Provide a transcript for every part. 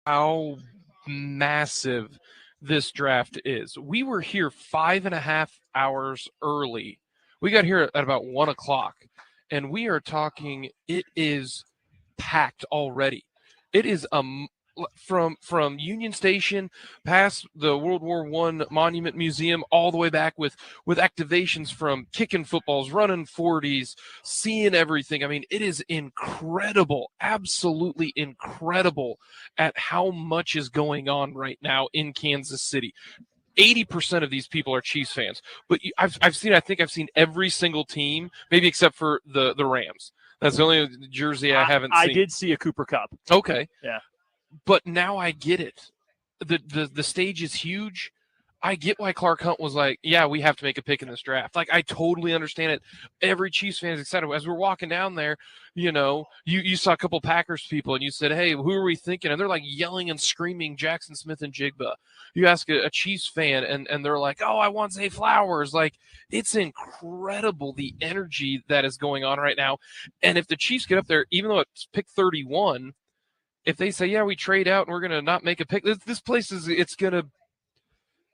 how massive this draft is. We were here 5.5 hours early. We got here at about 1 o'clock, and we are talking, it is packed already. It is from Union Station past the World War I Monument Museum all the way back with activations from kicking footballs, running 40s, seeing everything. I mean, it is incredible, absolutely incredible at how much is going on right now in Kansas City. 80% of these people are Chiefs fans, but I think I've seen every single team, maybe except for the Rams. That's the only jersey I haven't seen. I did see a Cooper Cup. Okay. Yeah. But now I get it. The stage is huge. I get why Clark Hunt was like, yeah, we have to make a pick in this draft. Like, I totally understand it. Every Chiefs fan is excited. As we're walking down there, you saw a couple Packers people, and you said, hey, who are we thinking? And they're like yelling and screaming Jackson Smith and Jigba. You ask a Chiefs fan, and they're like, oh, I want Zay Flowers. Like, it's incredible the energy that is going on right now. And if the Chiefs get up there, even though it's pick 31, if they say, yeah, we trade out and we're going to not make a pick, this place it's going to,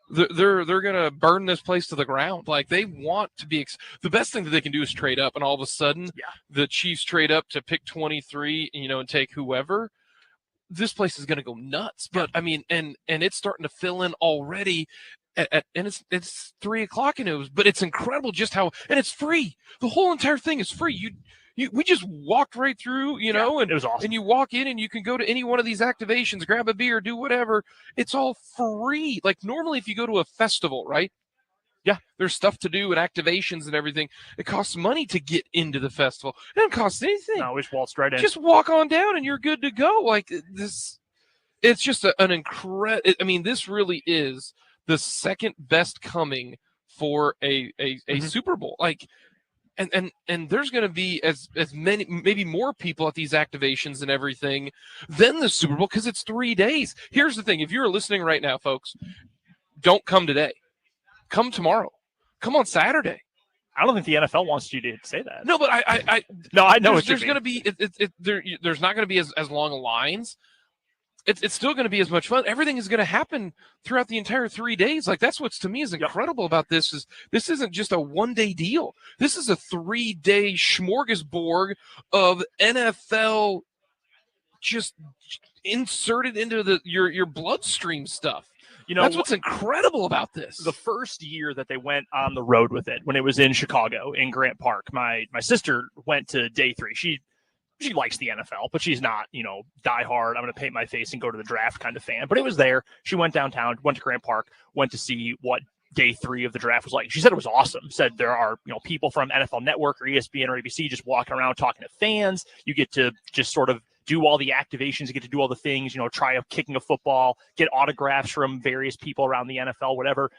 they're going to burn this place to the ground. Like, they want to be the best thing that they can do is trade up, and all of a sudden the Chiefs trade up to pick 23, and take whoever. This place is going to go nuts. But I mean, and it's starting to fill in already. And it's 3 o'clock, but it's incredible just how, and it's free. The whole entire thing is free. We just walked right through, and it was awesome. And you walk in and you can go to any one of these activations, grab a beer, do whatever. It's all free. Like, normally if you go to a festival, right? Yeah, there's stuff to do and activations and everything. It costs money to get into the festival. It doesn't cost anything. No, we just waltzed right in. Just walk on down and you're good to go. Like, this, it's just an incredible. I mean, this really is the second best coming for a Super Bowl. Like, and there's going to be as many, maybe more people at these activations and everything than the Super Bowl, because it's 3 days. Here's the thing. If you're listening right now, folks, don't come today. Come tomorrow. Come on Saturday. I don't think the NFL wants you to say that. No, but I know what there's going to be there's not going to be as long lines. It's still going to be as much fun. Everything is going to happen throughout the entire 3 days. Like, that's what's, to me, is incredible about this. Is this isn't just a one-day deal. This is a 3-day smorgasbord of NFL just inserted into your bloodstream stuff. That's what's incredible about this. The first year that they went on the road with it, when it was in Chicago, in Grant Park, my sister went to day 3. She likes the NFL, but she's not, diehard, I'm going to paint my face and go to the draft kind of fan. But it was there. She went downtown, went to Grant Park, went to see what day 3 of the draft was like. She said it was awesome. Said there are, people from NFL Network or ESPN or ABC just walking around talking to fans. You get to just sort of do all the activations, you get to do all the things, try kicking a football, get autographs from various people around the NFL, whatever.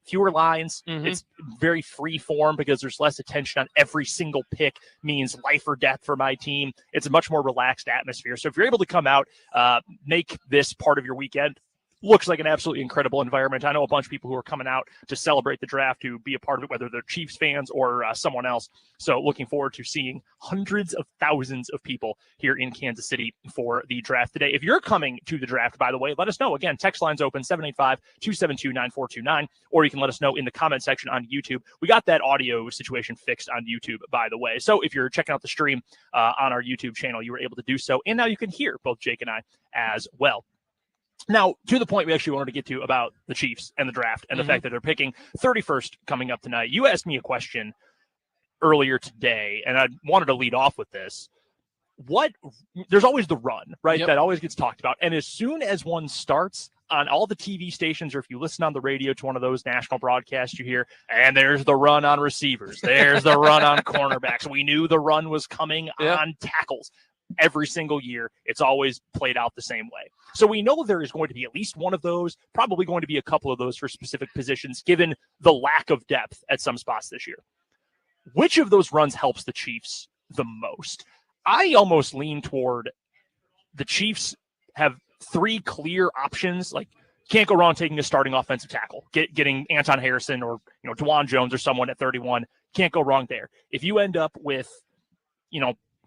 Fewer lines. Mm-hmm. It's very free form because there's less attention on every single pick means life or death for my team. It's a much more relaxed atmosphere. So if you're able to come out, make this part of your weekend, looks like an absolutely incredible environment. I know a bunch of people who are coming out to celebrate the draft, to be a part of it, whether they're Chiefs fans or someone else. So looking forward to seeing hundreds of thousands of people here in Kansas City for the draft today. If you're coming to the draft, by the way, let us know. Again, text line's open, 785-272-9429, or you can let us know in the comment section on YouTube. We got that audio situation fixed on YouTube, by the way. So if you're checking out the stream on our YouTube channel, you were able to do so. And now you can hear both Jake and I as well. Now, to the point we actually wanted to get to about the Chiefs and the draft and the fact that they're picking 31st coming up tonight. You asked me a question earlier today, and I wanted to lead off with this. There's always the run, right? Yep. That always gets talked about. And as soon as one starts on all the TV stations, or if you listen on the radio to one of those national broadcasts, you hear, and there's the run on receivers. There's the run on cornerbacks. We knew the run was coming on tackles. Every single year, it's always played out the same way. So we know there is going to be at least one of those, probably going to be a couple of those for specific positions, given the lack of depth at some spots this year. Which of those runs helps the Chiefs the most? I almost lean toward the Chiefs have 3 clear options. Like, can't go wrong taking a starting offensive tackle, getting Anton Harrison or DeJuan Jones or someone at 31. Can't go wrong there. If you end up with,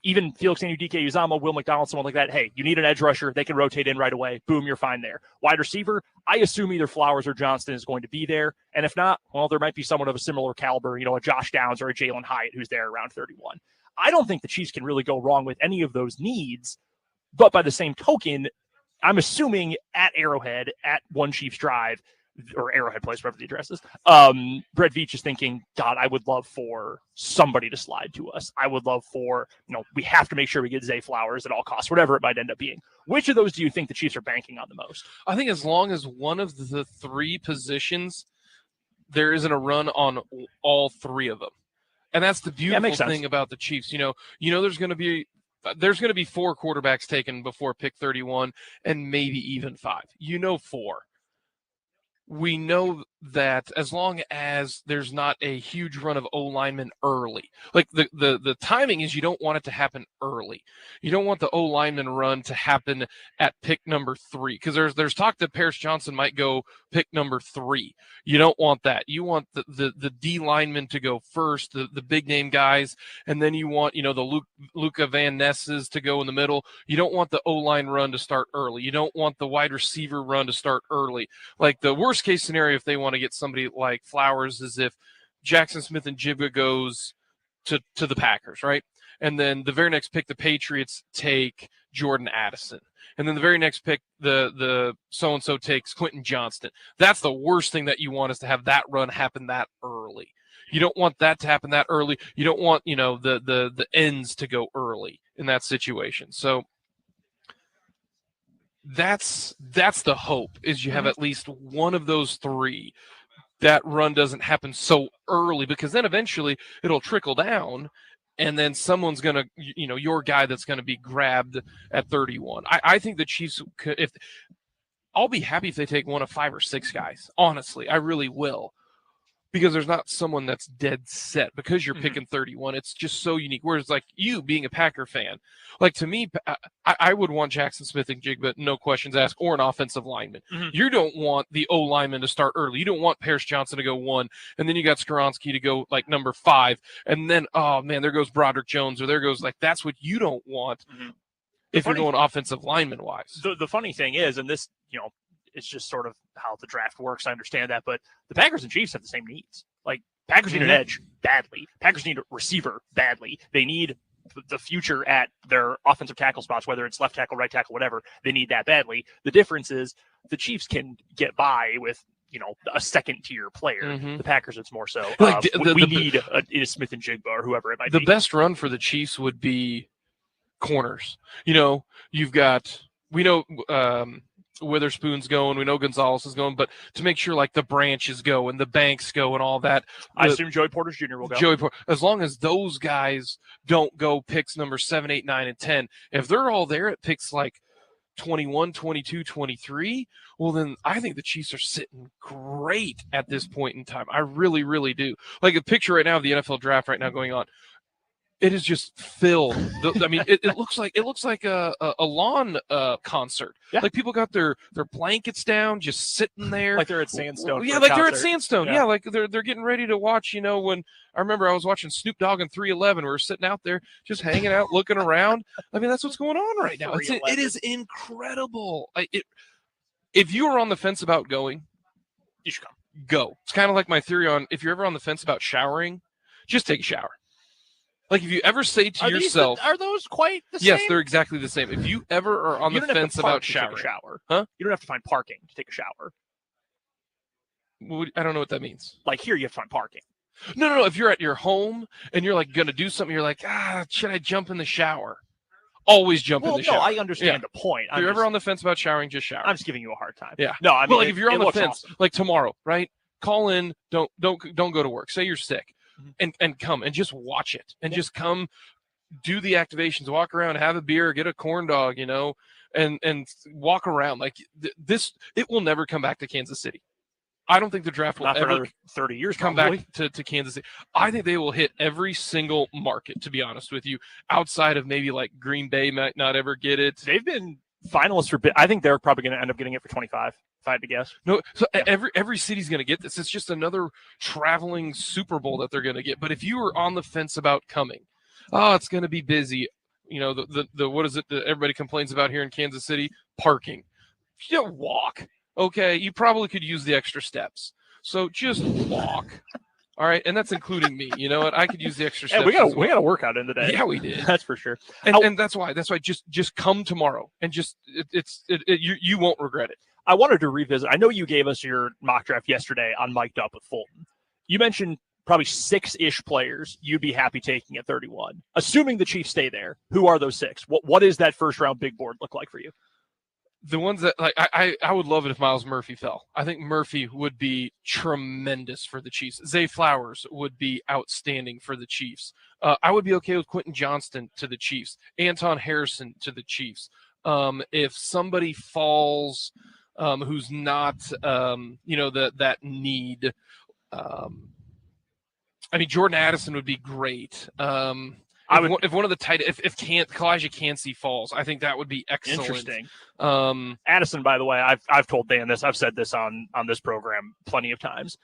even Felix Anudike-Uzomah, Will McDonald, someone like that, hey, you need an edge rusher. They can rotate in right away. Boom, you're fine there. Wide receiver, I assume either Flowers or Johnston is going to be there. And if not, well, there might be someone of a similar caliber, a Josh Downs or a Jalen Hyatt who's there around 31. I don't think the Chiefs can really go wrong with any of those needs. But by the same token, I'm assuming at Arrowhead, at One Chiefs Drive, or Arrowhead Place, wherever the address is, Brett Veach is thinking, God, I would love for somebody to slide to us. I would love for, we have to make sure we get Zay Flowers at all costs, whatever it might end up being. Which of those do you think the Chiefs are banking on the most? I think as long as one of the three positions, there isn't a run on all three of them. And that's the beautiful thing about the Chiefs. There's going to be 4 quarterbacks taken before pick 31 and maybe even 5. 4. We know that as long as there's not a huge run of O-linemen early, like the timing is you don't want it to happen early. You don't want the O-lineman run to happen at pick number 3 because there's talk that Paris Johnson might go pick number 3. You don't want that. You want the D linemen to go first, the big name guys, and then you want the Luca Van Nesses to go in the middle. You don't want the O-line run to start early. You don't want the wide receiver run to start early. Like the worst case scenario if they want to get somebody like Flowers is if Jackson Smith-Njigba goes to the Packers, right? And then the very next pick, the Patriots take Jordan Addison. And then the very next pick, the so-and-so takes Quentin Johnston. That's the worst thing that you want is to have that run happen that early. You don't want that to happen that early. You don't want, the ends to go early in that situation. So that's the hope is you have at least one of those 3. That run doesn't happen so early because then eventually it'll trickle down and then someone's going to, your guy that's going to be grabbed at 31. I think the Chiefs could, I'll be happy if they take one of 5 or 6 guys. Honestly, I really will. Because there's not someone that's dead set because you're picking 31. It's just so unique. Whereas like you being a Packer fan, like to me, I would want Jackson Smith-Njigba, no questions asked, or an offensive lineman. You don't want the O lineman to start early. You don't want Paris Johnson to go 1, and then you got Skoronski to go like number 5, and then oh man, there goes Broderick Jones, or there goes like that's what you don't want if you're going offensive lineman wise. The funny thing is, and this it's just sort of how the draft works. I understand that, but the Packers and Chiefs have the same needs. Like Packers need an edge badly. Packers need a receiver badly. They need the future at their offensive tackle spots, whether it's left tackle, right tackle, whatever. They need that badly. The difference is the Chiefs can get by with a second tier player. The Packers, it's more so we need a Smith-Njigba or whoever it might be. The best run for the Chiefs would be corners. You've got Witherspoon's going, we know Gonzalez is going, but to make sure like the branches go and the Banks go and all that. I assume Joey Porter Jr. will go. As long as those guys don't go picks number 7, 8, 9, and 10, if they're all there at picks like 21, 22, 23, well then I think the Chiefs are sitting great at this point in time. I really, really do. Like a picture right now of the NFL draft right now going on. It is just filled. It looks like a lawn concert. Yeah. Like people got their blankets down, just sitting there, like they're at Sandstone. Yeah, like they're at Sandstone. Yeah, like they're getting ready to watch. When I remember I was watching Snoop Dogg and 311. We were sitting out there, just hanging out, looking around. That's what's going on right now. It is incredible. If you are on the fence about going, you should go. It's kind of like my theory on if you're ever on the fence about showering, just take a shower. Like if you ever say to yourself, are those quite the same? Yes, they're exactly the same. If you ever are on the fence about showering, huh? You don't have to find parking to take a shower. I don't know what that means. Like here, you have to find parking. No. If you're at your home and you're like going to do something, you're like, should I jump in the shower? Always jump in the shower. No, I understand the point. If you're ever on the fence about showering, just shower. I'm just giving you a hard time. Yeah. No, I mean, well, like if you're on the fence, awesome. like tomorrow, right? Call in. Don't go to work. Say you're sick. And come and just watch it and just come do the activations, walk around, have a beer, get a corn dog, and walk around like this. It will never come back to Kansas City. I don't think the draft will ever 30 years come back to Kansas City. I think they will hit every single market, to be honest with you, outside of maybe like Green Bay might not ever get it. They've been finalists for I think they're probably going to end up getting it for 25. If I had to guess. No, so every city's going to get this. It's just another traveling Super Bowl that they're going to get. But if you were on the fence about coming, it's going to be busy. The what is it that everybody complains about here in Kansas City? Parking. You don't walk. Okay, you probably could use the extra steps. So just walk. All right, and that's including me. You know what? I could use the extra steps. We got a workout in today. Yeah, we did. That's for sure. And that's why just come tomorrow and you won't regret it. I wanted to revisit. I know you gave us your mock draft yesterday on Mic'd Up with Fulton. You mentioned probably 6-ish players you'd be happy taking at 31. Assuming the Chiefs stay there, who are those 6? What is that first round big board look like for you? The ones that I would love it if Miles Murphy fell. I think Murphy would be tremendous for the Chiefs. Zay Flowers would be outstanding for the Chiefs. I would be okay with Quentin Johnston to the Chiefs. Anton Harrison to the Chiefs. If somebody falls who's not that need. Jordan Addison would be great. If one of the tight, if Kalijah Cansey falls, I think that would be excellent. Interesting. Addison, by the way, I've told Dan this. I've said this on this program plenty of times.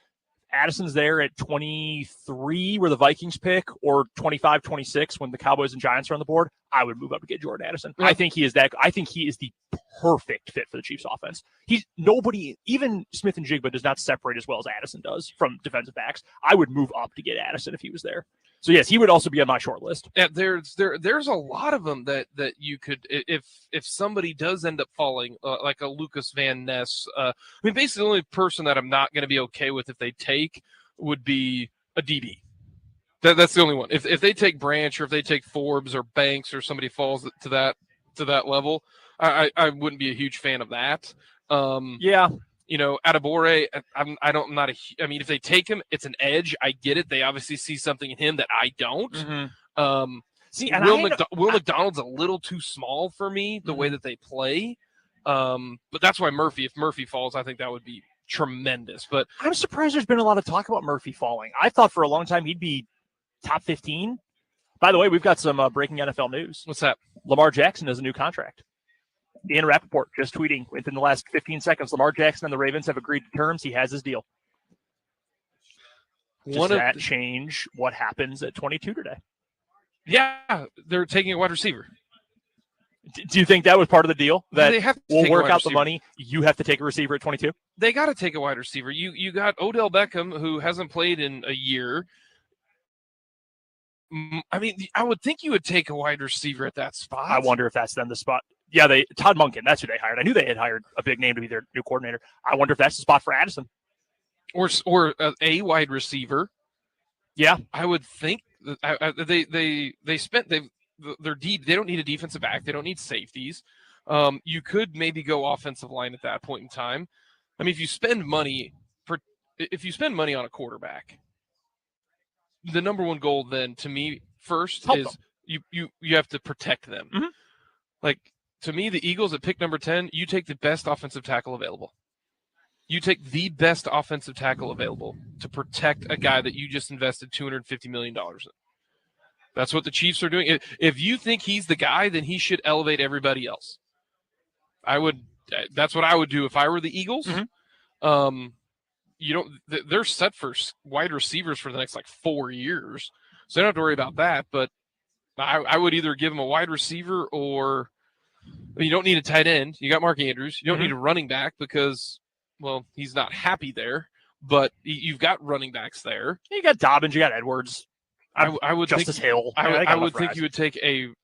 Addison's there at 23 where the Vikings pick, or 25, 26 when the Cowboys and Giants are on the board. I would move up to get Jordan Addison. Yeah. I think he is the perfect fit for the Chiefs offense. Nobody, even Smith and Jigba, does not separate as well as Addison does from defensive backs. I would move up to get Addison if he was there. So yes, he would also be on my short list. Yeah, there's a lot of them that you could, if somebody does end up falling, like a Lucas Van Ness. Basically the only person that I'm not going to be okay with if they take would be a DB. That's the only one. If they take Branch, or if they take Forbes or Banks, or somebody falls to that level, I wouldn't be a huge fan of that. Yeah. Adebore, if they take him, it's an edge. I get it. They obviously see something in him that I don't. Mm-hmm. Will McDonald's a little too small for me, the way that they play. But that's why if Murphy falls, I think that would be tremendous. But I'm surprised there's been a lot of talk about Murphy falling. I thought for a long time he'd be top 15. By the way, we've got some breaking NFL news. What's that? Lamar Jackson has a new contract. Ian Rappaport just tweeting within the last 15 seconds, Lamar Jackson and the Ravens have agreed to terms. He has his deal. Does that change what happens at 22 today? Yeah, they're taking a wide receiver. Do you think that was part of the deal? That they have to we'll work out the money. You have to take a receiver at 22? They got to take a wide receiver. You got Odell Beckham, who hasn't played in a year. I would think you would take a wide receiver at that spot. I wonder if that's then the spot. Yeah, Todd Monken, that's who they hired. I knew they had hired a big name to be their new coordinator. I wonder if that's the spot for Addison. Or a wide receiver. Yeah. I would think that they don't need a defensive back. They don't need safeties. You could maybe go offensive line at that point in time. If you spend money on a quarterback, the number one goal then to me first is you have to protect them. Mm-hmm. Like, to me, the Eagles at pick number 10, you take the best offensive tackle available. You take the best offensive tackle available to protect a guy that you just invested $250 million in. That's what the Chiefs are doing. If you think he's the guy, then he should elevate everybody else. That's what I would do if I were the Eagles. Mm-hmm. They're set for wide receivers for the next 4 years, so they don't have to worry about that. But I would either give him a wide receiver, or you don't need a tight end. You got Mark Andrews. You don't need a running back because, well, he's not happy there. But you've got running backs there. You got Dobbins. You got Edwards. I would Justice think, Hill. I would think you would take an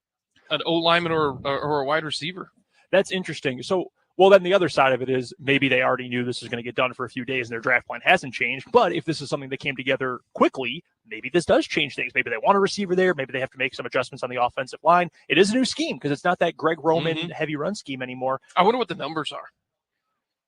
O lineman or a wide receiver. That's interesting. So. Well, then the other side of it is maybe they already knew this was going to get done for a few days and their draft plan hasn't changed. But if this is something that came together quickly, maybe this does change things. Maybe they want a receiver there. Maybe they have to make some adjustments on the offensive line. It is a new scheme because it's not that Greg Roman heavy run scheme anymore. I wonder what the numbers are.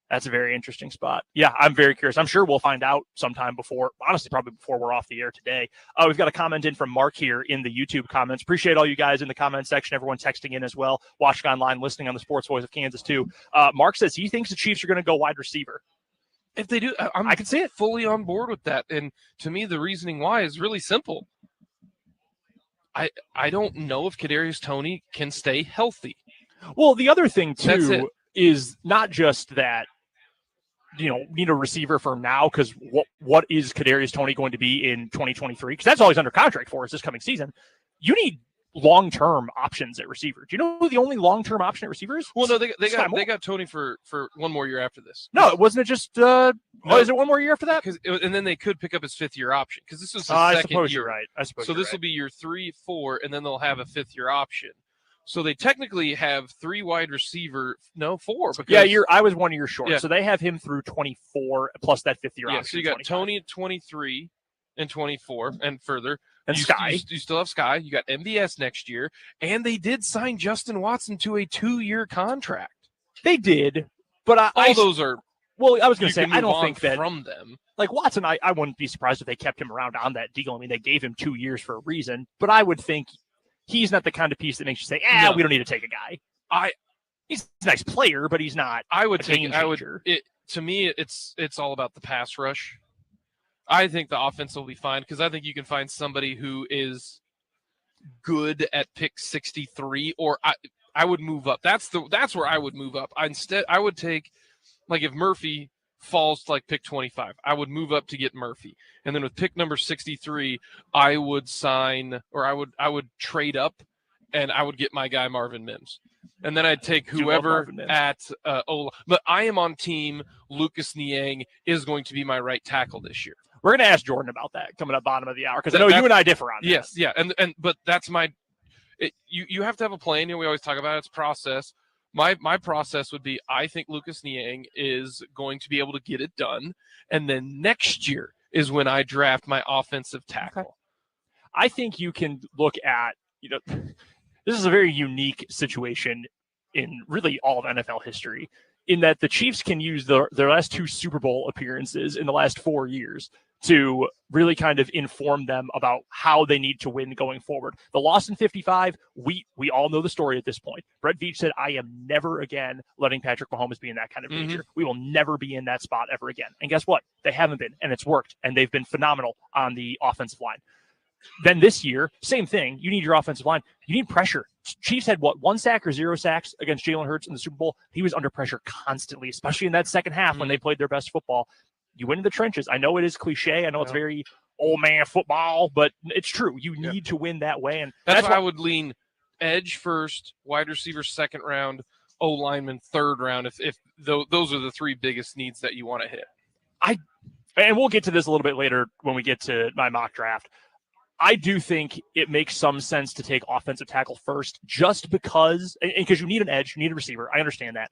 That's a very interesting spot. Yeah, I'm very curious. I'm sure we'll find out sometime probably before we're off the air today. We've got a comment in from Mark here in the YouTube comments. Appreciate all you guys in the comment section, everyone texting in as well, watching online, listening on the Sports Voice of Kansas too. Mark says he thinks the Chiefs are going to go wide receiver. If they do, I can see it fully on board with that. And to me, the reasoning why is really simple. I don't know if Kadarius Toney can stay healthy. Well, the other thing too is not just that, need a receiver for now, because what is Kadarius Toney going to be in 2023? Because that's all he's under contract for is this coming season. You need long-term options at receiver. Do you know who the only long-term option at receiver is? Well, no, they got Tony for one more year after this. No, wasn't it just is it one more year after that? And then they could pick up his 5th-year option because this was his I second suppose year. you're right. I suppose so this will be year 3, 4, and then they'll have a 5th-year option. So they technically have 3 wide receiver, 4. Because, I was 1 year short. Yeah. So they have him through 24 plus that 5th-year option. So you got 25. Tony at 23 and 24 and further. And Sky. You still have Sky. You got MVS next year. And they did sign Justin Watson to a 2-year contract. They did. But those are. Well, I was going to say, I don't think that. From them. Like Watson, I wouldn't be surprised if they kept him around on that deal. I mean, they gave him 2 years for a reason. But I would think he's not the kind of piece that makes you say, we don't need to take a guy. He's a nice player, but he's not. To me, it's all about the pass rush. I think the offense will be fine because I think you can find somebody who is good at pick 63, or I would move up. That's where I would move up. I would take, like, if Murphy falls to like pick 25, I would move up to get Murphy, and then with pick number 63, I would sign, or I would trade up, and I would get my guy Marvin Mims. And then I'd take whoever at Ola. But I am on team Lucas Niang is going to be my right tackle this year. We're going to ask Jordan about that coming up bottom of the hour because I know you and I differ on that. Yes, yeah. But that's you have to have a plan. We always talk about it's process. My process would be I think Lucas Niang is going to be able to get it done. And then next year is when I draft my offensive tackle. Okay. I think you can look at, this is a very unique situation in really all of NFL history, in that the Chiefs can use their last 2 Super Bowl appearances in the last 4 years to really kind of inform them about how they need to win going forward. The loss in 55, we all know the story at this point. Brett Veach said, I am never again letting Patrick Mahomes be in that kind of danger. We will never be in that spot ever again. And guess what? They haven't been, and it's worked, and they've been phenomenal on the offensive line. Then this year, same thing. You need your offensive line. You need pressure. Chiefs had 1 sack or 0 sacks against Jalen Hurts in the Super Bowl. He was under pressure constantly, especially in that second half when they played their best football. You win in the trenches. I know it is cliche. I know it's very old man football, but it's true. You need to win that way. And that's why I would lean edge first, wide receiver second round, O lineman third round. If those are the 3 biggest needs that you want to hit. And we'll get to this a little bit later when we get to my mock draft. I do think it makes some sense to take offensive tackle first, just because you need an edge, you need a receiver. I understand that.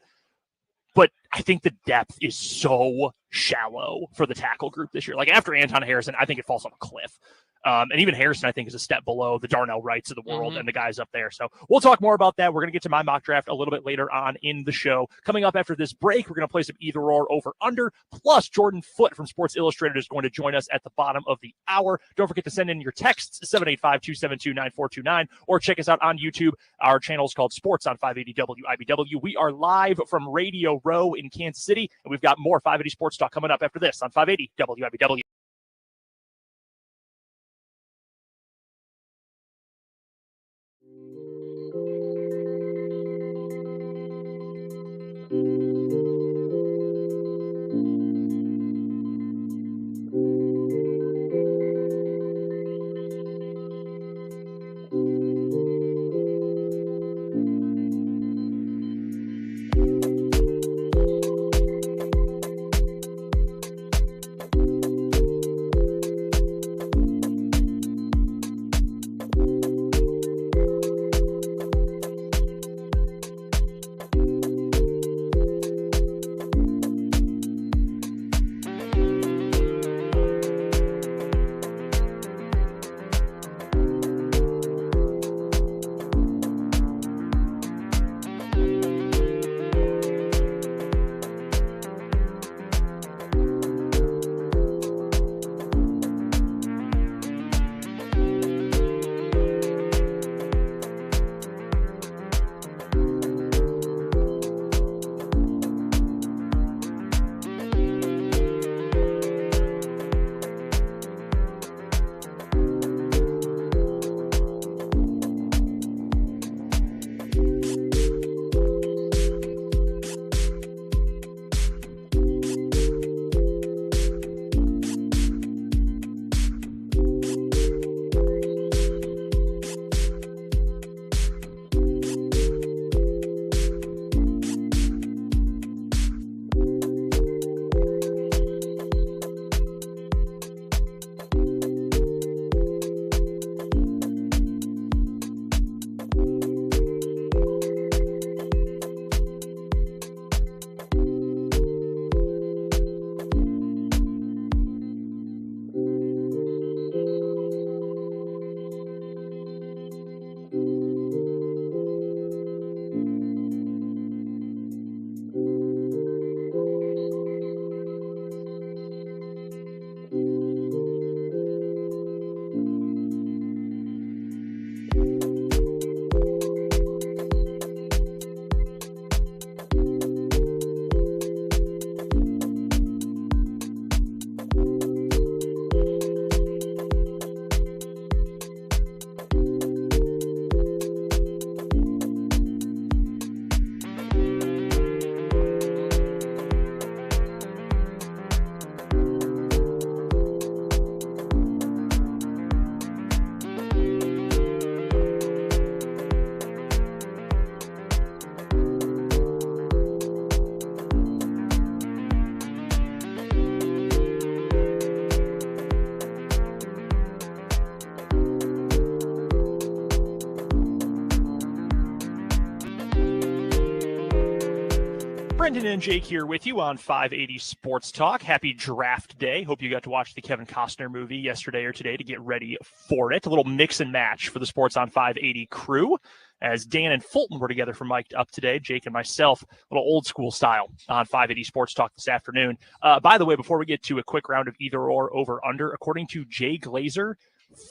But I think the depth is so shallow for the tackle group this year. Like after Anton Harrison, I think it falls off a cliff. And even Harrison, I think, is a step below the Darnell Wrights of the world and the guys up there. So we'll talk more about that. We're going to get to my mock draft a little bit later on in the show. Coming up after this break, we're going to play some either or over under. Plus, Jordan Foote from Sports Illustrated is going to join us at the bottom of the hour. Don't forget to send in your texts, 785-272-9429, or check us out on YouTube. Our channel is called Sports on 580 WIBW. We are live from Radio Row in Kansas City, and we've got more 580 Sports Talk coming up after this on 580 WIBW. Brendan and Jake here with you on 580 Sports Talk. Happy draft day. Hope you got to watch the Kevin Costner movie yesterday or today to get ready for it. A little mix and match for the Sports on 580 crew, as Dan and Fulton were together for Mic'd Up today. Jake and myself, a little old school style on 580 Sports Talk this afternoon. By the way, before we get to a quick round of either or over under, according to Jay Glazer,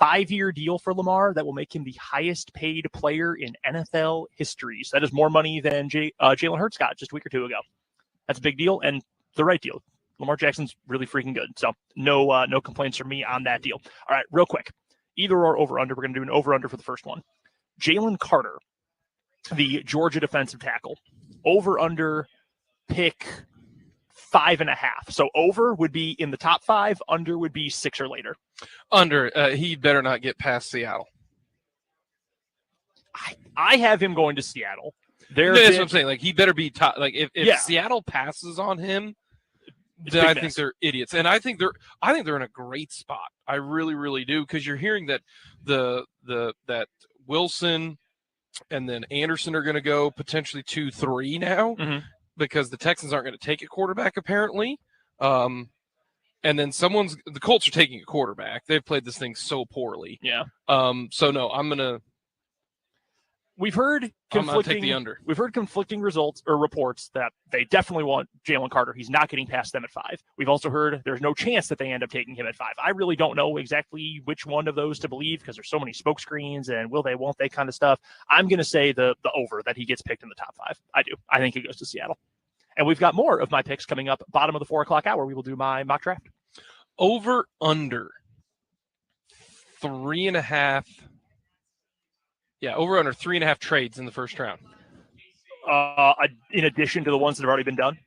5-year deal for Lamar that will make him the highest paid player in NFL history. So that is more money than Jalen Hurts got just a week or two ago. That's a big deal and the right deal. Lamar Jackson's really freaking good. So no complaints from me on that deal. All right, real quick. Either or over under. We're going to do an over under for the first one. Jalen Carter, the Georgia defensive tackle, over under pick 5.5. So over would be in the top 5, under would be 6 or later. Under, he better not get past Seattle. I have him going to Seattle. That's what I'm saying. Like, he better be top. Like, if Seattle passes on him, then I think they're idiots. And I think they're in a great spot. I really, really do, because you're hearing that that Wilson and then Anderson are going to go potentially 2-3 now. Mm-hmm. Because the Texans aren't going to take a quarterback, apparently. And then the Colts are taking a quarterback. They've played this thing so poorly. Yeah. So no, I'm going to take the under. We've heard conflicting results or reports that they definitely want Jalen Carter. He's not getting past them at 5. We've also heard there's no chance that they end up taking him at 5. I really don't know exactly which one of those to believe, because there's so many smoke screens and will they, won't they kind of stuff. I'm going to say the over, that he gets picked in the top 5. I do. I think he goes to Seattle. And we've got more of my picks coming up bottom of the 4 o'clock hour. We will do my mock draft. Over under 3.5. Yeah, over under 3.5 trades in the first round. In addition to the ones that have already been done?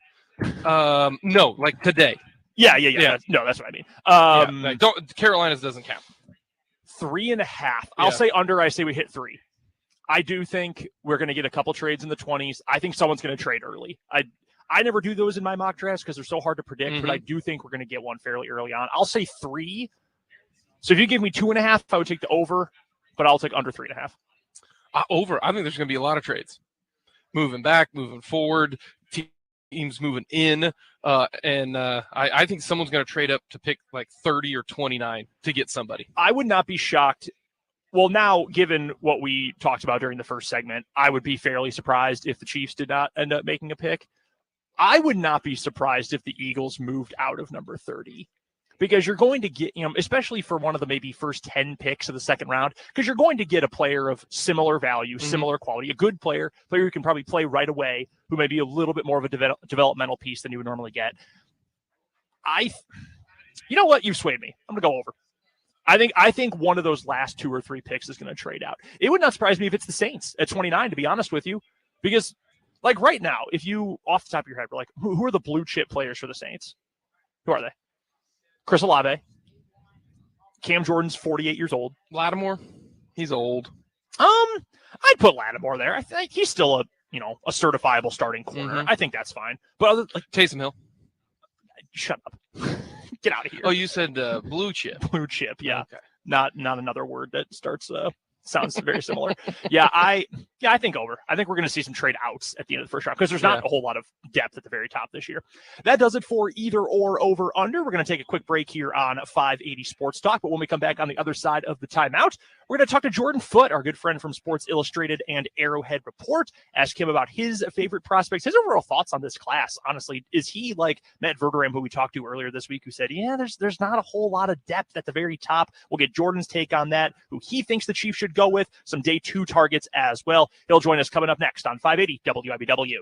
No, like today. Yeah. That's what I mean. Carolina's doesn't count. 3.5. Yeah. I'll say under. I say we hit 3. I do think we're going to get a couple trades in the 20s. I think someone's going to trade early. I never do those in my mock drafts because they're so hard to predict, but I do think we're going to get one fairly early on. I'll say 3. So if you give me 2.5, I would take the over, but I'll take under 3.5. Over. I think there's going to be a lot of trades. Moving back, moving forward, teams moving in. And I think someone's going to trade up to pick like 30 or 29 to get somebody. I would not be shocked. Well, now, given what we talked about during the first segment, I would be fairly surprised if the Chiefs did not end up making a pick. I would not be surprised if the Eagles moved out of number 30, because you're going to get, especially for one of the maybe first 10 picks of the second round, because you're going to get a player of similar value, similar quality, a good player who can probably play right away, who may be a little bit more of a developmental piece than you would normally get. You know what? You've swayed me. I'm going to go over. I think one of those last 2 or 3 picks is going to trade out. It would not surprise me if it's the Saints at 29, to be honest with you, because like right now, if you off the top of your head were like, who are the blue chip players for the Saints? Who are they? Chris Olave. Cam Jordan's 48 years old. Lattimore, he's old. I'd put Lattimore there. I think he's still a certifiable starting corner. I think that's fine. But Taysom Hill. Shut up. Get out of here. Oh, you said blue chip. Blue chip, yeah. Okay. Not another word that starts sounds very similar. I think over. I think we're going to see some trade outs at the end of the first round, because there's not a whole lot of depth at the very top this year. That does it for either or over under. We're going to take a quick break here on 580 Sports Talk, but when we come back on the other side of the timeout, we're going to talk to Jordan Foote, our good friend from Sports Illustrated and Arrowhead Report. Ask him about his favorite prospects, his overall thoughts on this class. Honestly, is he like Matt Verderame, who we talked to earlier this week, who said, there's not a whole lot of depth at the very top? We'll get Jordan's take on that, who he thinks the Chiefs should go with, some day 2 targets as well. He'll join us coming up next on 580 WIBW.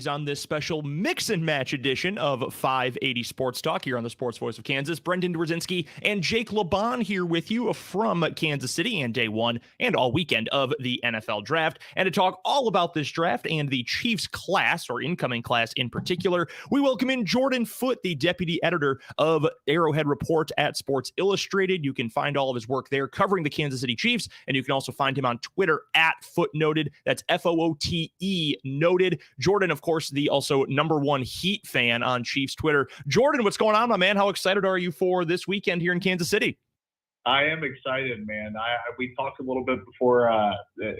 always, on this special mix and match edition of 580 Sports Talk here on the Sports Voice of Kansas. Brendan Dzwierzynski and Jake Lebahn here with you from Kansas City and day one and all weekend of the NFL draft. And to talk all about this draft and the Chiefs class, or incoming class in particular, we welcome in Jordan Foote, the deputy editor of Arrowhead Report at Sports Illustrated. You can find all of his work there covering the Kansas City Chiefs, and you can also find him on Twitter at Footnoted. That's F-O-O-T-E noted. Jordan, of course, the also #1 Heat fan on Chiefs Twitter. Jordan, what's going on, my man? How excited are you for this weekend here in Kansas City? I am excited, man. We talked a little bit before.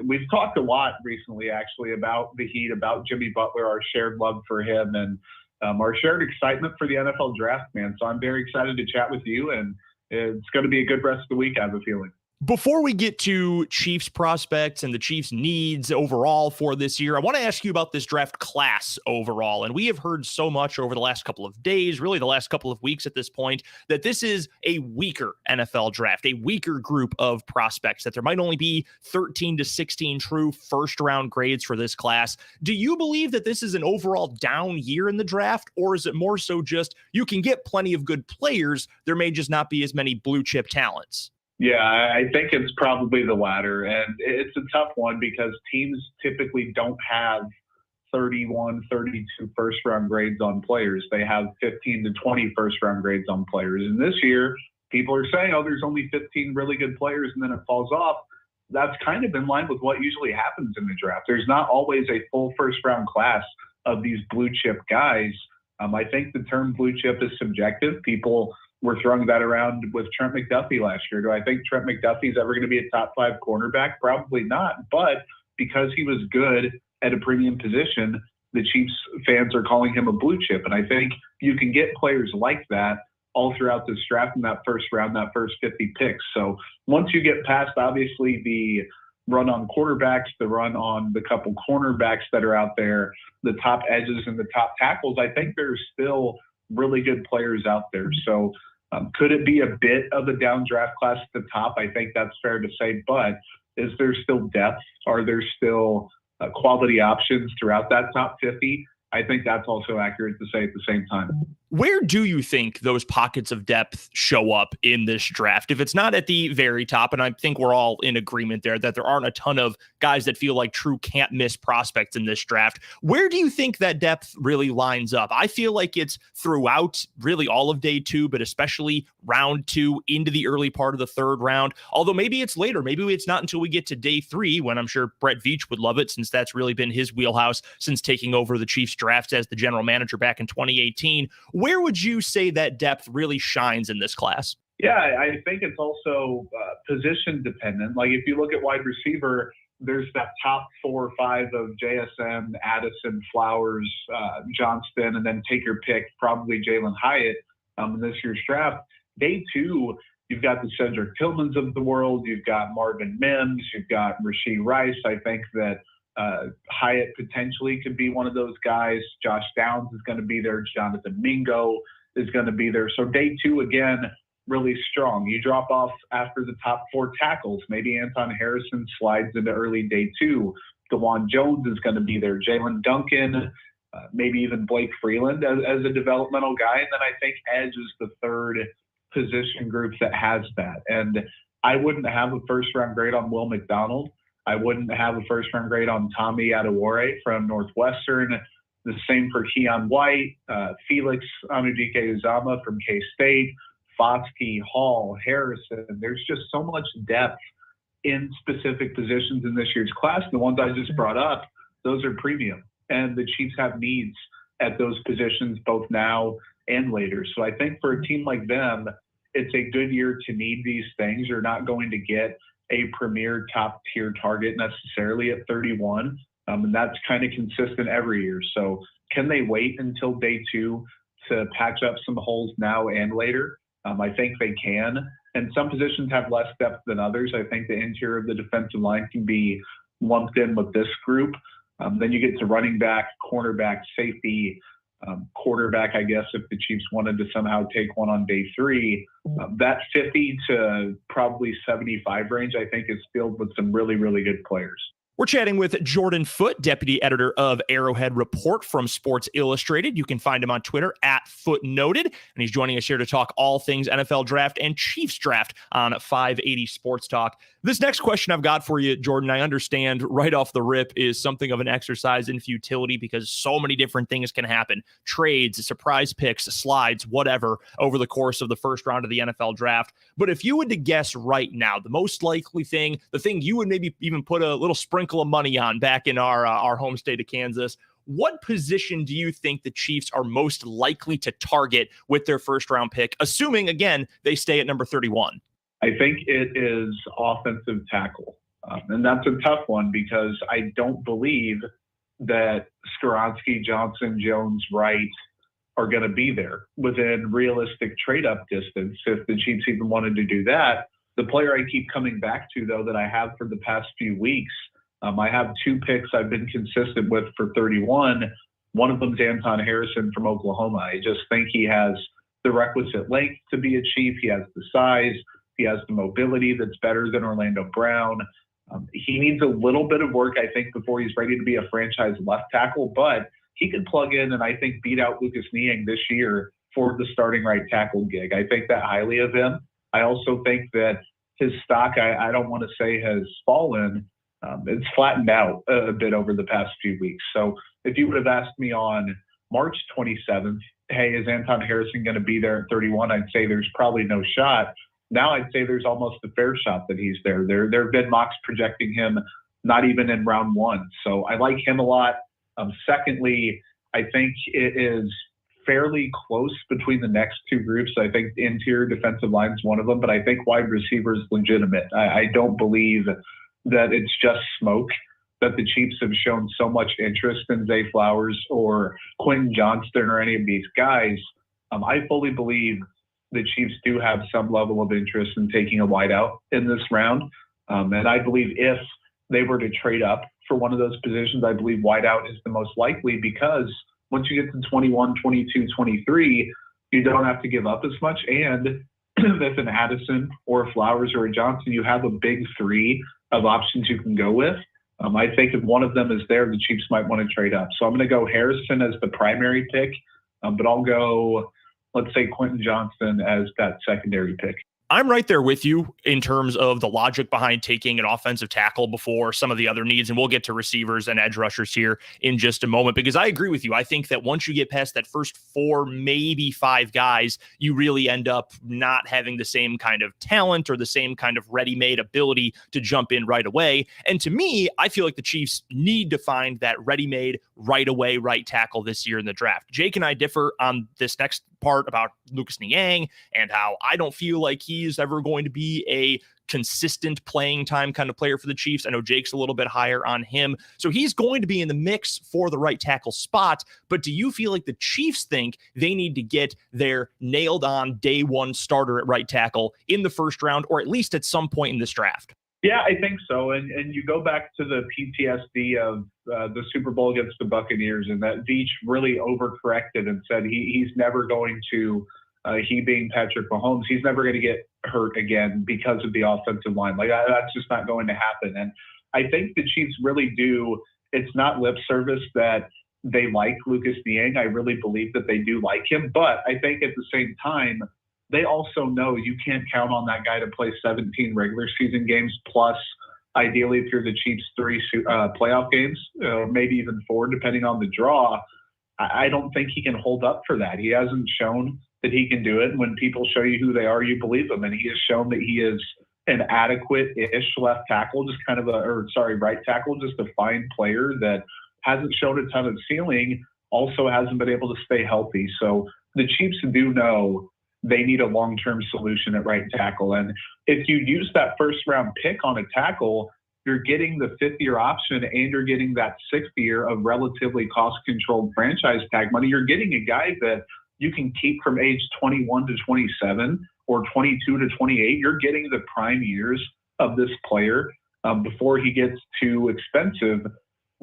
We've talked a lot recently, actually, about the Heat, about Jimmy Butler, our shared love for him, and our shared excitement for the NFL draft, man. So I'm very excited to chat with you, and it's going to be a good rest of the week, I have a feeling. Before we get to Chiefs prospects and the Chiefs needs overall for this year, I want to ask you about this draft class overall. And we have heard so much over the last couple of days, really the last couple of weeks at this point, that this is a weaker NFL draft, a weaker group of prospects, that there might only be 13 to 16 true first round grades for this class. Do you believe that this is an overall down year in the draft, or is it more so just you can get plenty of good players, there may just not be as many blue chip talents? Yeah, I think it's probably the latter. And it's a tough one because teams typically don't have 31, 32 first-round grades on players. They have 15 to 20 first-round grades on players. And this year, people are saying, oh, there's only 15 really good players, and then it falls off. That's kind of in line with what usually happens in the draft. There's not always a full first-round class of these blue-chip guys. I think the term blue chip is subjective. People were throwing that around with Trent McDuffie last year. Do I think Trent McDuffie is ever going to be a top 5 cornerback? Probably not. But because he was good at a premium position, the Chiefs fans are calling him a blue chip. And I think you can get players like that all throughout this draft in that first round, that first 50 picks. So once you get past, obviously, the run on quarterbacks, the run on the couple cornerbacks that are out there, the top edges and the top tackles, I think there's still really good players out there. So could it be a bit of a down draft class at the top? I think that's fair to say, but is there still depth? Are there still quality options throughout that top 50? I think that's also accurate to say at the same time. Where do you think those pockets of depth show up in this draft? If it's not at the very top, and I think we're all in agreement there that there aren't a ton of guys that feel like true can't miss prospects in this draft, where do you think that depth really lines up? I feel like it's throughout really all of day 2, but especially round 2 into the early part of the 3rd round. Although maybe it's later. Maybe it's not until we get to day 3, when I'm sure Brett Veach would love it, since that's really been his wheelhouse since taking over the Chiefs drafts as the general manager back in 2018. Where would you say that depth really shines in this class? Yeah, I think it's also position dependent. Like if you look at wide receiver, there's that top 4 or 5 of JSN, Addison, Flowers, Johnston, and then take your pick, probably Jalen Hyatt in this year's draft. Day 2, you've got the Cedric Tillmans of the world. You've got Marvin Mims. You've got Rashee Rice. I think that Hyatt potentially could be one of those guys. Josh Downs is going to be there. Jonathan Mingo is going to be there. So day 2, again, really strong. You drop off after the top 4 tackles. Maybe Anton Harrison slides into early day 2. DeJuan Jones is going to be there. Jalen Duncan, maybe even Blake Freeland as a developmental guy. And then I think edge is the 3rd position group that has that. And I wouldn't have a first-round grade on Will McDonald. I wouldn't have a first-round grade on Tommy Adewale from Northwestern. The same for Keon White, Felix Anudike-Uzama from K-State, Foskey, Hall, Harrison. There's just so much depth in specific positions in this year's class. The ones I just brought up, those are premium. And the Chiefs have needs at those positions both now and later. So I think for a team like them, it's a good year to need these things. You're not going to get a premier top tier target necessarily at 31. And that's kind of consistent every year. So can they wait until day 2 to patch up some holes now and later? I think they can. And some positions have less depth than others. I think the interior of the defensive line can be lumped in with this group. Then you get to running back, cornerback, safety, quarterback, I guess, if the Chiefs wanted to somehow take one on day 3. That 50 to probably 75 range, I think, is filled with some really, really good players. We're chatting with Jordan Foote, deputy editor of Arrowhead Report from Sports Illustrated. You can find him on Twitter at Footnoted, and he's joining us here to talk all things NFL draft and Chiefs draft on 580 Sports Talk. This next question I've got for you, Jordan, I understand right off the rip is something of an exercise in futility because so many different things can happen. Trades, surprise picks, slides, whatever, over the course of the first round of the NFL draft. But if you were to guess right now, the most likely thing, the thing you would maybe even put a little sprinkle of money on back in our home state of Kansas, what position do you think the Chiefs are most likely to target with their first round pick, assuming, again, they stay at number 31? I think it is offensive tackle. And that's a tough one because I don't believe that Skoronski, Johnson, Jones, Wright are going to be there within realistic trade-up distance if the Chiefs even wanted to do that. The player I keep coming back to, though, that I have for the past few weeks, I have two picks I've been consistent with for 31. One of them is Anton Harrison from Oklahoma. I just think he has the requisite length to be a Chief. He has the size. He has the mobility that's better than Orlando Brown. He needs a little bit of work, I think, before he's ready to be a franchise left tackle, but he could plug in and I think beat out Lucas Niang this year for the starting right tackle gig. I think that highly of him. I also think that his stock, I don't want to say has fallen. It's flattened out a bit over the past few weeks. So if you would have asked me on March 27th, hey, is Anton Harrison going to be there at 31? I'd say there's probably no shot. Now I'd say there's almost a fair shot that he's there. There have been mocks projecting him not even in round one. So I like him a lot. Secondly, I think it is fairly close between the next two groups. I think interior defensive line is one of them, but I think wide receiver is legitimate. I don't believe that it's just smoke that the Chiefs have shown so much interest in Zay Flowers or Quentin Johnston or any of these guys. I fully believe the Chiefs do have some level of interest in taking a wideout in this round. And I believe if they were to trade up for one of those positions, I believe wideout is the most likely because once you get to 21, 22, 23, you don't have to give up as much. And if an Addison or a Flowers or a Johnson, you have a big three of options you can go with. I think if one of them is there, the Chiefs might want to trade up. So I'm going to go Harrison as the primary pick, but I'll go, let's say, Quentin Johnston as that secondary pick. I'm right there with you in terms of the logic behind taking an offensive tackle before some of the other needs. And we'll get to receivers and edge rushers here in just a moment, because I agree with you. I think that once you get past that first 4, maybe 5 guys, you really end up not having the same kind of talent or the same kind of ready-made ability to jump in right away. And to me, I feel like the Chiefs need to find that ready-made right away right tackle this year in the draft. Jake and I differ on this next part about Lucas Niang and how I don't feel like he's ever going to be a consistent playing time kind of player for the Chiefs. I know Jake's a little bit higher on him. So he's going to be in the mix for the right tackle spot. But do you feel like the Chiefs think they need to get their nailed on day one starter at right tackle in the first round, or at least at some point in this draft? Yeah, I think so. And you go back to the PTSD of the Super Bowl against the Buccaneers, and that Veach really overcorrected and said he's never going to, he being Patrick Mahomes, he's never going to get hurt again because of the offensive line. Like, that's just not going to happen. And I think the Chiefs really do. It's not lip service that they like Lucas Niang. I really believe that they do like him. But I think at the same time, they also know you can't count on that guy to play 17 regular season games plus, ideally, if you're the Chiefs, 3 playoff games, maybe even 4, depending on the draw. I don't think he can hold up for that. He hasn't shown that he can do it. And when people show you who they are, you believe them. And he has shown that he is an adequate-ish left tackle, just kind of right tackle, just a fine player that hasn't shown a ton of ceiling, also hasn't been able to stay healthy. So the Chiefs do know they need a long-term solution at right tackle. And if you use that first-round pick on a tackle, you're getting the 5th-year option and you're getting that 6th year of relatively cost-controlled franchise tag money. You're getting a guy that you can keep from age 21 to 27 or 22 to 28. You're getting the prime years of this player before he gets too expensive.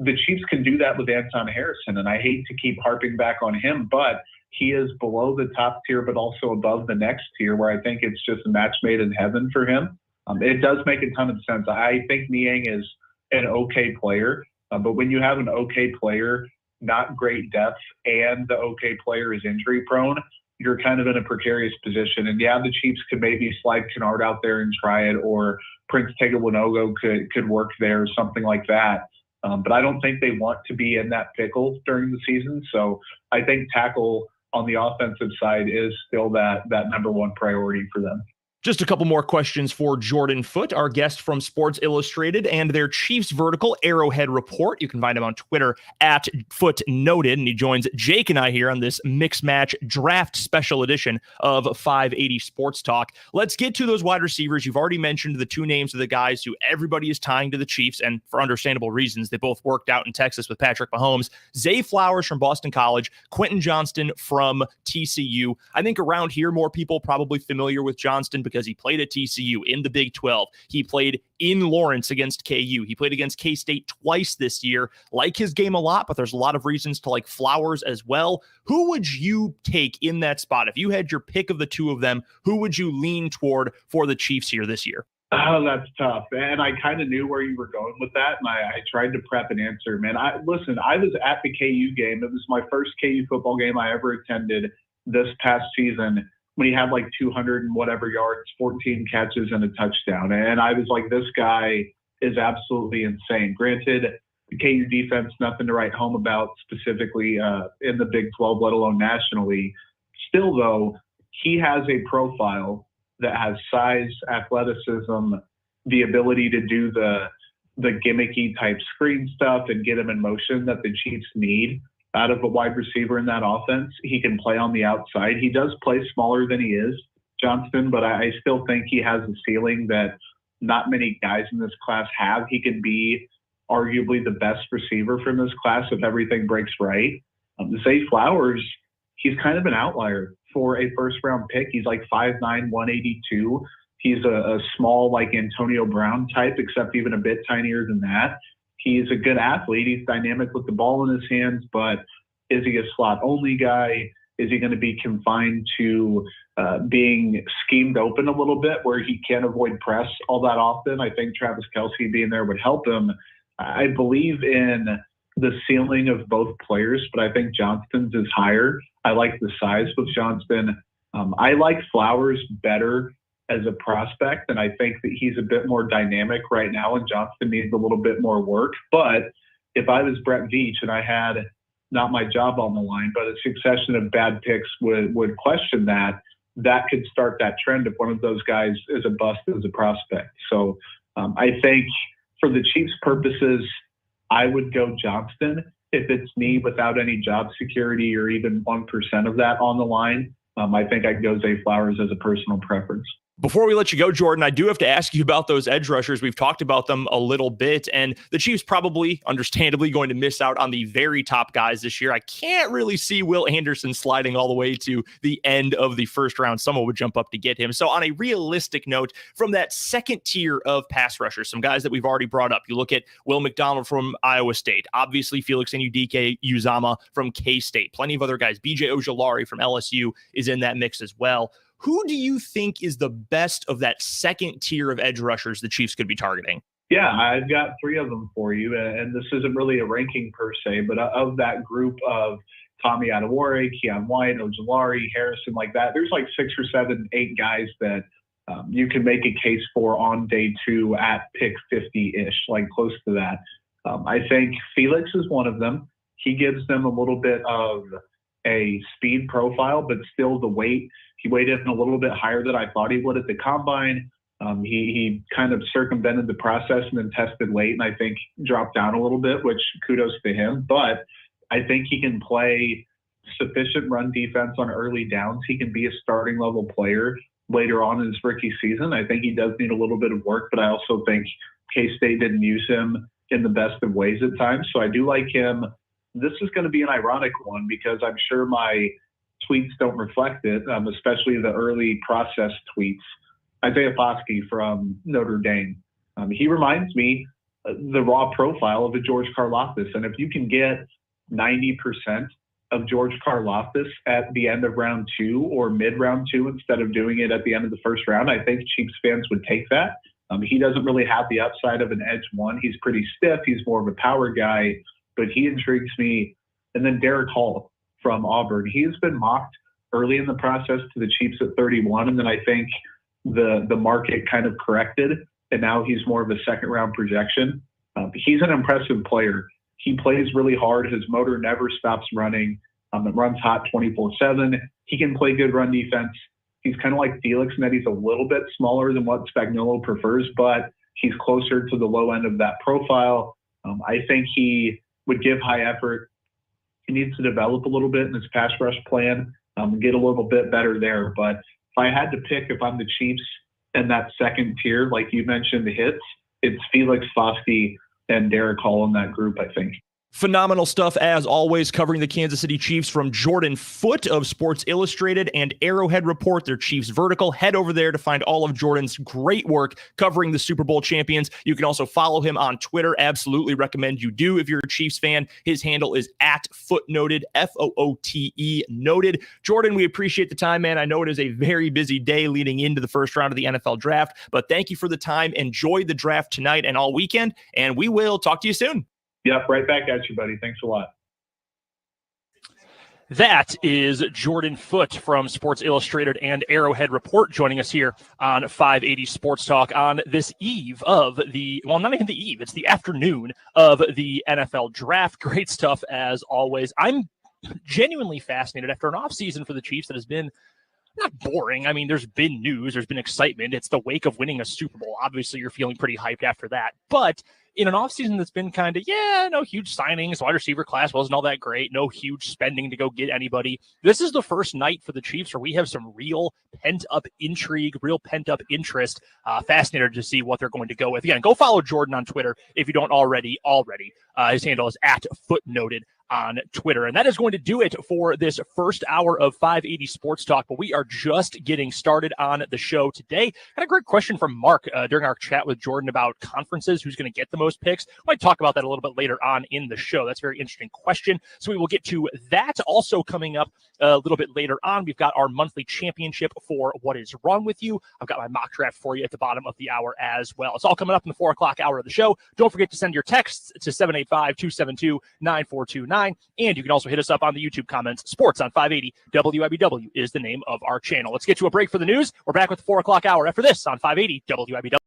The Chiefs can do that with Anton Harrison, and I hate to keep harping back on him, but he is below the top tier, but also above the next tier, where I think it's just a match made in heaven for him. It does make a ton of sense. I think Niang is an okay player. But when you have an okay player, not great depth, and the okay player is injury prone, you're kind of in a precarious position. And yeah, the Chiefs could maybe slide Kennard out there and try it, or Prince Tega Winogo could work there, something like that. But I don't think they want to be in that pickle during the season. So I think tackle on the offensive side is still that number one priority for them. Just a couple more questions for Jordan Foote, our guest from Sports Illustrated and their Chiefs Vertical Arrowhead Report. You can find him on Twitter at FootNoted, and he joins Jake and I here on this Mix Match Draft Special Edition of 580 Sports Talk. Let's get to those wide receivers. You've already mentioned the two names of the guys who everybody is tying to the Chiefs, and for understandable reasons. They both worked out in Texas with Patrick Mahomes. Zay Flowers from Boston College, Quentin Johnston from TCU. I think around here, more people probably familiar with Johnston because he played at TCU in the Big 12. He played in Lawrence against KU. He played against K-State twice this year. Like his game a lot, but there's a lot of reasons to like Flowers as well. Who would you take in that spot? If you had your pick of the two of them, who would you lean toward for the Chiefs here this year? Oh, that's tough. And I kind of knew where you were going with that, and I tried to prep an answer, man. I was at the KU game. It was my first KU football game I ever attended this past season, when he had like 200 and whatever yards, 14 catches, and a touchdown. And I was like, this guy is absolutely insane. Granted, the KU defense, nothing to write home about specifically in the Big 12, let alone nationally. Still, though, he has a profile that has size, athleticism, the ability to do the gimmicky type screen stuff and get him in motion that the Chiefs need out of a wide receiver in that offense. He can play on the outside. He does play smaller than he is, Johnston, but I still think he has a ceiling that not many guys in this class have. He can be arguably the best receiver from this class if everything breaks right. Zay Flowers, he's kind of an outlier for a first-round pick. He's like 5'9", 182. He's a small, like Antonio Brown type, except even a bit tinier than that. He's a good athlete. He's dynamic with the ball in his hands, but is he a slot-only guy? Is he going to be confined to being schemed open a little bit where he can't avoid press all that often? I think Travis Kelce being there would help him. I believe in the ceiling of both players, but I think Johnston's is higher. I like the size with Johnston. I like Flowers better as a prospect, and I think that he's a bit more dynamic right now, and Johnston needs a little bit more work. But if I was Brett Veach and I had not my job on the line, but a succession of bad picks would question that could start that trend if one of those guys is a bust as a prospect. So I think for the Chiefs' purposes, I would go Johnston. If it's me without any job security or even 1% of that on the line, I think I'd go Zay Flowers as a personal preference. Before we let you go, Jordan, I do have to ask you about those edge rushers. We've talked about them a little bit, and the Chiefs probably, understandably, going to miss out on the very top guys this year. I can't really see Will Anderson sliding all the way to the end of the first round. Someone would jump up to get him. So on a realistic note, from that second tier of pass rushers, some guys that we've already brought up, you look at Will McDonald from Iowa State, obviously Felix Anudike-Uzomah from K-State, plenty of other guys. B.J. Ojulari from LSU is in that mix as well. Who do you think is the best of that second tier of edge rushers the Chiefs could be targeting? Yeah, I've got three of them for you, and this isn't really a ranking per se, but of that group of Tommy Adewale, Keon White, Ojulari, Harrison, like that, there's like 6 or 7, 8 guys that you can make a case for on day 2 at pick 50-ish, like close to that. I think Felix is one of them. He gives them a little bit of a speed profile, but still the weight. He weighed in a little bit higher than I thought he would at the combine. He kind of circumvented the process and then tested late, and I think dropped down a little bit, which kudos to him. But I think he can play sufficient run defense on early downs. He can be a starting level player later on in his rookie season. I think he does need a little bit of work, but I also think K-State didn't use him in the best of ways at times. So I do like him. This is going to be an ironic one because I'm sure my tweets don't reflect it, especially the early process tweets. Isaiah Foskey from Notre Dame. He reminds me the raw profile of a George Karlaftis. And if you can get 90% of George Karlaftis at the end of round 2 or mid round 2 instead of doing it at the end of the first round, I think Chiefs fans would take that. He doesn't really have the upside of an edge one. He's pretty stiff. He's more of a power guy, but he intrigues me. And then Derek Hall from Auburn. He's been mocked early in the process to the Chiefs at 31, and then I think the market kind of corrected, and now he's more of a second-round projection. He's an impressive player. He plays really hard. His motor never stops running. It runs hot 24/7. He can play good run defense. He's kind of like Felix in that he's a little bit smaller than what Spagnuolo prefers, but he's closer to the low end of that profile. I think he would give high effort. He needs to develop a little bit in his pass rush plan, get a little bit better there. But if I had to pick, if I'm the Chiefs in that second tier, like you mentioned, the hits, it's Felix, Foskey, and Derek Hall in that group, I think. Phenomenal stuff, as always, covering the Kansas City Chiefs from Jordan Foote of Sports Illustrated and Arrowhead Report, their Chiefs Vertical. Head over there to find all of Jordan's great work covering the Super Bowl champions. You can also follow him on Twitter. Absolutely recommend you do if you're a Chiefs fan. His handle is @footnoted, Foote noted. Jordan, we appreciate the time, man. I know it is a very busy day leading into the first round of the NFL draft, but thank you for the time. Enjoy the draft tonight and all weekend, and we will talk to you soon. Yep, right back at you, buddy. Thanks a lot. That is Jordan Foote from Sports Illustrated and Arrowhead Report joining us here on 580 Sports Talk on this eve of not even the eve, it's the afternoon of the NFL draft. Great stuff as always. I'm genuinely fascinated after an offseason for the Chiefs that has been not boring. I mean, there's been news, there's been excitement. It's the wake of winning a Super Bowl. Obviously, you're feeling pretty hyped after that. But in an offseason that's been kind of, no huge signings, wide receiver class wasn't all that great, no huge spending to go get anybody. This is the first night for the Chiefs where we have some real pent-up intrigue, real pent-up interest. Fascinated to see what they're going to go with. Again, go follow Jordan on Twitter if you don't already. His handle is @footnoted on Twitter. And that is going to do it for this first hour of 580 Sports Talk, but we are just getting started on the show today. Got a great question from Mark during our chat with Jordan about conferences, who's going to get the most picks. We might talk about that a little bit later on in the show. That's a very interesting question. So we will get to that. Also coming up a little bit later on, we've got our monthly championship for What Is Wrong With You. I've got my mock draft for you at the bottom of the hour as well. It's all coming up in the 4 o'clock hour of the show. Don't forget to send your texts to 785-272-9429. And you can also hit us up on the YouTube comments. Sports on 580 WIBW is the name of our channel. Let's get to a break for the news. We're back with the 4 o'clock hour after this on 580 WIBW.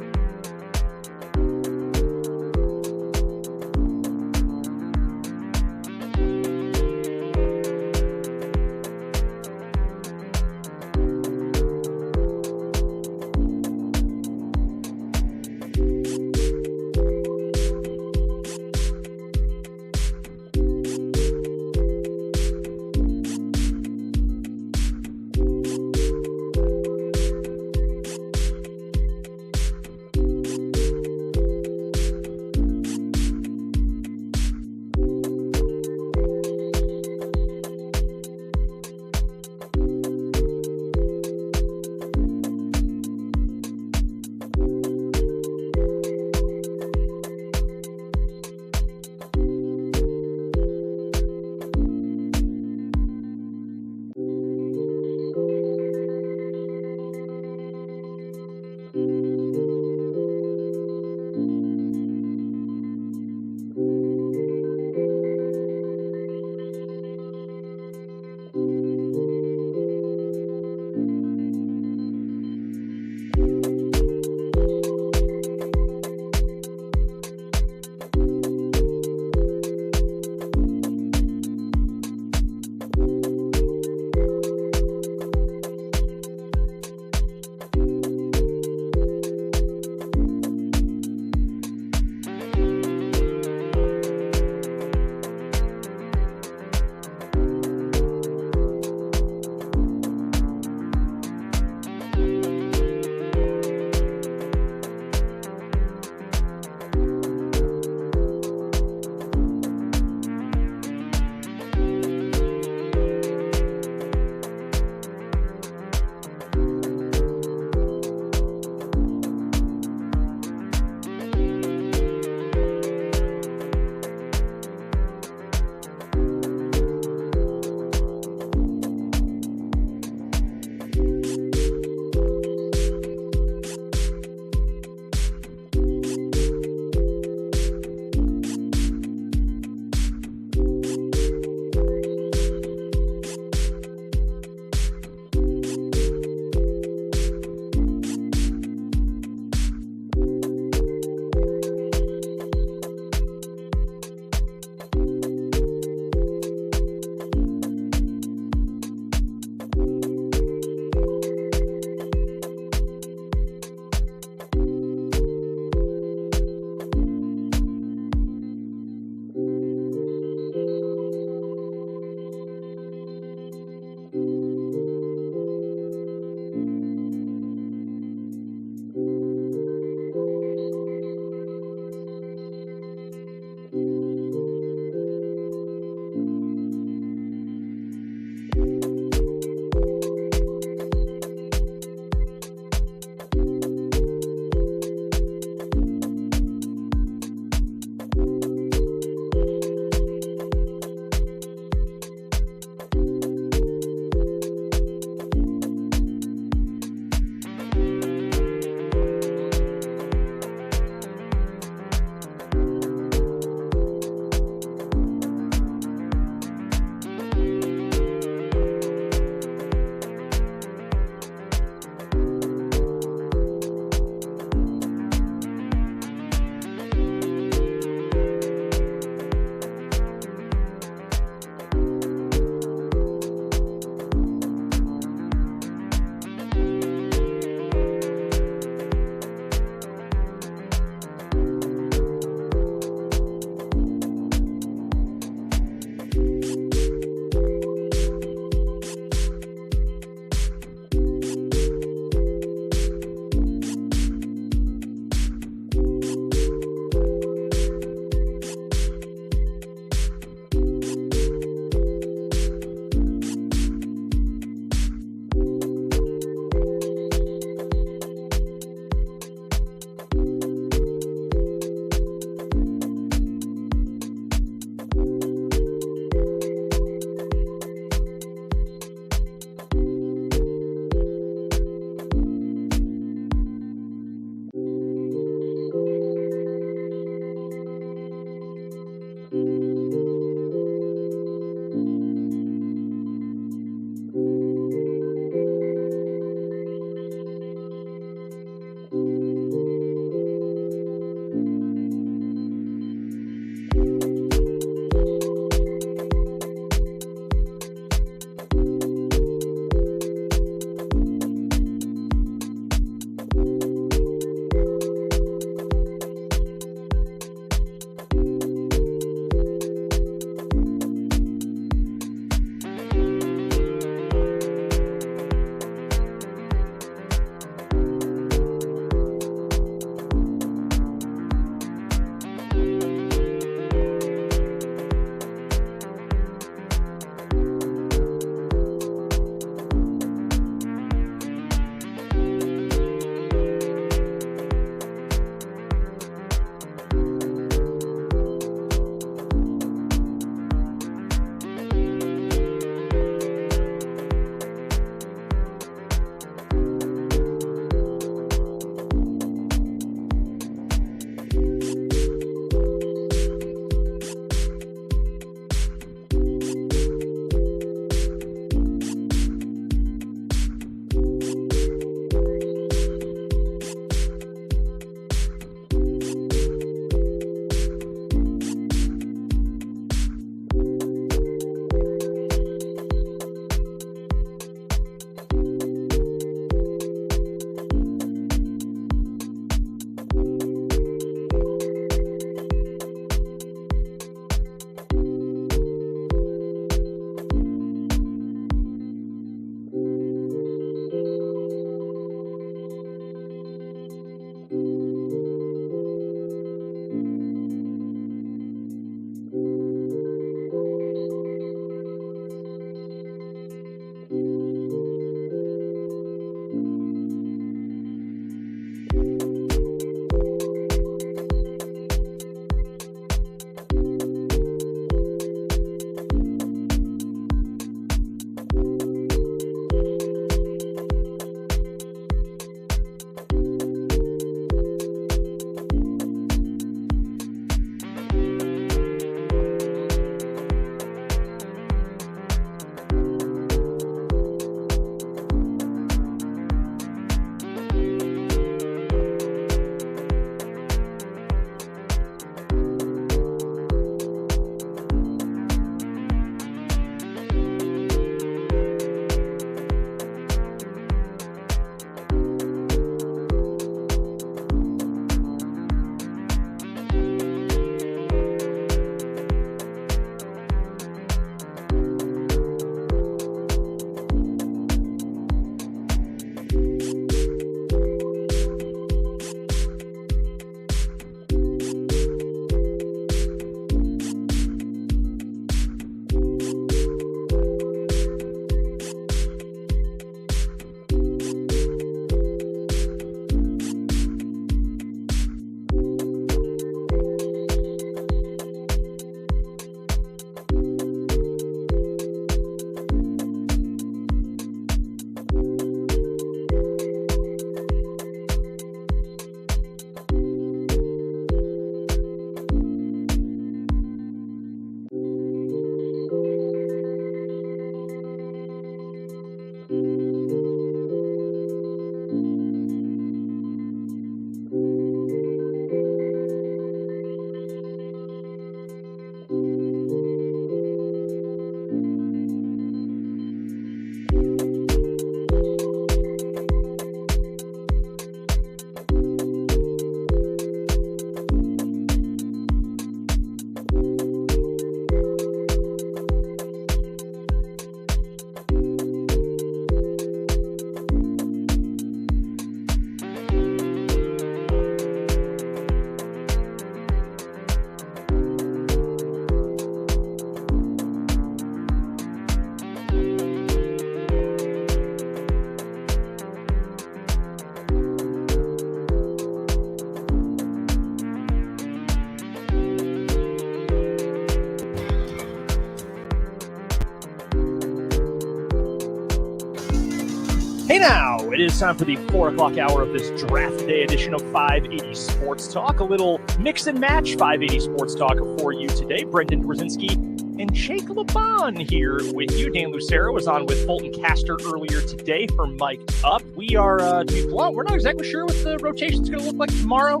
Hey now, it is time for the 4 o'clock hour of this draft day edition of 580 Sports Talk. A little mix and match 580 Sports Talk for you today. Brendan Dzwierzynski and Jake Lebahn here with you. Dan Lucero was on with Fulton Castor earlier today for Mic'd Up. We are, to be blunt, we're not exactly sure what the rotation's going to look like tomorrow.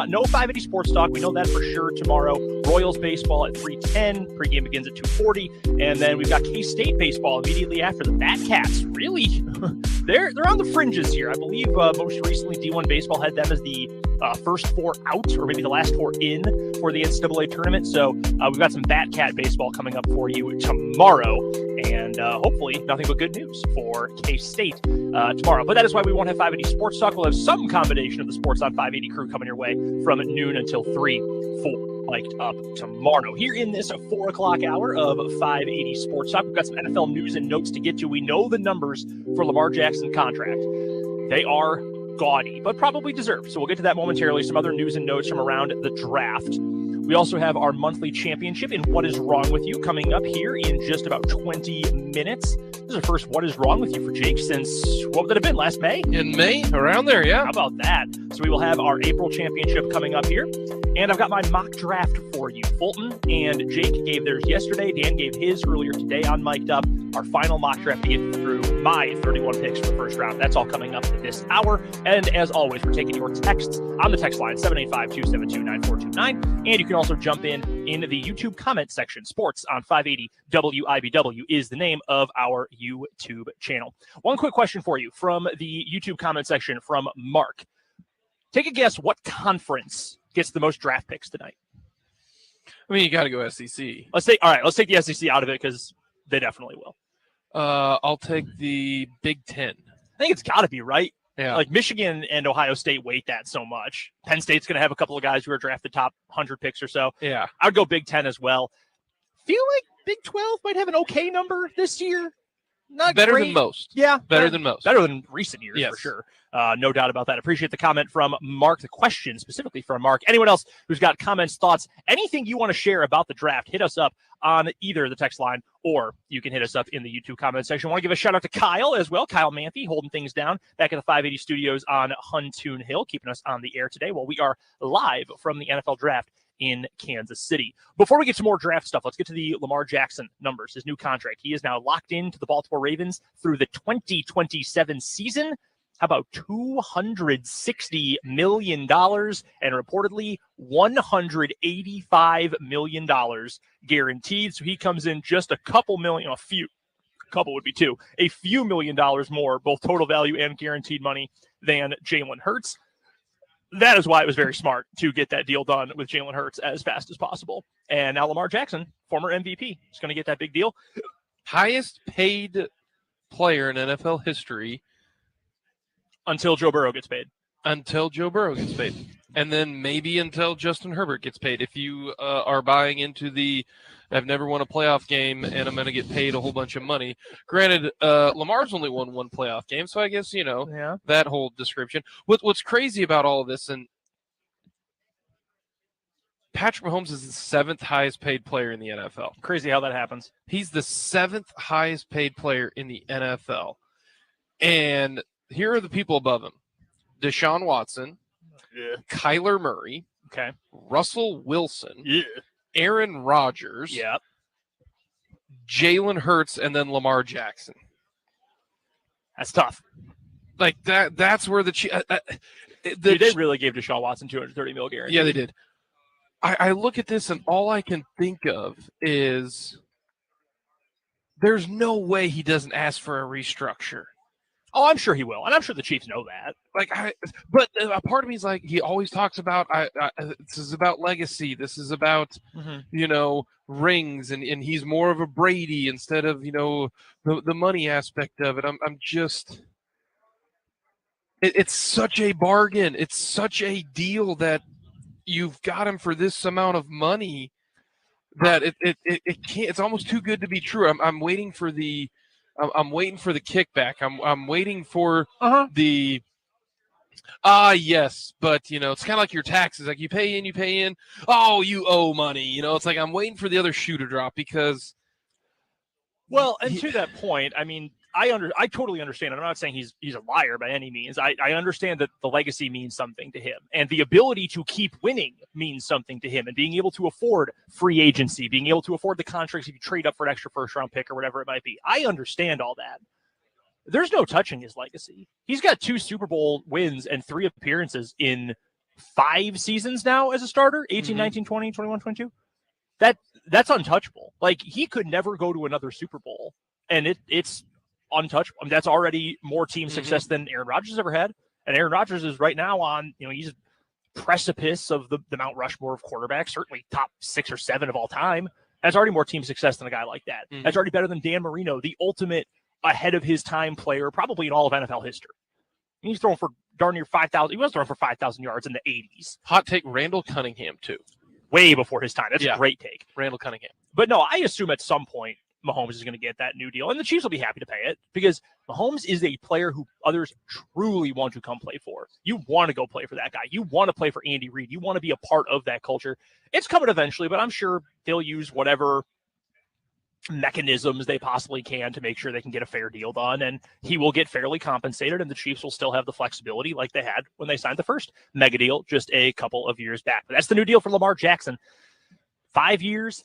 No 580 Sports Talk. We know that for sure tomorrow. Royals baseball at 3:10. Pregame begins at 2:40. And then we've got K-State baseball immediately after. The Batcats, really, they're on the fringes here. I believe most recently D1 baseball had them as the first 4 out, or maybe the last 4 in for the NCAA tournament. So we've got some Batcat baseball coming up for you tomorrow. And hopefully nothing but good news for K-State tomorrow. But that is why we won't have 580 Sports Talk. We'll have some combination of the Sports on 580 crew coming your way from noon until 3 for Mic'd Up tomorrow. Here in this 4 o'clock hour of 580 Sports Talk, we've got some NFL news and notes to get to. We know the numbers for Lamar Jackson's contract. They are gaudy, but probably deserved. So we'll get to that momentarily. Some other news and notes from around the draft. We also have our monthly championship in What Is Wrong With You coming up here in just about 20 minutes. This is the first What Is Wrong With You for Jake since, what would that have been, last May? In May, around there, yeah. How about that? So we will have our April championship coming up here. And I've got my mock draft for you. Fulton and Jake gave theirs yesterday. Dan gave his earlier today on Mic'd Up. Our final mock draft to get through my 31 picks for the first round. That's all coming up this hour. And as always, we're taking your texts on the text line, 785-272-9429. And you can also jump in the YouTube comment section. Sports on 580 WIBW is the name of our YouTube channel. One quick question for you from the YouTube comment section from Mark. Take a guess what conference gets the most draft picks tonight. I mean, you got to go SEC. Let's take the SEC out of it because they definitely will. I'll take the Big Ten. I think it's got to be, right? Yeah. Like Michigan and Ohio State weight that so much. Penn State's going to have a couple of guys who are drafted top 100 picks or so. Yeah. I'd go Big Ten as well. Feel like Big 12 might have an okay number this year. Not better great. than most. Yeah. Better than most. Better than recent years, yes. for sure. No doubt about that. Appreciate the comment from Mark, the question specifically from Mark. Anyone else who's got comments, thoughts, anything you want to share about the draft, hit us up on either the text line or you can hit us up in the YouTube comment section. I want to give a shout out to Kyle as well. Kyle Manthe holding things down back at the 580 studios on Huntoon Hill, keeping us on the air today while we are live from the NFL draft in Kansas City. Before we get to more draft stuff, let's get to the Lamar Jackson numbers, his new contract. He is now locked into the Baltimore Ravens through the 2027 season. How about $260 million and reportedly $185 million guaranteed. So he comes in just a couple million, a couple would be two, a few $1 million more, both total value and guaranteed money than Jalen Hurts. That is why it was very smart to get that deal done with Jalen Hurts as fast as possible. And now Lamar Jackson, former MVP, is going to get that big deal. Highest paid player in NFL history. Until Joe Burrow gets paid. And then maybe until Justin Herbert gets paid. If you are buying into the I've never won a playoff game and I'm going to get paid a whole bunch of money. Granted, Lamar's only won one playoff game, so I guess, that whole description. What's crazy about all of this, and Patrick Mahomes is the 7th highest paid player in the NFL. Crazy how that happens. He's the 7th highest paid player in the NFL. And here are the people above him. Deshaun Watson, Kyler Murray, Russell Wilson, Aaron Rodgers, Jalen Hurts, and then Lamar Jackson. That's tough. Like that's where they really gave Deshaun Watson $230 million guarantee. Yeah, they did. I look at this and all I can think of is there's no way he doesn't ask for a restructure. Oh, I'm sure he will, and I'm sure the Chiefs know that. But a part of me is like, he always talks about, this is about legacy. This is about, rings, and he's more of a Brady instead of, the money aspect of it. I'm just, it's such a bargain. It's such a deal that you've got him for this amount of money that it can't. It's almost too good to be true. I'm waiting for the. I'm waiting for the kickback. I'm waiting for the yes, but it's kind of like your taxes. Like you pay in. Oh, you owe money. It's like I'm waiting for the other shoe to drop because. Well, and to that point, I mean, I totally understand. I'm not saying he's a liar by any means. I understand that the legacy means something to him, and the ability to keep winning means something to him, and being able to afford free agency, being able to afford the contracts if you trade up for an extra first round pick or whatever it might be. I understand all that. There's no touching his legacy. He's got 2 Super Bowl wins and 3 appearances in 5 seasons now as a starter, 18, 19, 20, 21, 22. That's untouchable. Like, he could never go to another Super Bowl, and it's untouchable. I mean, that's already more team success than Aaron Rodgers ever had. And Aaron Rodgers is right now on, he's precipice of the Mount Rushmore of quarterbacks, certainly top 6 or 7 of all time. That's already more team success than a guy like that. That's already better than Dan Marino, the ultimate ahead of his time player, probably in all of NFL history. He's throwing for darn near 5,000. He was throwing for 5,000 yards in the 80s. Hot take, Randall Cunningham, too. Way before his time. That's a great take. Randall Cunningham. But no, I assume at some point Mahomes is going to get that new deal, and the Chiefs will be happy to pay it, because Mahomes is a player who others truly want to come play for. You want to go play for that guy. You want to play for Andy Reid. You want to be a part of that culture. It's coming eventually, but I'm sure they'll use whatever mechanisms they possibly can to make sure they can get a fair deal done, and he will get fairly compensated, and the Chiefs will still have the flexibility like they had when they signed the first mega deal just a couple of years back. But that's the new deal for Lamar Jackson. 5 years,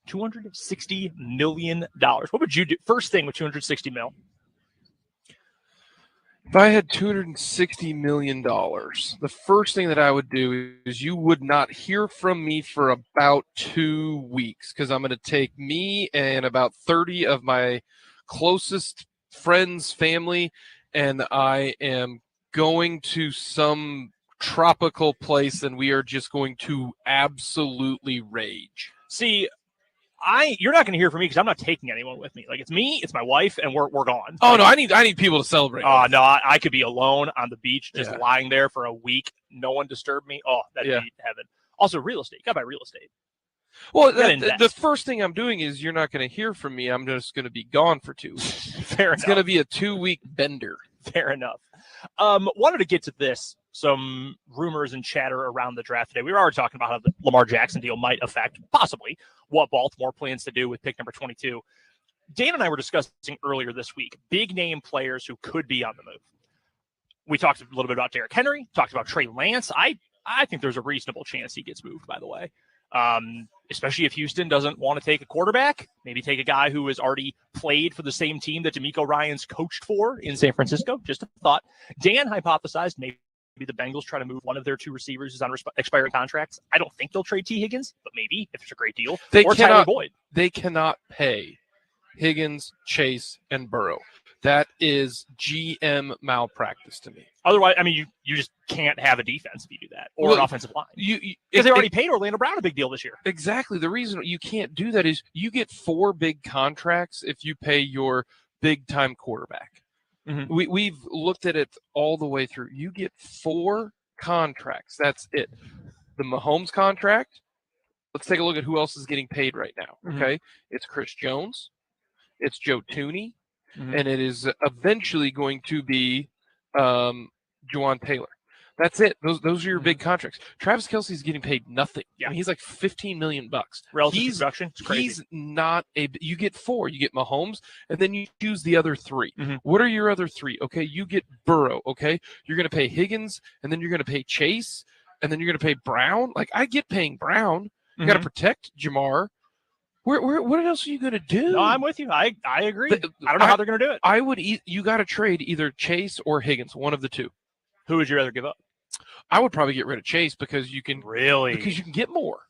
$260 million. What would you do? First thing with $260 million. If I had $260 million, the first thing that I would do is you would not hear from me for about 2 weeks, because I'm going to take me and about 30 of my closest friends, family, and I am going to some tropical place, and we are just going to absolutely rage. See, you're not going to hear from me because I'm not taking anyone with me. Like, it's me, it's my wife, and we're gone. Oh, no, I need people to celebrate. Oh, no, I could be alone on the beach, just lying there for a week. No one disturb me. Oh, that'd be heaven. Also, real estate. Got to buy real estate. Well, the first thing I'm doing is you're not going to hear from me. I'm just going to be gone for 2 weeks. Fair enough. It's going to be a 2-week bender. Fair enough. Wanted to get to this. Some rumors and chatter around the draft today. We were already talking about how the Lamar Jackson deal might affect, possibly, what Baltimore plans to do with pick number 22. Dan and I were discussing earlier this week big name players who could be on the move. We talked a little bit about Derrick Henry, talked about Trey Lance. I think there's a reasonable chance he gets moved, by the way. Especially if Houston doesn't want to take a quarterback, maybe take a guy who has already played for the same team that DeMeco Ryans coached for in San Francisco. Just a thought. Dan hypothesized maybe the Bengals try to move one of their 2 receivers who's on expiring contracts. I don't think they'll trade T. Higgins, but maybe if it's a great deal. Tyler Boyd. They cannot pay Higgins, Chase, and Burrow. That is GM malpractice to me. Otherwise, I mean, you just can't have a defense if you do that, or an offensive line. Because they already paid Orlando Brown a big deal this year. Exactly. The reason you can't do that is you get 4 big contracts if you pay your big-time quarterback. Mm-hmm. We've looked at it all the way through. You get 4 contracts. That's it. The Mahomes contract. Let's take a look at who else is getting paid right now. Okay. It's Chris Jones. It's Joe Tooney. And it is eventually going to be Juwan Taylor. That's it. Those are your big contracts. Travis Kelce's getting paid nothing. Yeah, I mean, he's like $15 million. Relative production. It's crazy. He's not you get 4. You get Mahomes, and then you choose the other 3. What are your other 3? Okay, you get Burrow. Okay, you're going to pay Higgins, and then you're going to pay Chase, and then you're going to pay Brown. Like, I get paying Brown. You got to protect Jamar. What else are you going to do? No, I'm with you. I agree. I don't know how they're going to do it. I would. You got to trade either Chase or Higgins, one of the 2. Who would you rather give up? I would probably get rid of Chase because you can get more.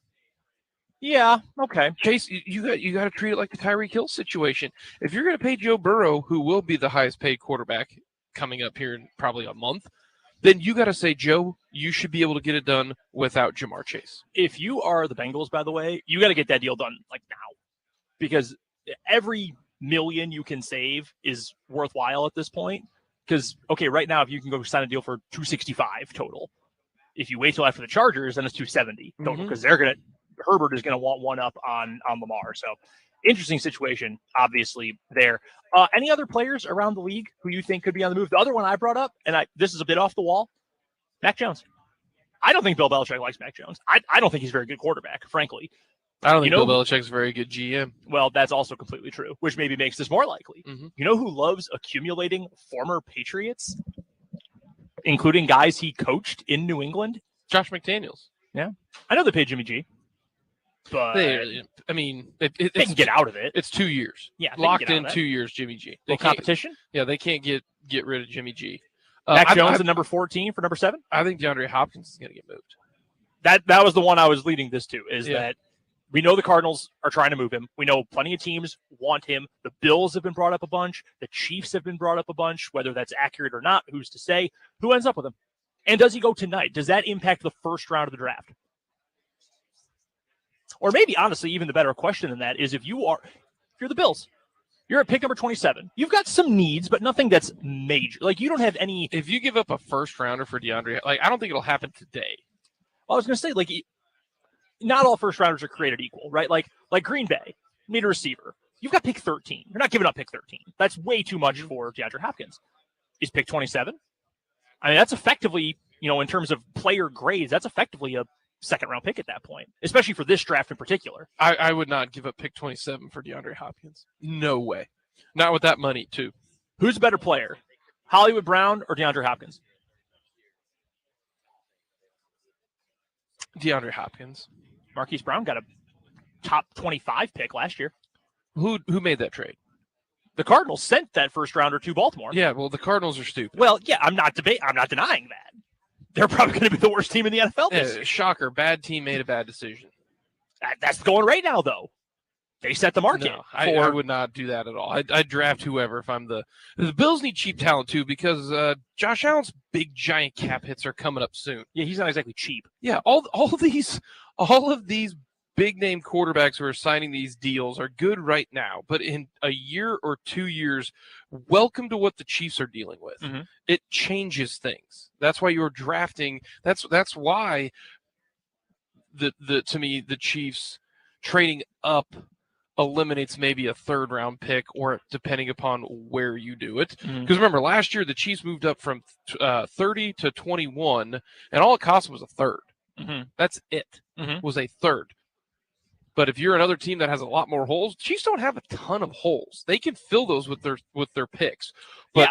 Yeah. Okay. Chase, you got to treat it like the Tyreek Hill situation. If you're going to pay Joe Burrow, who will be the highest paid quarterback coming up here in probably a month, then you got to say, Joe, you should be able to get it done without Jamar Chase. If you are the Bengals, by the way, you got to get that deal done like now, because every million you can save is worthwhile at this point. Because, okay, right now, if you can go sign a deal for $265 total, if you wait till after the Chargers, then it's $270 total, because Herbert is going to want one up on Lamar. So, interesting situation, obviously, there. Any other players around the league who you think could be on the move? The other one I brought up, and this is a bit off the wall, Mac Jones. I don't think Bill Belichick likes Mac Jones. I don't think he's a very good quarterback, frankly. I don't think Bill Belichick's a very good GM. Well, that's also completely true, which maybe makes this more likely. Mm-hmm. You know who loves accumulating former Patriots, including guys he coached in New England? Josh McDaniels. Yeah. I know they paid Jimmy G, but they can get out of it. It's 2 years. Yeah, locked in 2 years, Jimmy G. Competition? Yeah, they can't get rid of Jimmy G. Mac Jones at number 14 for number 7? I think DeAndre Hopkins is going to get moved. That was the one I was leading this to, that we know the Cardinals are trying to move him. We know plenty of teams want him. The Bills have been brought up a bunch. The Chiefs have been brought up a bunch. Whether that's accurate or not, who's to say? Who ends up with him? And does he go tonight? Does that impact the first round of the draft? Or maybe, honestly, even the better question than that is if you're the Bills, you're at pick number 27. You've got some needs, but nothing that's major. Like, you don't have any. If you give up a first rounder for DeAndre, I don't think it'll happen today. I was going to say, not all first rounders are created equal, right? Like Green Bay need a receiver. You've got pick 13. You're not giving up pick 13. That's way too much for DeAndre Hopkins. Is pick 27? I mean, that's effectively, in terms of player grades, that's effectively a second-round pick at that point, especially for this draft in particular. I would not give up pick 27 for DeAndre Hopkins. No way. Not with that money, too. Who's a better player, Hollywood Brown or DeAndre Hopkins? DeAndre Hopkins. Marquise Brown got a top 25 pick last year. Who made that trade? The Cardinals sent that first rounder to Baltimore. Yeah, well, the Cardinals are stupid. Well, yeah, I'm not denying that. They're probably going to be the worst team in the NFL this year. Shocker. Bad team made a bad decision. That's going right now, though. They set the market. No, I would not do that at all. I'd draft whoever if I'm the Bills need cheap talent, too, because Josh Allen's big, giant cap hits are coming up soon. Yeah, he's not exactly cheap. Yeah, all of these big-name quarterbacks who are signing these deals are good right now, but in a year or 2 years, welcome to what the Chiefs are dealing with. Mm-hmm. It changes things. That's why you're drafting. That's why to me the Chiefs trading up eliminates maybe a third-round pick, or depending upon where you do it. Because remember, last year the Chiefs moved up from 30 to 21, and all it cost was a third. Mm-hmm. That's it. Was a third. But if you're another team that has a lot more holes, Chiefs don't have a ton of holes. They can fill those with their picks. But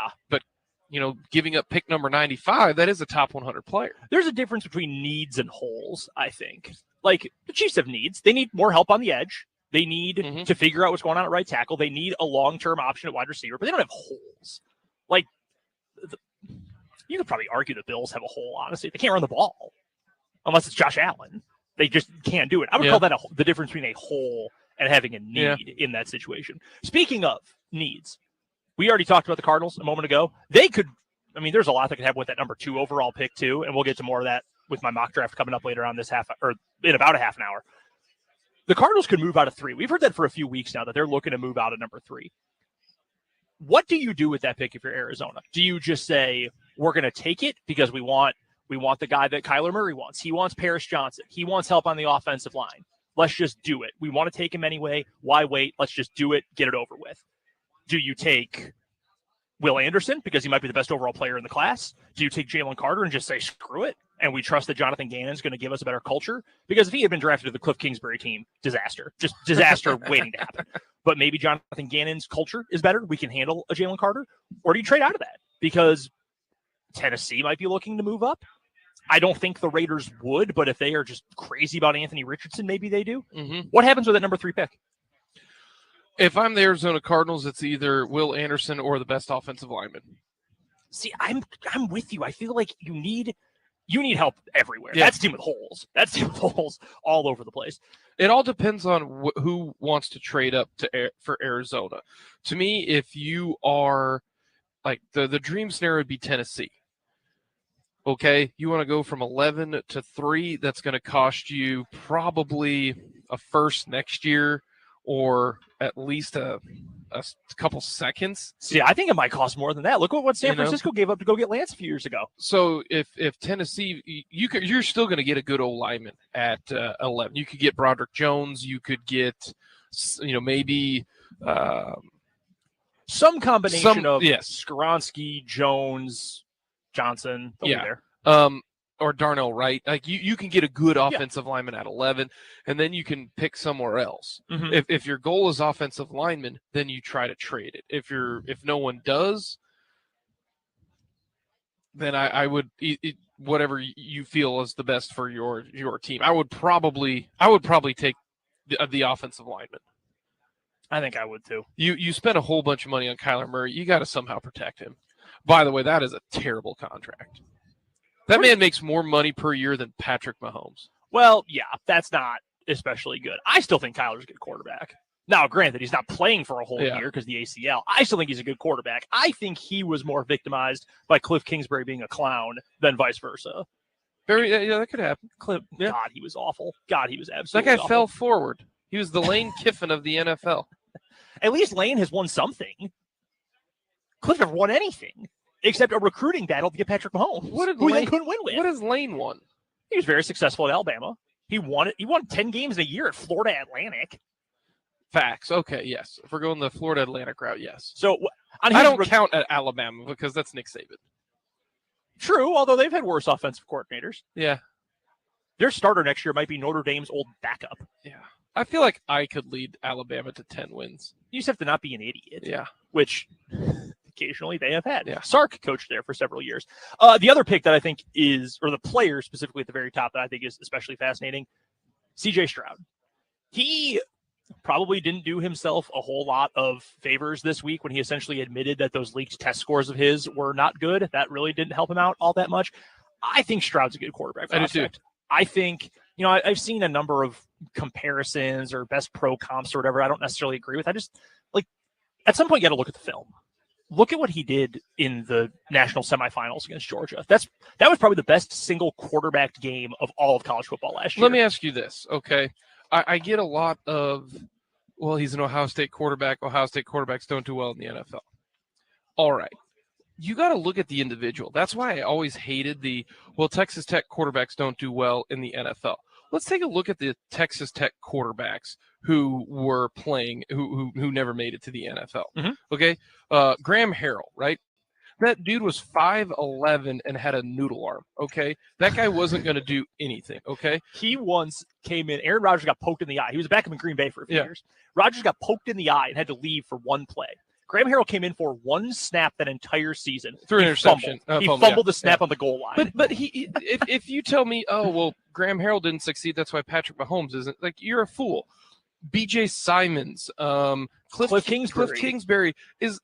giving up pick number 95, that is a top 100 player. There's a difference between needs and holes, I think. Like, the Chiefs have needs. They need more help on the edge. They need to figure out what's going on at right tackle. They need a long-term option at wide receiver, but they don't have holes. Like, you could probably argue the Bills have a hole, honestly. They can't run the ball unless it's Josh Allen. They just can't do it. I would call that the difference between a hole and having a need in that situation. Speaking of needs, we already talked about the Cardinals a moment ago. They could, there's a lot that could happen with that number 2 overall pick too, and we'll get to more of that with my mock draft coming up later on in about a half an hour. The Cardinals could move out of 3. We've heard that for a few weeks now that they're looking to move out of number 3. What do you do with that pick if you're Arizona? Do you just say, we're going to take it because we want the guy that Kyler Murray wants. He wants Paris Johnson. He wants help on the offensive line. Let's just do it. We want to take him anyway. Why wait? Let's just do it. Get it over with. Do you take Will Anderson because he might be the best overall player in the class? Do you take Jalen Carter and just say, screw it, and we trust that Jonathan Gannon's going to give us a better culture? Because if he had been drafted to the Cliff Kingsbury team, disaster. Just disaster waiting to happen. But maybe Jonathan Gannon's culture is better. We can handle a Jalen Carter. Or do you trade out of that? Because Tennessee might be looking to move up. I don't think the Raiders would, but if they are just crazy about Anthony Richardson, maybe they do. What happens with that number 3 pick? If I'm the Arizona Cardinals, it's either Will Anderson or the best offensive lineman. See, I'm with you. I feel like you need help everywhere. Yeah. That's a team with holes. That's a team with holes all over the place. It all depends on who wants to trade up for Arizona. To me, if you are like the dream scenario would be Tennessee. Okay, you want to go from 11 to 3. That's going to cost you probably a first next year, or at least a couple seconds. See, I think it might cost more than that. Look what San Francisco gave up to go get Lance a few years ago. So if Tennessee, you're still going to get a good old lineman at 11. You could get Broderick Jones. You could get, maybe some combination of Skoronski, Jones, Johnson. They'll be there. or Darnell Wright. Like you can get a good offensive lineman at 11, and then you can pick somewhere else. Mhm. If your goal is offensive lineman, then you try to trade it. If no one does, then I would whatever you feel is the best for your team. I would probably take the offensive lineman. I think I would too. You spent a whole bunch of money on Kyler Murray. You got to somehow protect him. By the way, that is a terrible contract. That man makes more money per year than Patrick Mahomes. Well, yeah, that's not especially good. I still think Kyler's a good quarterback. Now, granted, he's not playing for a whole year because the ACL. I still think he's a good quarterback. I think he was more victimized by Cliff Kingsbury being a clown than vice versa. That could happen. God, he was awful. God, he was absolutely That guy awful. fell forward. He was the Lane Kiffin of the NFL. At least Lane has won something. Cliff never won anything except a recruiting battle to get Patrick Mahomes, who he couldn't win with. What has Lane won? He was very successful at Alabama. He won 10 games in a year at Florida Atlantic. Facts. Okay, yes. If we're going the Florida Atlantic route, yes. So I don't count at Alabama because that's Nick Saban. True, although they've had worse offensive coordinators. Yeah. Their starter next year might be Notre Dame's old backup. Yeah. I feel like I could lead Alabama to 10 wins. You just have to not be an idiot. Yeah. Which occasionally they have had. Yeah. Sark coached there for several years. The other pick that I think is, or the player specifically at the very top that I think is especially fascinating, CJ Stroud. He probably didn't do himself a whole lot of favors this week when he essentially admitted that those leaked test scores of his were not good. That really didn't help him out all that much. I think Stroud's a good quarterback prospect. I do too. I think, I've seen a number of comparisons or best pro comps or whatever I don't necessarily agree with. I just, at some point you got to look at the film. Look at what he did in the national semifinals against Georgia. That was probably the best single quarterback game of all of college football last year. Let me ask you this, okay? I get a lot of, well, he's an Ohio State quarterback. Ohio State quarterbacks don't do well in the NFL. All right. You got to look at the individual. That's why I always hated Texas Tech quarterbacks don't do well in the NFL. Let's take a look at the Texas Tech quarterbacks who were playing, who never made it to the NFL. Mm-hmm. Okay? Graham Harrell, right? That dude was 5'11" and had a noodle arm, okay? That guy wasn't going to do anything, okay? He once came in. Aaron Rodgers got poked in the eye. He was back in Green Bay for a few years. Rodgers got poked in the eye and had to leave for one play. Graham Harrell came in for one snap that entire season. Through interception. He fumbled the snap on the goal line. But if you tell me, oh, well, Graham Harrell didn't succeed, that's why Patrick Mahomes isn't, you're a fool. B.J. Simons, Cliff Kingsbury is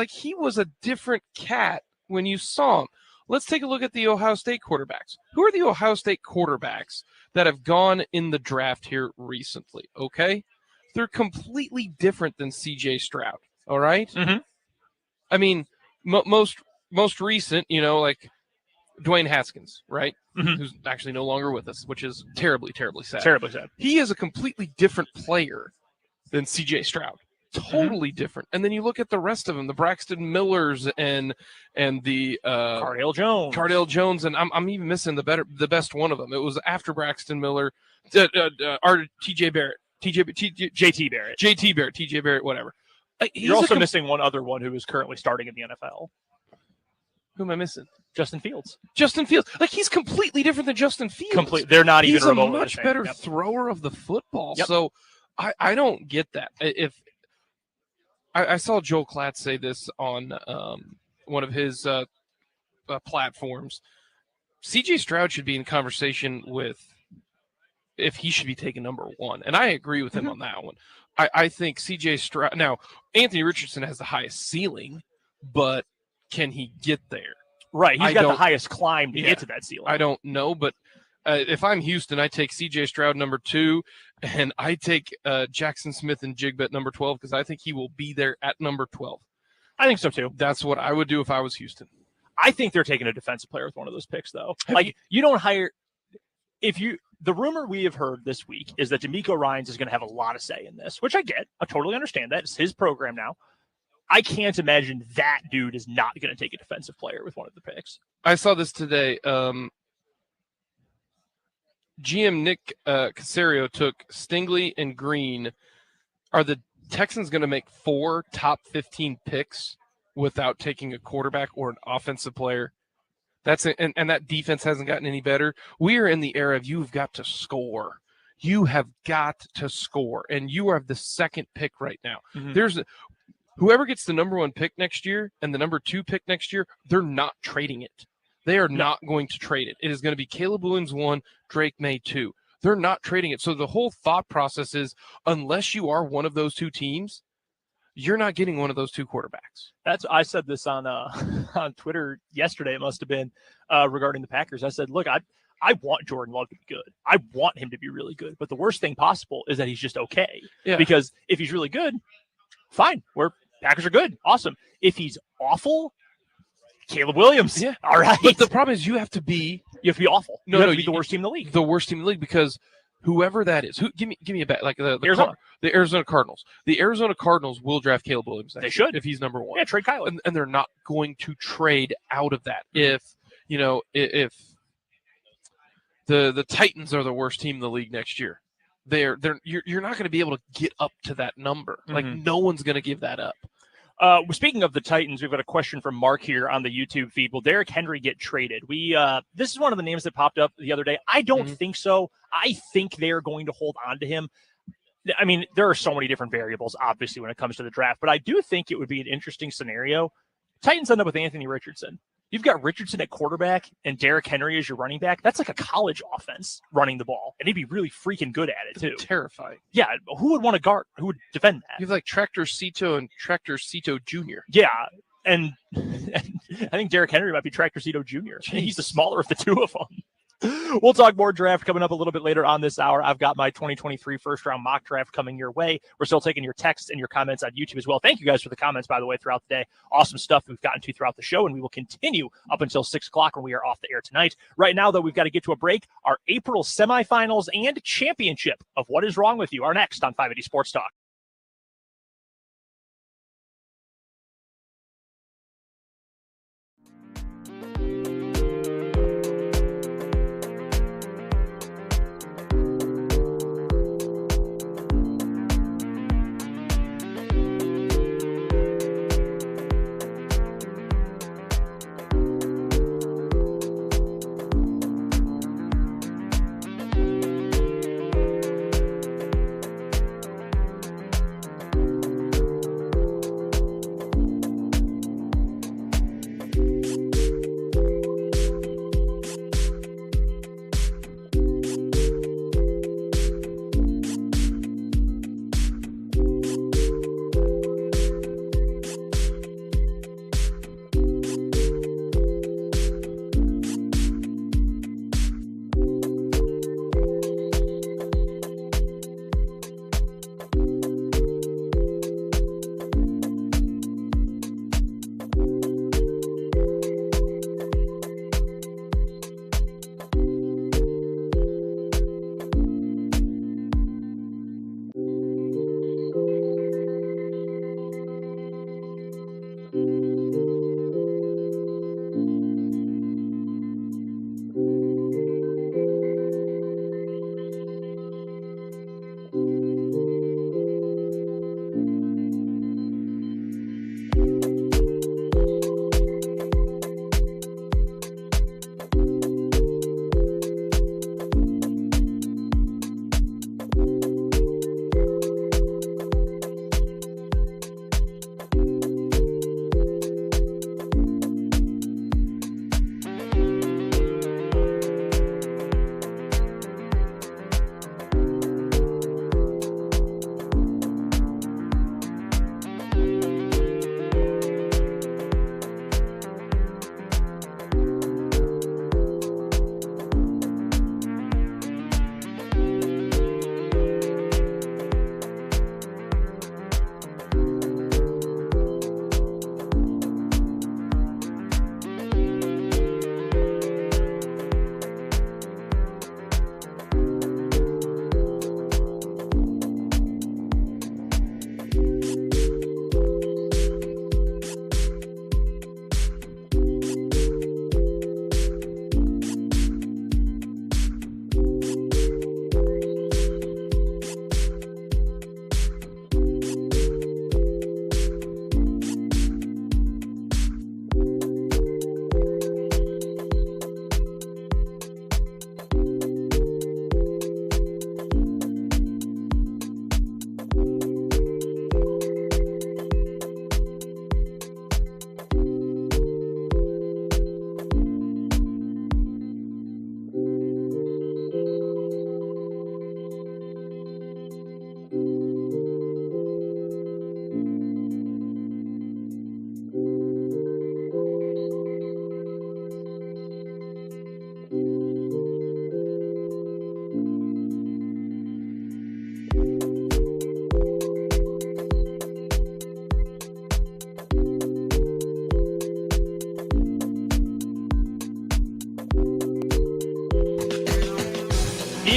he was a different cat when you saw him. Let's take a look at the Ohio State quarterbacks. Who are the Ohio State quarterbacks that have gone in the draft here recently? Okay, they're completely different than C.J. Stroud. All right. Mm-hmm. I mean, most recent, Dwayne Haskins, right? Mm-hmm. Who's actually no longer with us, which is terribly, terribly sad. Terribly sad. He is a completely different player than C.J. Stroud. Totally different. And then you look at the rest of them, the Braxton Millers and the Cardale Jones, and I'm even missing the best one of them. It was after Braxton Miller, T.J. Barrett, J.T. Barrett, whatever. You're also missing one other one who is currently starting in the NFL. Who am I missing? Justin Fields. He's completely different than Justin Fields. They're not even remotely the same. He's a much better Yep. thrower of the football. Yep. So I don't get that. If I saw Joel Klatt say this on one of his platforms, C.J. Stroud should be in conversation with if he should be taken number one. And I agree with him on that one. I think C.J. Stroud – now, Anthony Richardson has the highest ceiling, but can he get there? Right. He's got the highest climb to get to that ceiling. I don't know, but if I'm Houston, I take C.J. Stroud number 2, and I take Jackson Smith and Jigba at number 12 because I think he will be there at number 12. I think so, too. That's what I would do if I was Houston. I think they're taking a defensive player with one of those picks, though. You don't hire – the rumor we have heard this week is that DeMeco Ryans is going to have a lot of say in this, which I get. I totally understand that. It's his program now. I can't imagine that dude is not going to take a defensive player with one of the picks. I saw this today. GM Nick Caserio took Stingley and Green. Are the Texans going to make 4 top 15 picks without taking a quarterback or an offensive player? That's it, and that defense hasn't gotten any better. We are in the era of you've got to score. You have got to score, and you are the second pick right now. Mm-hmm. Whoever gets the number 1 pick next year and the number 2 pick next year, they're not trading it. They are not going to trade it. It is going to be Caleb Williams 1, Drake May 2. They're not trading it. So the whole thought process is, unless you are one of those 2 teams, you're not getting one of those 2 quarterbacks. I said this on on Twitter yesterday. It must have been regarding the Packers. I said, look, I want Jordan Love to be good. I want him to be really good. But the worst thing possible is that he's just okay. Yeah. Because if he's really good, fine. Packers are good. Awesome. If he's awful, Caleb Williams. Yeah. All right. But the problem is you have to be awful. No, you have no, to be the worst team in the league. The worst team in the league, because whoever that is, give me a bet, like the Arizona Cardinals. The Arizona Cardinals will draft Caleb Williams. They should, if he's number 1. Yeah, trade Kyler. And they're not going to trade out of that. If the Titans are the worst team in the league next year, you're not going to be able to get up to that number. Like, no one's going to give that up. Speaking of the Titans, we've got a question from Mark here on the YouTube feed. Will Derrick Henry get traded? This is one of the names that popped up the other day. I don't think so. I think they're going to hold on to him. I mean, there are so many different variables, obviously, when it comes to the draft, but I do think it would be an interesting scenario. Titans end up with Anthony Richardson. You've got Richardson at quarterback and Derrick Henry as your running back. That's like a college offense running the ball, and he'd be really freaking good at it, too. Terrifying. Yeah, who would want to guard? Who would defend that? You have like Tractor Cito and Tractor Cito Jr. Yeah, and I think Derrick Henry might be Tractor Cito Jr. He's the smaller of the 2 of them. We'll talk more draft coming up a little bit later on this hour. I've got my 2023 first-round mock draft coming your way. We're still taking your texts and your comments on YouTube as well. Thank you guys for the comments, by the way, throughout the day. Awesome stuff we've gotten to throughout the show, and we will continue up until 6 o'clock when we are off the air tonight. Right now, though, we've got to get to a break. Our April semifinals and championship of What Is Wrong With You are next on 580 Sports Talk.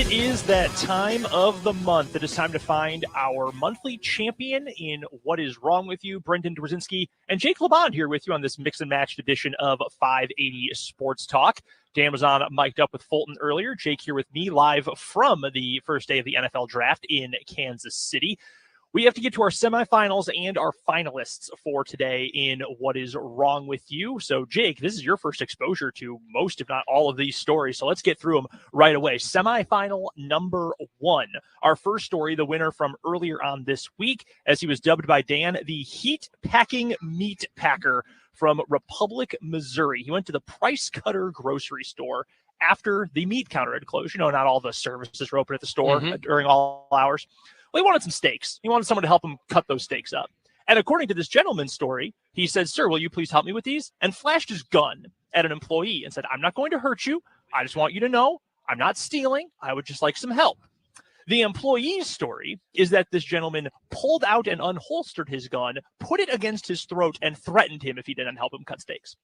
It is that time of the month. It is time to find our monthly champion in What Is Wrong With You. Brendan Dzwierzynski and Jake Lebahn here with you on this mix and matched edition of 580 Sports Talk. Dan was on mic'd up with Fulton earlier. Jake here with me live from the first day of the NFL draft in Kansas City. We have to get to our semifinals and our finalists for today in What Is Wrong With You. So, Jake, this is your first exposure to most, if not all, of these stories. So let's get through them right away. Semifinal number 1. Our first story, the winner from earlier on this week, as he was dubbed by Dan, the heat-packing meat packer from Republic, Missouri. He went to the Price Cutter grocery store after the meat counter had closed. You know, not all the services were open at the store during all hours. Well, he wanted some steaks. He wanted someone to help him cut those steaks up. And according to this gentleman's story, he said, "Sir, will you please help me with these?" And flashed his gun at an employee and said, "I'm not going to hurt you. I just want you to know I'm not stealing. I would just like some help." The employee's story is that this gentleman pulled out and unholstered his gun, put it against his throat, and threatened him if he didn't help him cut steaks.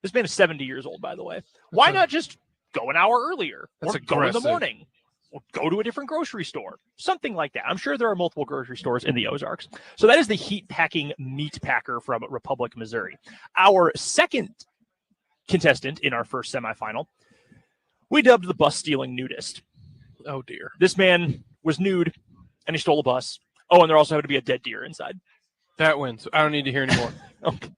This man is 70 years old, by the way. Why not just go an hour earlier or go in the morning? Or go to a different grocery store, something like that. I'm sure there are multiple grocery stores in the Ozarks. So that is the heat-packing meat packer from Republic, Missouri. Our second contestant in our first semifinal, we dubbed the bus-stealing nudist. Oh, dear. This man was nude, and he stole a bus. Oh, and there also had to be a dead deer inside. That wins. I don't need to hear anymore. Okay.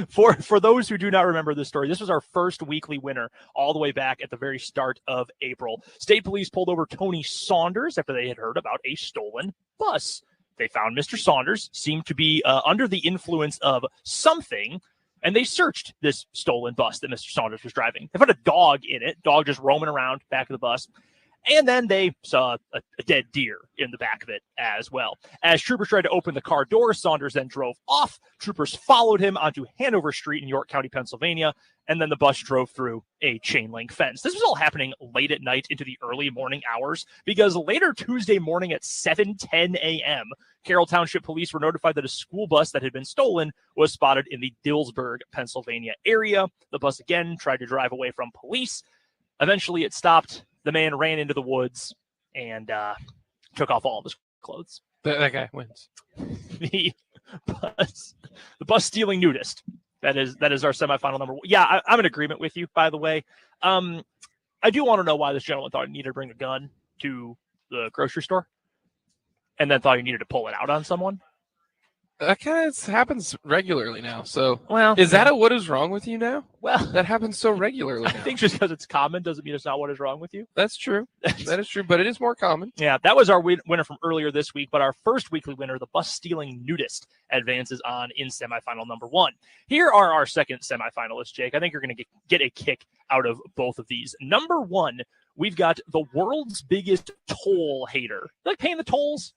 For those who do not remember this story, this was our first weekly winner all the way back at the very start of April. State police pulled over Tony Saunders after they had heard about a stolen bus. They found Mr. Saunders seemed to be under the influence of something, and they searched this stolen bus that Mr. Saunders was driving. They found a dog in it, dog just roaming around back of the bus. And then they saw a dead deer in the back of it as well. As troopers tried to open the car door, Saunders then drove off. Troopers followed him onto Hanover Street in York County, Pennsylvania, and then the bus drove through a chain link fence. This was all happening late at night into the early morning hours because later Tuesday morning at 7:10 a.m., Carroll Township Police were notified that a school bus that had been stolen was spotted in the Dillsburg, Pennsylvania area. The bus again tried to drive away from police. Eventually it stopped. The man ran into the woods and took off all of his clothes. That guy wins. The bus stealing nudist. That is our semifinal number 1. Yeah, I'm in agreement with you, by the way. I do want to know why this gentleman thought he needed to bring a gun to the grocery store and then thought he needed to pull it out on someone. That kind of happens regularly now. So, well, is that what is wrong with you now? Well, that happens so regularly now. I think just because it's common doesn't mean it's not what is wrong with you. That's true. That is true, but it is more common. Yeah, that was our winner from earlier this week, but our first weekly winner, the bus stealing nudist, advances on in semifinal number 1. Here are our second semifinalists, Jake. I think you're going to get a kick out of both of these. Number 1, we've got the world's biggest toll hater. You like paying the tolls?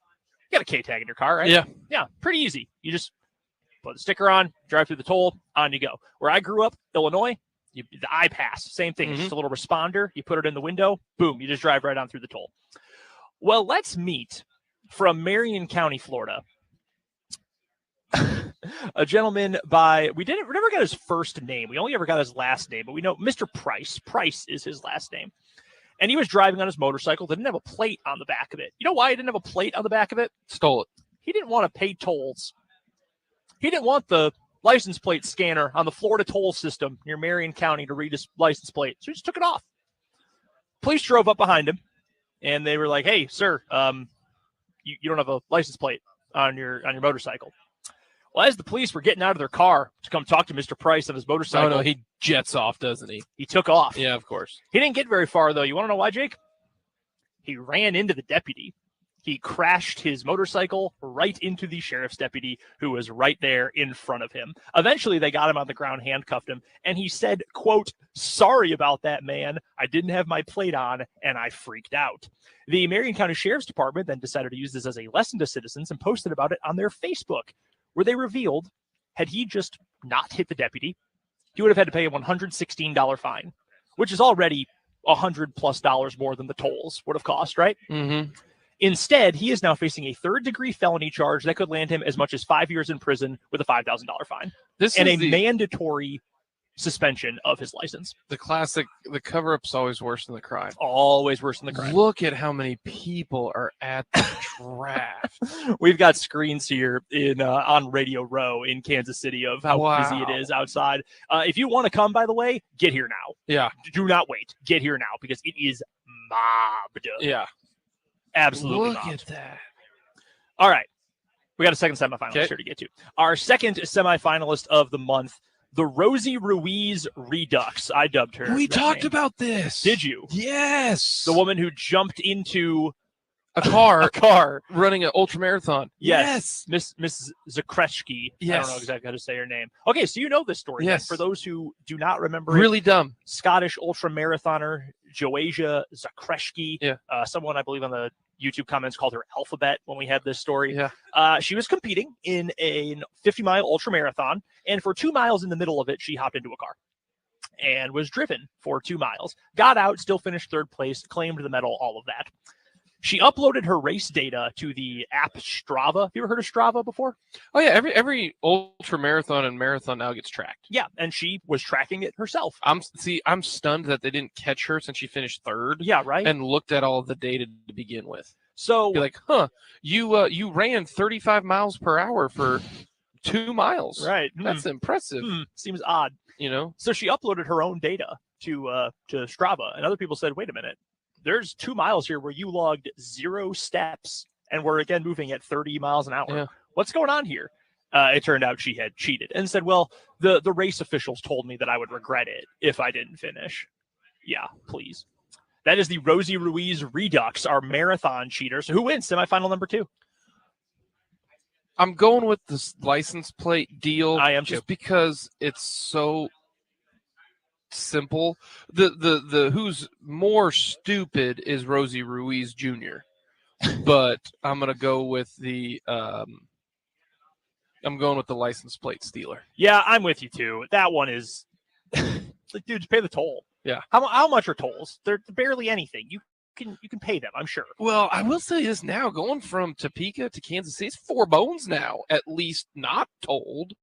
You got a K-tag in your car, right? Yeah. Yeah, pretty easy. You just put the sticker on, drive through the toll, on you go. Where I grew up, Illinois, the I-Pass, same thing. It's just a little responder. You put it in the window, boom, you just drive right on through the toll. Well, let's meet from Marion County, Florida, a gentleman we never got his first name. We only ever got his last name, but we know Mr. Price. Price is his last name. And he was driving on his motorcycle. Didn't have a plate on the back of it. You know why he didn't have a plate on the back of it? Stole it. He didn't want to pay tolls. He didn't want the license plate scanner on the Florida toll system near Marion County to read his license plate. So he just took it off. Police drove up behind him, and they were like, "Hey, sir, you don't have a license plate on your motorcycle." Well, as the police were getting out of their car to come talk to Mr. Price on his motorcycle. Oh, no, he jets off, doesn't he? He took off. Yeah, of course. He didn't get very far, though. You want to know why, Jake? He ran into the deputy. He crashed his motorcycle right into the sheriff's deputy who was right there in front of him. Eventually, they got him on the ground, handcuffed him, and he said, quote, "Sorry about that, man. I didn't have my plate on, and I freaked out." The Marion County Sheriff's Department then decided to use this as a lesson to citizens and posted about it on their Facebook, where they revealed, had he just not hit the deputy, he would have had to pay a $116 fine, which is already $100+ more than the tolls would have cost, right? Mm-hmm. Instead, he is now facing a third-degree felony charge that could land him as much as 5 years in prison with a $5,000 fine. Mandatory suspension of his license. The classic, the cover-up's always worse than the crime. Always worse than the crime. Look at how many people are at the draft. We've got screens here in on Radio Row in Kansas City of how busy it is outside. If you want to come, by the way, get here now. Yeah. Do not wait. Get here now because it is mobbed. Yeah. Absolutely Look mobbed. at that. All right. We got a second semifinalist here to get to. Our second semifinalist of the month, the Rosie Ruiz Redux. I dubbed her. We talked about this. Did you? Yes. The woman who jumped into a car, a car running an ultramarathon. Yes. Miss Zakreshki. Yes. I don't know exactly how to say her name. Okay, so you know this story. Yes. Then. For those who do not remember really dumb. Scottish ultramarathoner Joasia Zakreshki. Yeah. Someone I believe on the YouTube comments called her Alphabet when we had this story. Yeah. She was competing in a 50-mile ultramarathon, and for 2 miles in the middle of it, she hopped into a car and was driven for 2 miles. Got out, still finished third place, claimed the medal, all of that. She uploaded her race data to the app Strava. Have you ever heard of Strava before? Oh yeah, every ultra marathon and marathon now gets tracked. Yeah, and she was tracking it herself. I'm stunned that they didn't catch her since she finished third. Yeah, right. And looked at all of the data to begin with. So you're like, you ran 35 miles per hour for 2 miles. Right. That's impressive. Seems odd. You know? So she uploaded her own data to Strava, and other people said, wait a minute. There's 2 miles here where you logged 0 steps and we're again moving at 30 miles an hour. Yeah. What's going on here? It turned out she had cheated and said, well, the race officials told me that I would regret it if I didn't finish. Yeah, please. That is the Rosie Ruiz Redux, our marathon cheater. So who wins semifinal number 2? I'm going with this license plate deal. I am just too. Because it's so simple. The who's more stupid is Rosie Ruiz Jr. But I'm gonna go with the license plate stealer. Yeah, I'm with you too. That one is like, dude, just pay the toll. Yeah. How much are tolls? They're barely anything. You can pay them, I'm sure. Well, I will say this now, going from Topeka to Kansas City, it's 4 bones now, at least not tolled.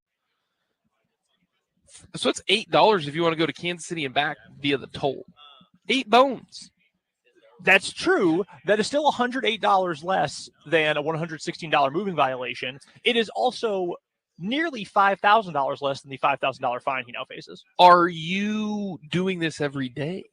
So it's $8 if you want to go to Kansas City and back via the toll. 8 bones. That's true. That is still $108 less than a $116 moving violation. It is also nearly $5,000 less than the $5,000 fine he now faces. Are you doing this every day?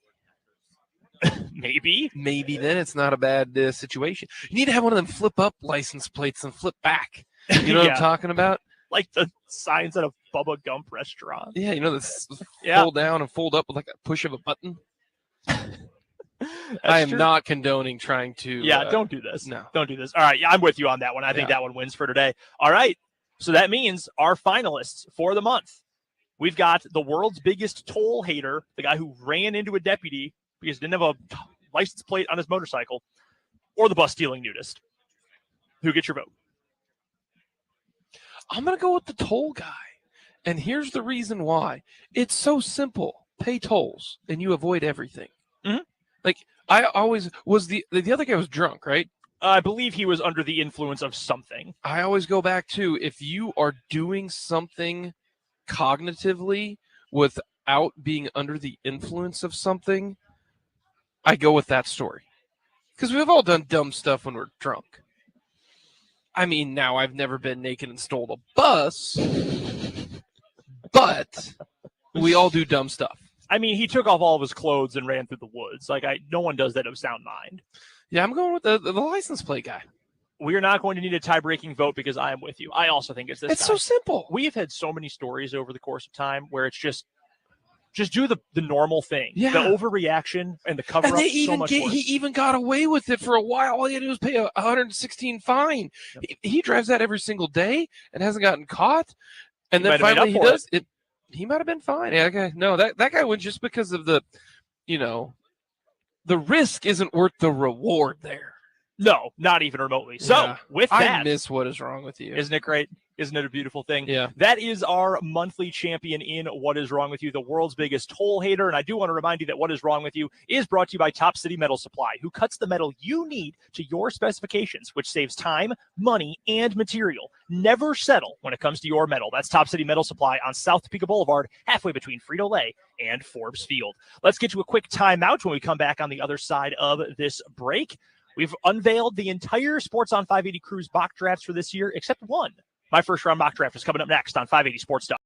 Maybe. Maybe then it's not a bad situation. You need to have one of them flip up license plates and flip back. You know what I'm talking about? Like the signs at a Bubba Gump restaurant. Yeah, you know, this fold down and fold up with like a push of a button. I am not condoning trying to. Yeah, don't do this. No. Don't do this. All right, yeah, I'm with you on that one. I think that one wins for today. All right, so that means our finalists for the month. We've got the world's biggest toll hater, the guy who ran into a deputy because he didn't have a license plate on his motorcycle, or the bus stealing nudist. Who gets your vote? I'm going to go with the toll guy. And here's the reason why. It's so simple. Pay tolls and you avoid everything. Mm-hmm. Like, I always was the other guy was drunk, right? I believe he was under the influence of something. I always go back to, if you are doing something cognitively without being under the influence of something, I go with that story. Because we've all done dumb stuff when we're drunk. I mean, now I've never been naked and stole a bus, but we all do dumb stuff. I mean, he took off all of his clothes and ran through the woods. Like, no one does that of sound mind. Yeah, I'm going with the license plate guy. We are not going to need a tie-breaking vote because I am with you. I also think it's this It's guy. so simple. We have had so many stories over the course of time where it's just do the normal thing. Yeah. The overreaction and the cover-up. And he he even got away with it for a while. All he had to do was pay a $116 fine. Yep. He drives that every single day and hasn't gotten caught. And then finally he does it. He might have been fine. Yeah, okay. No, that guy went just because of the risk isn't worth the reward there. No, not even remotely. So with that, I miss What Is Wrong With You. Isn't it great? Isn't it a beautiful thing? Yeah. That is our monthly champion in What Is Wrong With You, the world's biggest toll hater. And I do want to remind you that What Is Wrong With You is brought to you by Top City Metal Supply, who cuts the metal you need to your specifications, which saves time, money, and material. Never settle when it comes to your metal. That's Top City Metal Supply on South Topeka Boulevard, halfway between Frito-Lay and Forbes Field. Let's get to a quick timeout when we come back on the other side of this break. We've unveiled the entire Sports on 580 Crew's mock drafts for this year, except one. My first round mock draft is coming up next on 580 Sports Talk.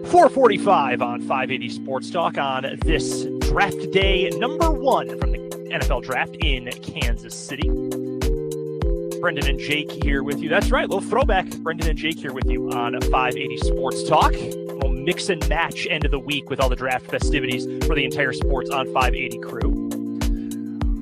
.445 on 580 Sports Talk on this draft day, number 1 from the NFL draft in Kansas City. Brendan and Jake here with you. That's right, little throwback. Brendan and Jake here with you on 580 Sports Talk. We'll mix and match end of the week with all the draft festivities for the entire Sports on 580 crew.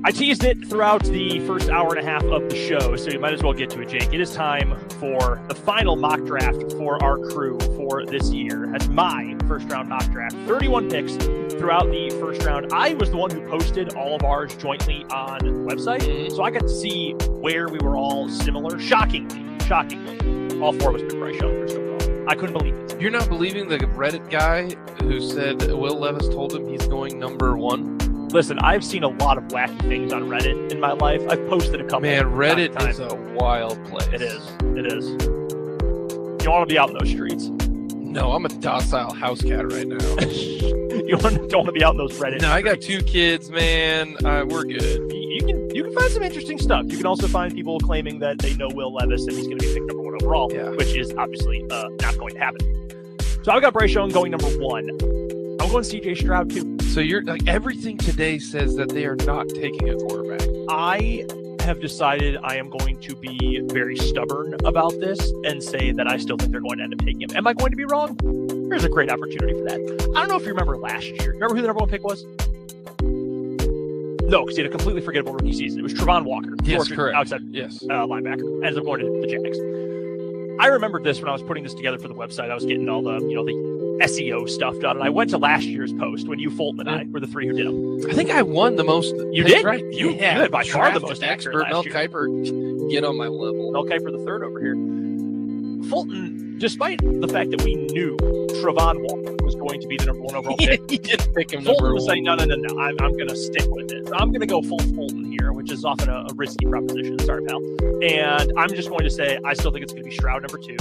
I teased it throughout the first hour and a half of the show, so you might as well get to it, Jake. It is time for the final mock draft for our crew for this year. That's my first-round mock draft. 31 picks throughout the first round. I was the one who posted all of ours jointly on the website, so I got to see where we were all similar. Shockingly, all 4 of us picked Bryce Young. There's no problem. I couldn't believe it. You're not believing the Reddit guy who said Will Levis told him he's going number 1? Listen, I've seen a lot of wacky things on Reddit in my life. I've posted a couple. Man, Reddit is a wild place. It is. It is. You don't want to be out in those streets. No, I'm a docile house cat right now. You don't want to be out in those Reddit. No, streets. I got 2 kids, man. We're good. You can find some interesting stuff. You can also find people claiming that they know Will Levis and he's going to be picked number 1 overall, which is obviously not going to happen. So I've got Bryce Young going number 1. I'm going CJ Stroud too. So you're like everything today says that they are not taking a quarterback. I have decided I am going to be very stubborn about this and say that I still think they're going to end up taking him. Am I going to be wrong? There's a great opportunity for that. I don't know if you remember last year. Remember who the number 1 pick was? No, because he had a completely forgettable rookie season. It was Trevon Walker. Yes, Georgia, correct. Outside linebacker. Ended up going to the Jags. I remembered this when I was putting this together for the website. I was getting all the, the SEO stuff done, and I went to last year's post when you, Fulton, and I were the 3 who did them. I think I won the most. You did? Right? You had by far the most accurate expert. Mel last year. Kiper, get on my level. Mel Kiper the third over here. Fulton, despite the fact that we knew Trevon Walker was going to be the number 1 overall pick, he didn't pick him Fulton number was 1. saying, no, I'm going to stick with it. I'm going to go full Fulton here, which is often a risky proposition. Sorry, pal. And I'm just going to say I still think it's going to be Stroud number 2.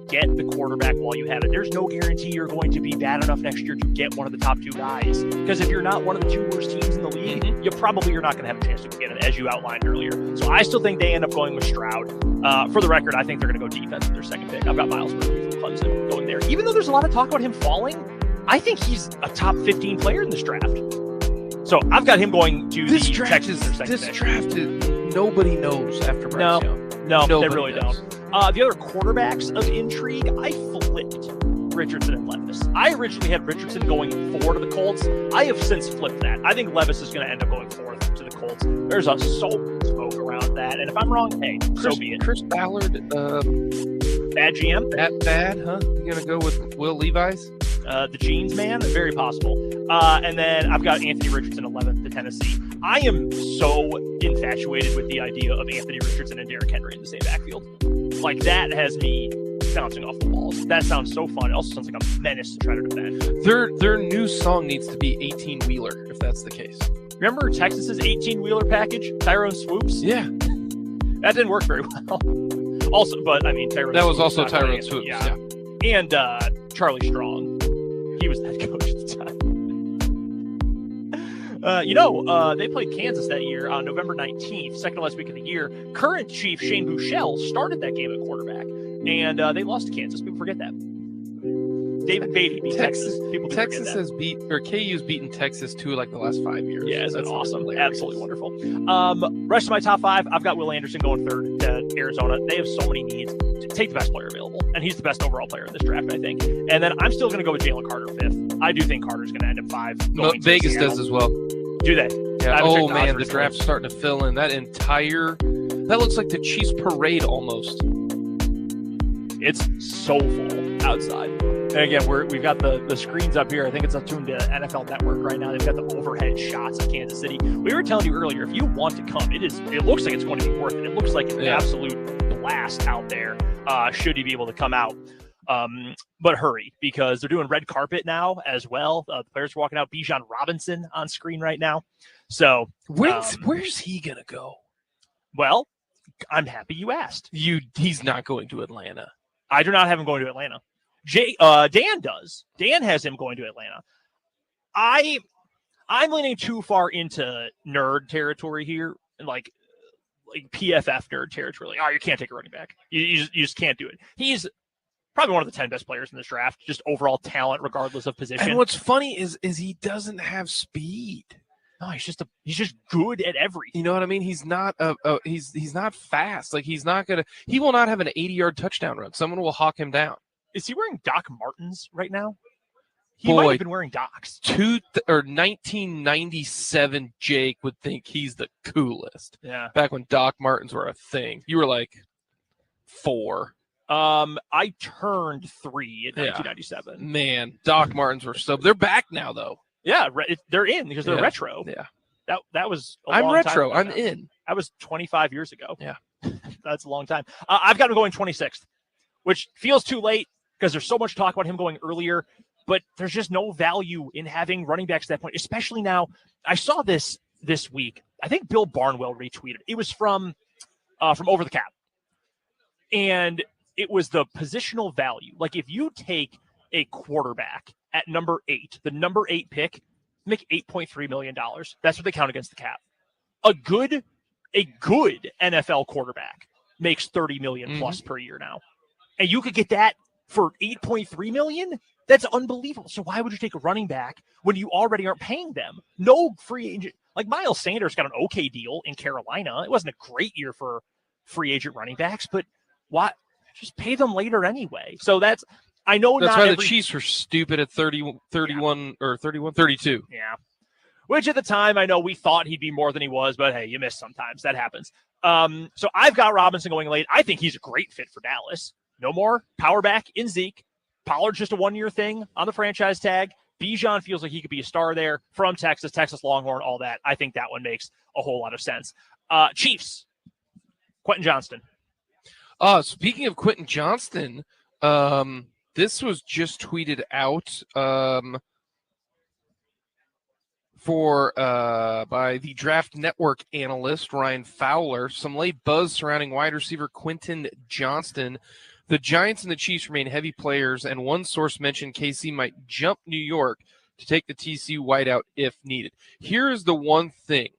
Get the quarterback while you have it. There's no guarantee you're going to be bad enough next year to get one of the top 2 guys. Because if you're not one of the 2 worst teams in the league, you probably are not going to have a chance to get it, as you outlined earlier. So I still think they end up going with Stroud. For the record, I think they're going to go defense with their second pick. I've got Miles Murphy from Clemson going there. Even though there's a lot of talk about him falling, I think he's a top 15 player in this draft. So I've got him going to This the draft Texans. is nobody knows after Bryce Young. No, Nobody they really does. don't. The other quarterbacks of intrigue, I flipped Richardson and Levis. I originally had Richardson going 4 to the Colts. I have since flipped that. I think Levis is going to end up going 4th to the Colts. There's so much smoke around that, and if I'm wrong, hey, so be it. Chris Ballard, Bad GM? that bad, huh? You gonna go with Will Levis? The Jeans man, very possible. And then I've got Anthony Richardson 11th to Tennessee. I am so infatuated with the idea of Anthony Richardson and Derrick Henry in the same backfield. Like, that has me bouncing off the walls. That sounds so fun. It also sounds like a menace to try to defend. Their new song needs to be 18-wheeler, if that's the case. Remember Texas's 18-wheeler package, Tyrone Swoops? Yeah, That didn't work very well. Also, but I mean, Tyrone that was Swoops also not playing Tyrone it. Swoops. Yeah. And Charlie Strong. He was head coach at the time. They played Kansas that year on November 19th, second to last week of the year. Current chief Shane Buechele started that game at quarterback, and they lost to Kansas. People forget that. David Beatty beat Texas. People do Texas forget has KU's beaten Texas 2 like the last 5 years. that. Yeah, that's awesome. hilarious. Absolutely wonderful. Rest of my top 5, I've got Will Anderson going 3rd to Arizona. They have so many needs. Take the best player available, and he's the best overall player in this draft, I think. And then I'm still going to go with Jalen Carter 5th. I do think Carter's going to end up 5. No, Vegas does as well. Do they? Yeah. Oh man, the draft's starting to fill in. That looks like the Chiefs parade almost. It's so full outside. And again, we've got the screens up here. I think it's up tuned to NFL Network right now. They've got the overhead shots of Kansas City. We were telling you earlier, if you want to come, it looks like it's going to be worth it. It looks like an absolute blast out there. Should you be able to come out. But hurry, because they're doing red carpet now as well. The players are walking out. Bijan Robinson on screen right now. So Where's he gonna go? well, I'm happy you asked. He's not going to Atlanta. I do not have him going to Atlanta. Dan does. Dan has him going to Atlanta. I'm leaning too far into nerd territory here, like PFF nerd territory. Like, you can't take a running back. You just can't do it. He's probably one of the 10 best players in this draft, just overall talent, regardless of position. And what's funny is he doesn't have speed. No, he's just good at everything. You know what I mean? He's not he's not fast. Like he will not have an 80-yard touchdown run. Someone will hawk him down. Is he wearing Doc Martens right now? He might have been wearing Docs. 1997 Jake would think he's the coolest. Yeah. Back when Doc Martens were a thing. You were like 4. I turned 3 in 1997. Man, Doc Martens were they're back now though. Yeah, they're in because they're retro. Yeah. That was I'm long retro. time ago I'm now. in. That was 25 years ago. Yeah. That's a long time. I've got him going 26th, which feels too late. because there's so much talk about him going earlier, but there's just no value in having running backs at that point, especially now. I saw this week. I think Bill Barnwell retweeted. It was from Over the Cap. And it was the positional value. Like if you take a quarterback at number 8, the number 8 pick, make $8.3 million. That's what they count against the cap. A good NFL quarterback makes $30 million plus per year now. And you could get that for $8.3 million? That's unbelievable. So why would you take a running back when you already aren't paying them? No free agent. Like Miles Sanders got an okay deal in Carolina. It wasn't a great year for free agent running backs, but why? Just pay them later anyway. So that's, I know that's not why every, the Chiefs were stupid at 31 or 32. Yeah. Which at the time, I know we thought he'd be more than he was, but hey, you miss sometimes. That happens. So I've got Robinson going late. I think he's a great fit for Dallas. No more power back in Zeke. Pollard's just a one-year thing on the franchise tag. Bijan feels like he could be a star there from Texas Longhorn, all that. I think that one makes a whole lot of sense. Chiefs, Quentin Johnston. Speaking of Quentin Johnston, this was just tweeted out by the Draft Network analyst Ryan Fowler. Some late buzz surrounding wide receiver Quentin Johnston. The Giants and the Chiefs remain heavy players, and one source mentioned KC might jump New York to take the TCU wideout if needed. Here is the one thing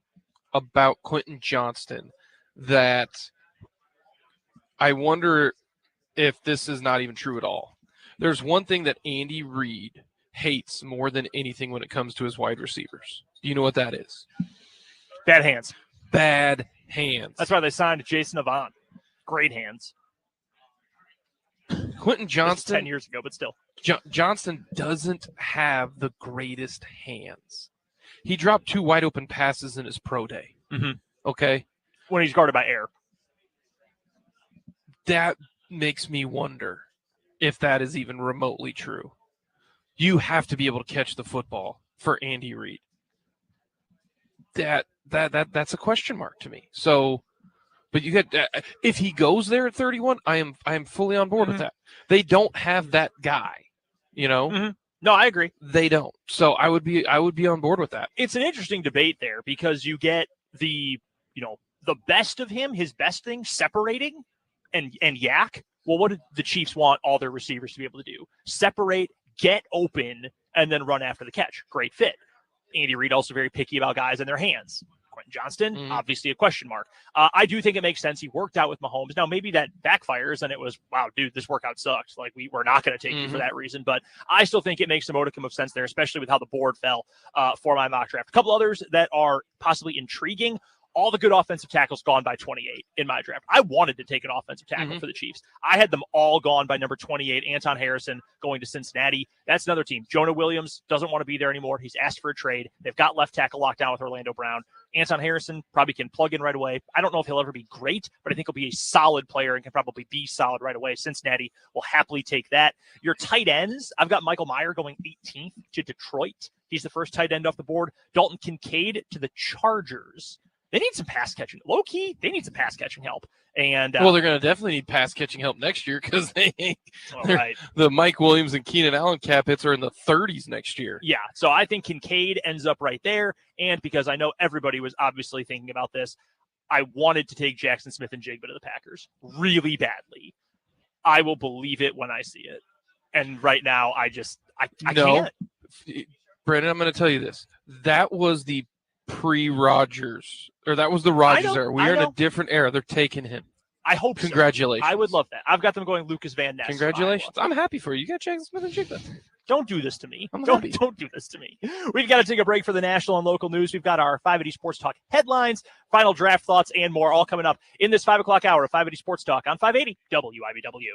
about Quentin Johnston that I wonder if this is not even true at all. There's one thing that Andy Reid hates more than anything when it comes to his wide receivers. Do you know what that is? Bad hands. Bad hands. That's why they signed Jason Avant. Great hands. Quentin Johnston. 10 years ago, but still. Johnston doesn't have the greatest hands. He dropped 2 wide open passes in his pro day. Mm-hmm. Okay? When he's guarded by air. That makes me wonder if that is even remotely true. You have to be able to catch the football for Andy Reid. That's a question mark to me. So, but you get if he goes there at 31, I am fully on board with that. They don't have that guy, you know. Mm-hmm. No, I agree. They don't. So I would be on board with that. It's an interesting debate there because you get the best of him, his best thing, separating and yak. Well, what did the Chiefs want all their receivers to be able to do? Separate, get open, and then run after the catch. Great fit. Andy Reid also very picky about guys in their hands. Quentin Johnston, obviously a question mark. I do think it makes sense. He worked out with Mahomes. Now, maybe that backfires and it was, wow, dude, this workout sucks. Like, we're not going to take you for that reason. But I still think it makes a modicum of sense there, especially with how the board fell for my mock draft. A couple others that are possibly intriguing. All the good offensive tackles gone by 28 in my draft. I wanted to take an offensive tackle for the Chiefs. I had them all gone by number 28. Anton Harrison going to Cincinnati. That's another team. Jonah Williams doesn't want to be there anymore. He's asked for a trade. They've got left tackle locked down with Orlando Brown. Anton Harrison probably can plug in right away. I don't know if he'll ever be great, but I think he'll be a solid player and can probably be solid right away. Cincinnati will happily take that. Your tight ends, I've got Michael Mayer going 18th to Detroit. He's the first tight end off the board. Dalton Kincaid to the Chargers. They need some pass catching. Low key, they need some pass catching help. And well, they're going to definitely need pass catching help next year because the Mike Williams and Keenan Allen cap hits are in the 30s next year. Yeah, so I think Kincaid ends up right there. And because I know everybody was obviously thinking about this, I wanted to take Jackson Smith and Jigba to the Packers really badly. I will believe it when I see it. And right now, I can't. Brandon, I'm going to tell you this. That was the pre-Rodgers, or that was the Rodgers era. We are in a different era. They're taking him. I hope Congratulations. So. I would love that. I've got them going Lucas Van Ness. Congratulations. I'm happy for you. You got Jackson Smith and Jigba. Don't do this to me. Don't do this to me. We've got to take a break for the national and local news. We've got our 580 Sports Talk headlines, final draft thoughts, and more all coming up in this 5 o'clock hour of 580 Sports Talk on 580 WIBW.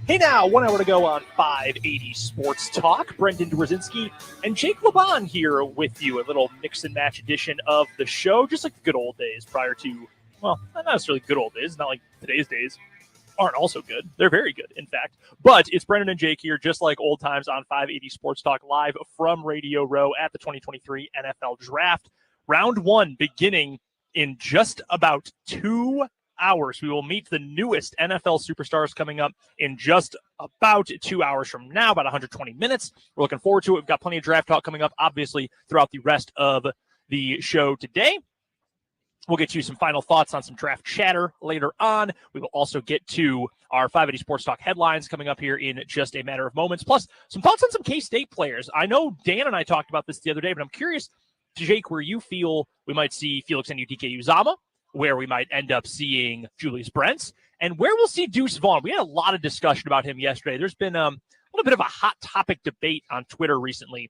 Hey now, 1 hour to go on 580 Sports Talk. Brendan Dzwierzynski and Jake Lebahn here with you. A little mix and match edition of the show, just like the good old days prior to, well, not necessarily good old days. Not like today's days aren't also good. They're very good, in fact. But it's Brendan and Jake here, just like old times on 580 Sports Talk, live from Radio Row at the 2023 NFL Draft. Round 1 beginning in just about 2 hours. We will meet the newest NFL superstars coming up in just about 2 hours from now, about 120 minutes. We're looking forward to it. We've got plenty of draft talk coming up, obviously, throughout the rest of the show today. We'll get you some final thoughts on some draft chatter later on. We will also get to our 580 Sports Talk headlines coming up here in just a matter of moments, plus some thoughts on some K-State players. I know Dan and I talked about this the other day, but I'm curious, Jake, where you feel we might see Felix Anudike-Uzomah, where we might end up seeing Julius Brents, and where we'll see Deuce Vaughn. We had a lot of discussion about him yesterday. There's been a little bit of a hot topic debate on Twitter recently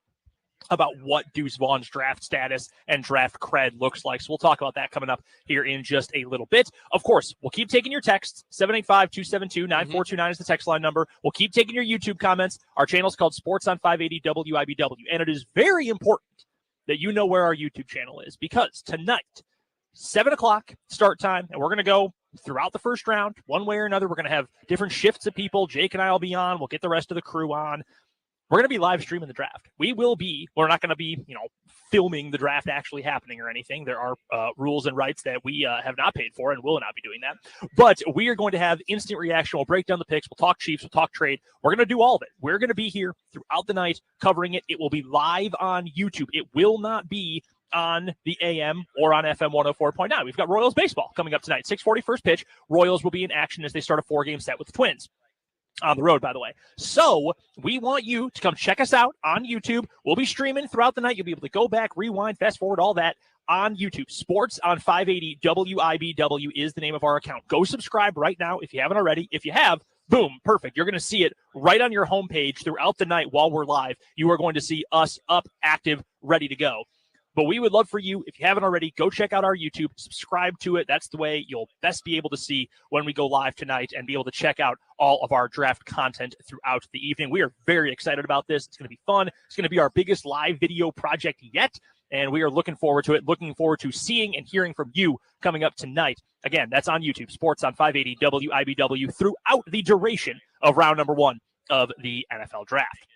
about what Deuce Vaughn's draft status and draft cred looks like. So we'll talk about that coming up here in just a little bit. Of course, we'll keep taking your texts. 785-272-9429 is the text line number. We'll keep taking your YouTube comments. Our channel is called Sports on 580 WIBW, and it is very important that you know where our YouTube channel is, because tonight, 7 o'clock start time, and we're going to go throughout the first round, one way or another. We're going to have different shifts of people. Jake and I will be on. We'll get the rest of the crew on. We're going to be live streaming the draft. We're not going to be, filming the draft actually happening or anything. There are rules and rights that we have not paid for and will not be doing that. But we are going to have instant reaction. We'll break down the picks. We'll talk Chiefs. We'll talk trade. We're going to do all of it. We're going to be here throughout the night covering it. It will be live on YouTube. It will not be on the AM or on FM 104.9. We've got Royals baseball coming up tonight. 6:40 first pitch. Royals will be in action as they start a 4-game set with the Twins. On the road, by the way. So we want you to come check us out on YouTube. We'll be streaming throughout the night. You'll be able to go back, rewind, fast forward, all that on YouTube. Sports on 580 WIBW is the name of our account. Go subscribe right now if you haven't already. If you have, boom, perfect. You're going to see it right on your homepage throughout the night while we're live. You are going to see us up, active, ready to go. But we would love for you, if you haven't already, go check out our YouTube, subscribe to it. That's the way you'll best be able to see when we go live tonight and be able to check out all of our draft content throughout the evening. We are very excited about this. It's going to be fun. It's going to be our biggest live video project yet, and we are looking forward to it, looking forward to seeing and hearing from you coming up tonight. Again, that's on YouTube, Sports on 580 WIBW, throughout the duration of round number 1 of the NFL Draft.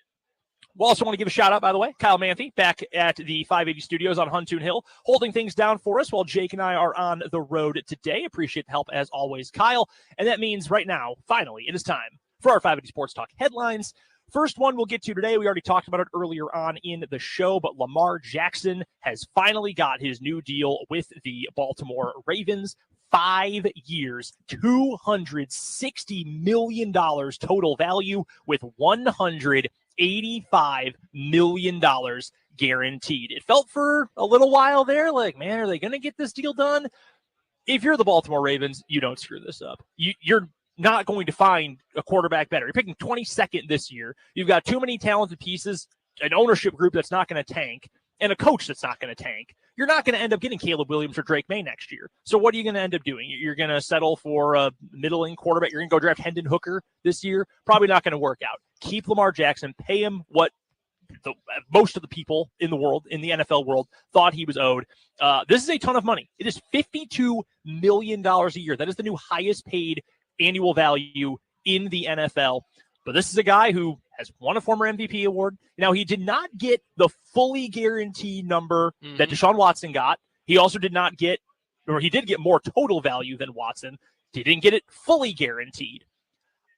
We'll also want to give a shout out, by the way, Kyle Manthe back at the 580 studios on Huntoon Hill, holding things down for us while Jake and I are on the road today. Appreciate the help as always, Kyle. And that means right now, finally, it is time for our 580 Sports Talk headlines. First one we'll get to today. We already talked about it earlier on in the show, but Lamar Jackson has finally got his new deal with the Baltimore Ravens. 5 years, $260 million total value with $185 million guaranteed. It felt for a little while there like, man, are they going to get this deal done? If you're the Baltimore Ravens, you don't screw this up. You're not going to find a quarterback better. You're picking 22nd this year. You've got too many talented pieces, an ownership group that's not going to tank, and a coach that's not going to tank. You're not going to end up getting Caleb Williams or Drake May next year. So what are you going to end up doing? You're going to settle for a middling quarterback. You're going to go draft Hendon Hooker this year. Probably not going to work out. Keep Lamar Jackson. Pay him what most of the people in the world, in the NFL world, thought he was owed. This is a ton of money. It is $52 million a year. That is the new highest paid annual value in the NFL. But this is a guy who has won a former MVP award. Now, he did not get the fully guaranteed number that Deshaun Watson got. He also did not get, or he did get more total value than Watson. He didn't get it fully guaranteed.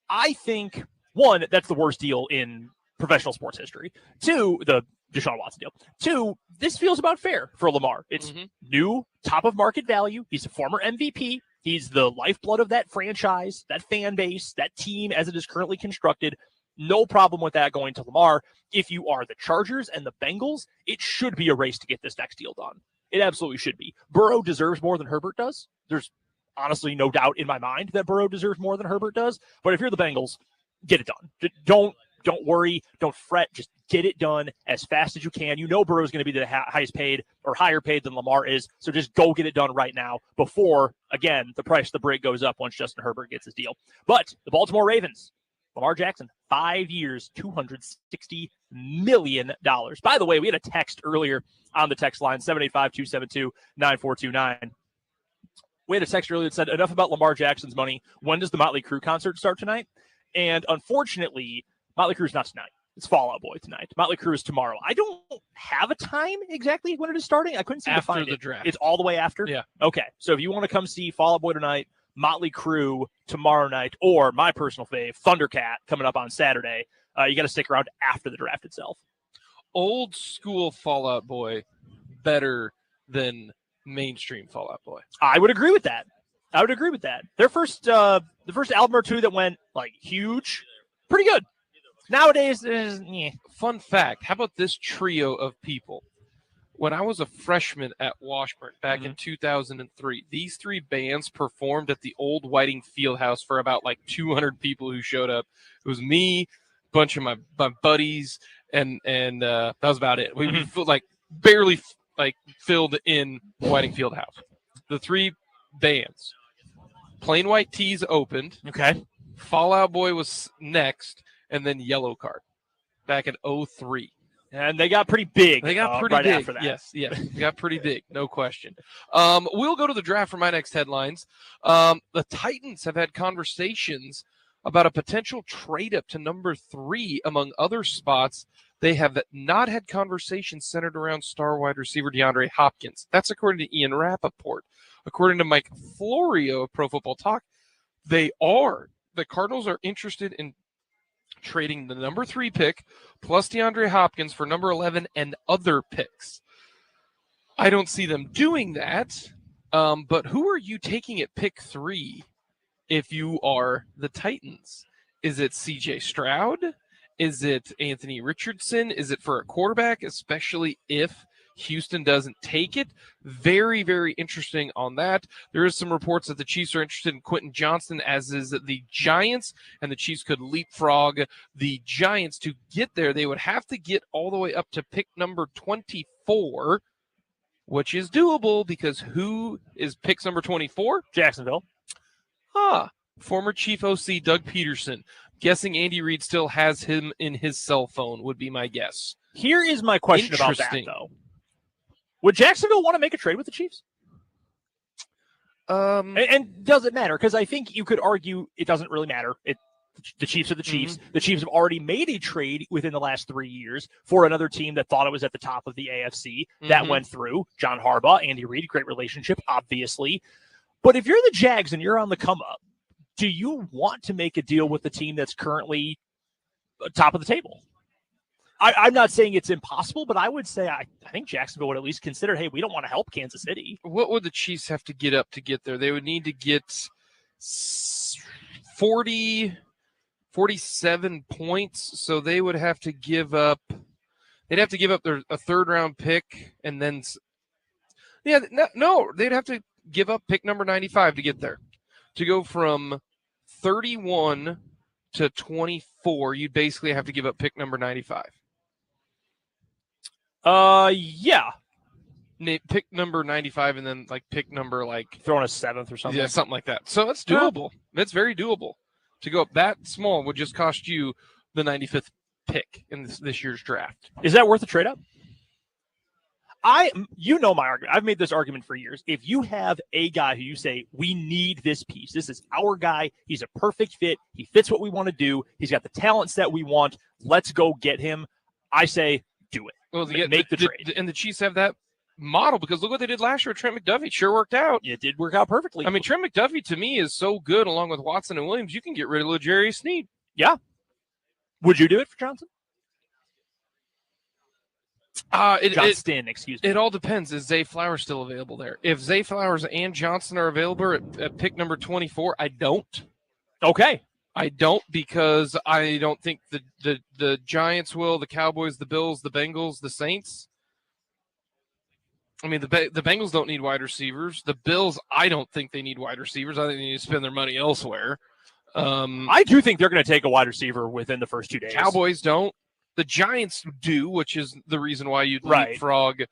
I think, one, that's the worst deal in professional sports history. 2, the Deshaun Watson deal. 2, this feels about fair for Lamar. It's new, top of market value. He's a former MVP. He's the lifeblood of that franchise, that fan base, that team as it is currently constructed. No problem with that going to Lamar. If you are the Chargers and the Bengals, it should be a race to get this next deal done. It absolutely should be. Burrow deserves more than Herbert does. There's honestly no doubt in my mind that Burrow deserves more than Herbert does. But if you're the Bengals, get it done. Don't worry. Don't fret. Just get it done as fast as you can. You know Burrow's going to be the highest paid or higher paid than Lamar is. So just go get it done right now before, again, the price of the brick goes up once Justin Herbert gets his deal. But the Baltimore Ravens, Lamar Jackson, 5 years, $260 million. By the way, we had a text earlier on the text line, 785-272-9429. We had a text earlier that said, enough about Lamar Jackson's money. When does the Motley Crue concert start tonight? And unfortunately, Motley Crue's not tonight. It's Fall Out Boy tonight. Motley Crue is tomorrow. I don't have a time exactly when it is starting. I couldn't seem to find the it. draft. It's all the way after? Yeah. Okay. So if you want to come see Fall Out Boy tonight, Motley Crue tomorrow night, or my personal fave, Thundercat, coming up on Saturday, you got to stick around after the draft itself. Old school Fall Out Boy better than mainstream Fall Out Boy. I would agree with that. Their first, the first album or two that went like huge, pretty good. Nowadays, Fun fact, how about this trio of people? When I was a freshman at Washburn back in 2003, these three bands performed at the old Whiting Fieldhouse for about like 200 people who showed up. It was me, a bunch of my buddies, and that was about it. We like barely like filled in Whiting Fieldhouse. The three bands. Plain White Tees opened. okay. Fall Out Boy was next, and then Yellow Card back in 2003. And they got pretty big. They got pretty right big. after that. Yes, they got pretty big, no question. We'll go to the draft for my next headlines. The Titans have had conversations about a potential trade up to number 3, among other spots. They have not had conversations centered around star wide receiver DeAndre Hopkins. That's according to Ian Rappaport. According to Mike Florio of Pro Football Talk, the Cardinals are interested in trading the number 3 pick plus DeAndre Hopkins for number 11 and other picks. I don't see them doing that, but who are you taking at pick 3 if you are the Titans? Is it C.J. Stroud? Is it Anthony Richardson? Is it for a quarterback, especially if Houston doesn't take it? Very, very interesting on that. There is some reports that the Chiefs are interested in Quentin Johnston, as is the Giants, and the Chiefs could leapfrog the Giants to get there. They would have to get all the way up to pick number 24, which is doable because who is picks number 24? Jacksonville. Former Chief OC Doug Peterson. Guessing Andy Reid still has him in his cell phone would be my guess. Here is my question about that, though. Would Jacksonville want to make a trade with the Chiefs? And does it matter? Because I think you could argue it doesn't really matter. The Chiefs are the Chiefs. The Chiefs have already made a trade within the last 3 years for another team that thought it was at the top of the AFC. That went through. John Harbaugh, Andy Reid, great relationship, obviously. But if you're the Jags and you're on the come up, do you want to make a deal with the team that's currently top of the table? I'm not saying it's impossible, but I would say I think Jacksonville would at least consider, hey, we don't want to help Kansas City. What would the Chiefs have to get up to get there? They would need to get 47 points, so they would have to give up – they'd have to give up a third-round pick, and then – they'd have to give up pick number 95 to get there. To go from 31 to 24, you'd basically have to give up pick number 95. Yeah. Pick number 95 and then like pick number like throwing a 7th or something. Yeah, something like that. So that's doable. That's very doable. To go up that small would just cost you the 95th pick in this year's draft. Is that worth a trade up? You know my argument. I've made this argument for years. If you have a guy who you say, we need this piece, this is our guy, he's a perfect fit, he fits what we want to do, he's got the talents that we want, let's go get him, I say, do it. Well, make the trade. And the Chiefs have that model because look what they did last year with Trent McDuffie. It sure worked out. It did work out perfectly. I mean, Trent McDuffie to me is so good along with Watson and Williams, you can get rid of L'Jarius Sneed. Yeah. Would you do it for Johnson? Johnston, excuse me. It all depends. Is Zay Flowers still available there? If Zay Flowers and Johnson are available at pick number 24, I don't. Okay. I don't because I don't think the Giants will, the Cowboys, the Bills, the Bengals, the Saints. I mean, the Bengals don't need wide receivers. The Bills, I don't think they need wide receivers. I think they need to spend their money elsewhere. I do think they're going to take a wide receiver within the first 2 days. Cowboys don't. The Giants do, which is the reason why you'd leapfrog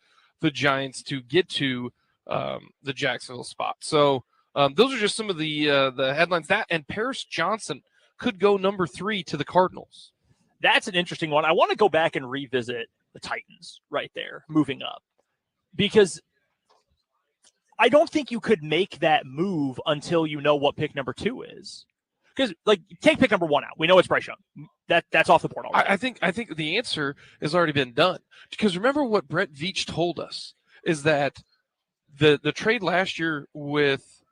the Giants to get to the Jacksonville spot. So those are just some of the headlines. That and Paris Johnson could go number 3 to the Cardinals. That's an interesting one. I want to go back and revisit the Titans right there, moving up, because I don't think you could make that move until you know what pick number 2 is. Because, like, take pick number 1 out. We know it's Bryce Young. That's off the board already. I think the answer has already been done. Because remember what Brett Veach told us is that the trade last year with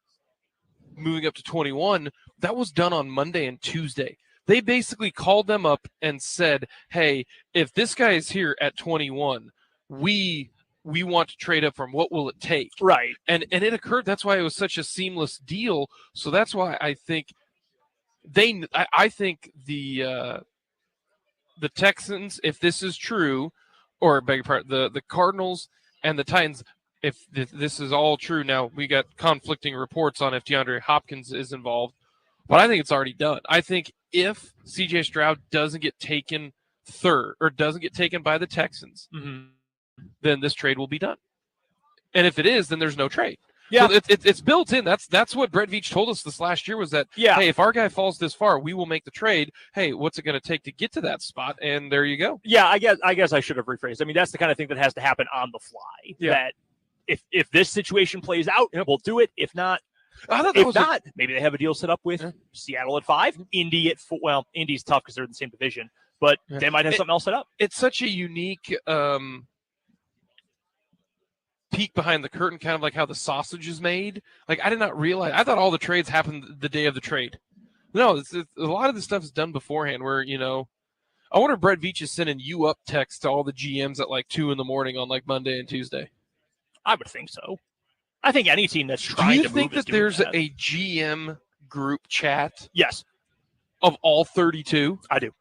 moving up to 21, that was done on Monday and Tuesday. They basically called them up and said, hey, if this guy is here at 21, we want to trade up from. What will it take? Right. And it occurred. That's why it was such a seamless deal. So that's why I think I think the Texans, if this is true, or beg your pardon, the Cardinals and the Titans, if this is all true, now we got conflicting reports on if DeAndre Hopkins is involved, but I think it's already done. I think if CJ Stroud doesn't get taken third or doesn't get taken by the Texans, then this trade will be done. And if it is, then there's no trade. Yeah, so it's built in. That's what Brett Veach told us this last year was that, hey, if our guy falls this far, we will make the trade. Hey, what's it going to take to get to that spot? And there you go. Yeah, I guess I should have rephrased. I mean, that's the kind of thing that has to happen on the fly. Yeah. That if this situation plays out, we'll do it. If not, maybe they have a deal set up with Seattle at 5, Indy at 4. Well, Indy's tough because they're in the same division, but they might have something else set up. It's such a unique peek behind the curtain, kind of like how the sausage is made. Like, I did not realize. I thought all the trades happened the day of the trade. No, it's a lot of this stuff is done beforehand. Where I wonder if Brett Veach is sending you up text to all the GMs at like 2 a.m. on like Monday and Tuesday. I would think so. I think any team that's trying to move. Do you think that there's a GM group chat? Yes. Of all 32? I do.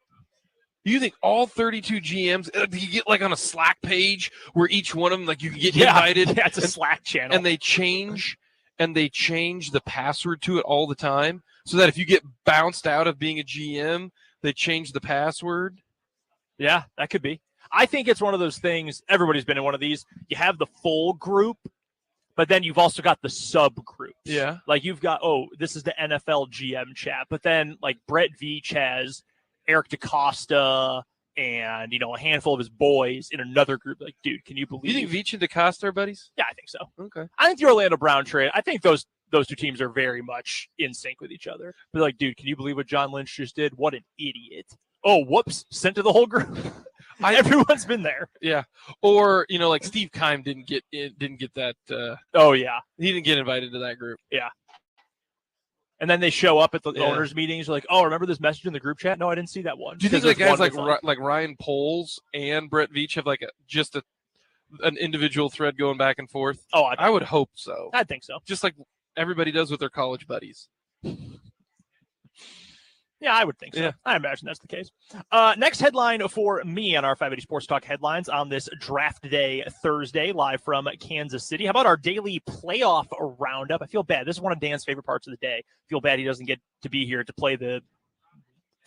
You think all 32 GMs, you get like on a Slack page where each one of them, like you can get invited? Yeah, it's a Slack channel. And they change the password to it all the time so that if you get bounced out of being a GM, they change the password? Yeah, that could be. I think it's one of those things, everybody's been in one of these. You have the full group, but then you've also got the subgroups. Yeah. Like you've got, this is the NFL GM chat, but then like Brett Veach has Eric DeCosta and, a handful of his boys in another group. Like, dude, can you believe? You think Veach and DeCosta are buddies? Yeah, I think so. Okay. I think the Orlando Brown trade, I think those two teams are very much in sync with each other. But like, dude, can you believe what John Lynch just did? What an idiot. Oh, whoops. Sent to the whole group. Everyone's been there. Yeah. Or, like Steve Keim didn't get that. He didn't get invited to that group. Yeah. And then they show up at the owners' meetings, like, remember this message in the group chat? No, I didn't see that one. Do you think that guys like Ryan Poles and Brett Veach have like an individual thread going back and forth? Oh, I would hope so. I think so. Just like everybody does with their college buddies. Yeah, I would think so. Yeah. I imagine that's the case. Next headline for me on our 580 Sports Talk headlines on this draft day Thursday, live from Kansas City. How about our daily playoff roundup? I feel bad. This is one of Dan's favorite parts of the day. I feel bad he doesn't get to be here to play the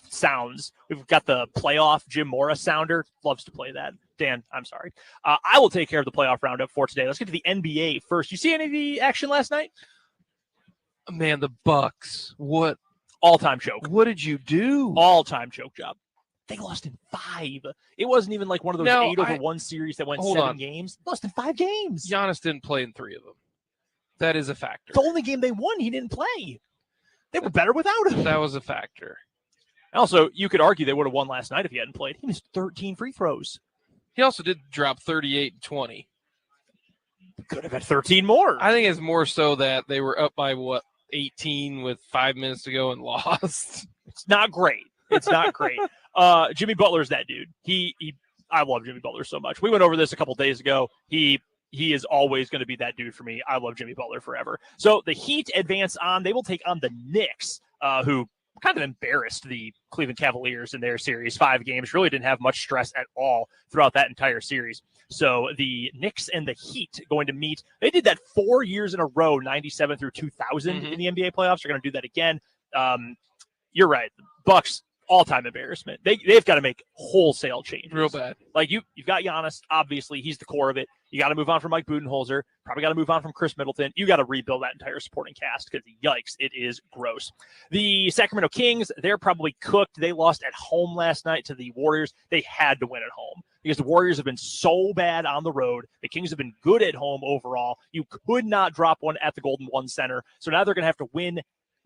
sounds. We've got the playoff Jim Morris sounder. Loves to play that. Dan, I'm sorry. I will take care of the playoff roundup for today. Let's get to the NBA first. You see any of the action last night? Man, the Bucks. What? All-time choke. What did you do? All-time choke job. They lost in 5. It wasn't even like one of those 8-1 series that went 7 games. They lost in 5 games. Giannis didn't play in 3 of them. That is a factor. The only game they won, he didn't play. They were better without him. That was a factor. Also, you could argue they would have won last night if he hadn't played. He missed 13 free throws. He also did drop 38 and 20. Could have had 13 more. I think it's more so that they were up by 18 with 5 minutes to go and lost. It's not great. It's not great. Jimmy Butler's that dude. I love Jimmy Butler so much. We went over this a couple days ago. He is always going to be that dude for me. I love Jimmy Butler forever. So the Heat advance on. They will take on the Knicks, who kind of embarrassed the Cleveland Cavaliers in their series. 5 games. Really didn't have much stress at all throughout that entire series. So the Knicks and the Heat going to meet. They did that 4 years in a row, 97 through 2000 in the NBA playoffs. They're going to do that again. You're right. Bucks, all-time embarrassment. They've got to make wholesale changes. Real bad. Like you've got Giannis. Obviously, he's the core of it. You got to move on from Mike Budenholzer. Probably got to move on from Chris Middleton. You got to rebuild that entire supporting cast because, yikes, it is gross. The Sacramento Kings, they're probably cooked. They lost at home last night to the Warriors. They had to win at home because the Warriors have been so bad on the road. The Kings have been good at home overall. You could not drop one at the Golden One Center. So now they're going to have to win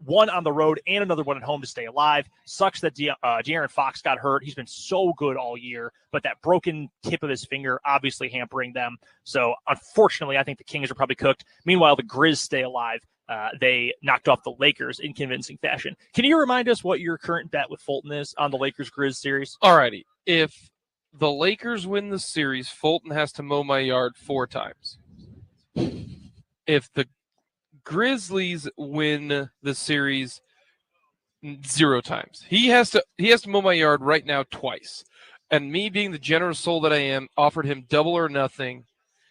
one on the road and another one at home to stay alive. Sucks that De'Aaron Fox got hurt. He's been so good all year, but that broken tip of his finger obviously hampering them. So unfortunately, I think the Kings are probably cooked. Meanwhile, the Grizz stay alive. They knocked off the Lakers in convincing fashion. Can you remind us what your current bet with Fulton is on the Lakers-Grizz series? All righty. If the Lakers win the series, Fulton has to mow my yard 4 times. If the Grizzlies win the series 0 times. He has to mow my yard right now twice. And me being the generous soul that I am, offered him double or nothing.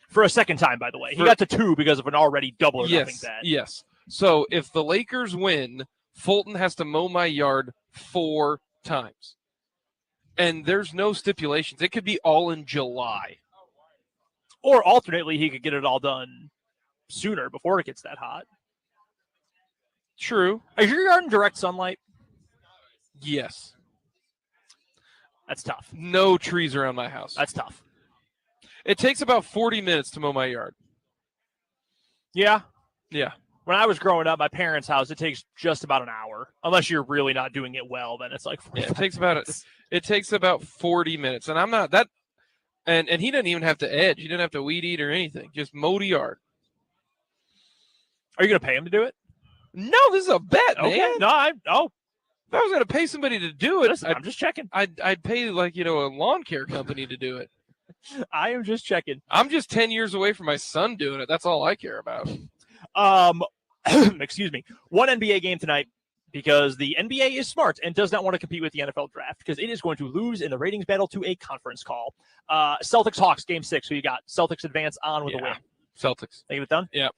For a second time, by the way. He got to 2 because of an already double or nothing bet. Yes. So if the Lakers win, Fulton has to mow my yard 4 times. And there's no stipulations. It could be all in July. Or alternately, he could get it all done sooner before it gets that hot. True. Is your yard in direct sunlight? Yes. That's tough. No trees around my house. That's tough. It takes about 40 minutes to mow my yard. Yeah. Yeah. When I was growing up, my parents' house, it takes just about an hour. Unless you're really not doing it well, then it's like 45 it takes about 40 minutes. And I'm not that and he doesn't even have to edge. He didn't have to weed eat or anything. Just mow the yard. Are you going to pay him to do it? No, this is a bet, Okay. man. No, If I was going to pay somebody to do it, listen, I'm just checking. I'd pay a lawn care company to do it. I am just checking. I'm just 10 years away from my son doing it. That's all I care about. Excuse me. One NBA game tonight because the NBA is smart and does not want to compete with the NFL draft because it is going to lose in the ratings battle to a conference call. Celtics-Hawks, game 6. Who you got? Celtics advance on with a win. Celtics. They get it done? Yeah.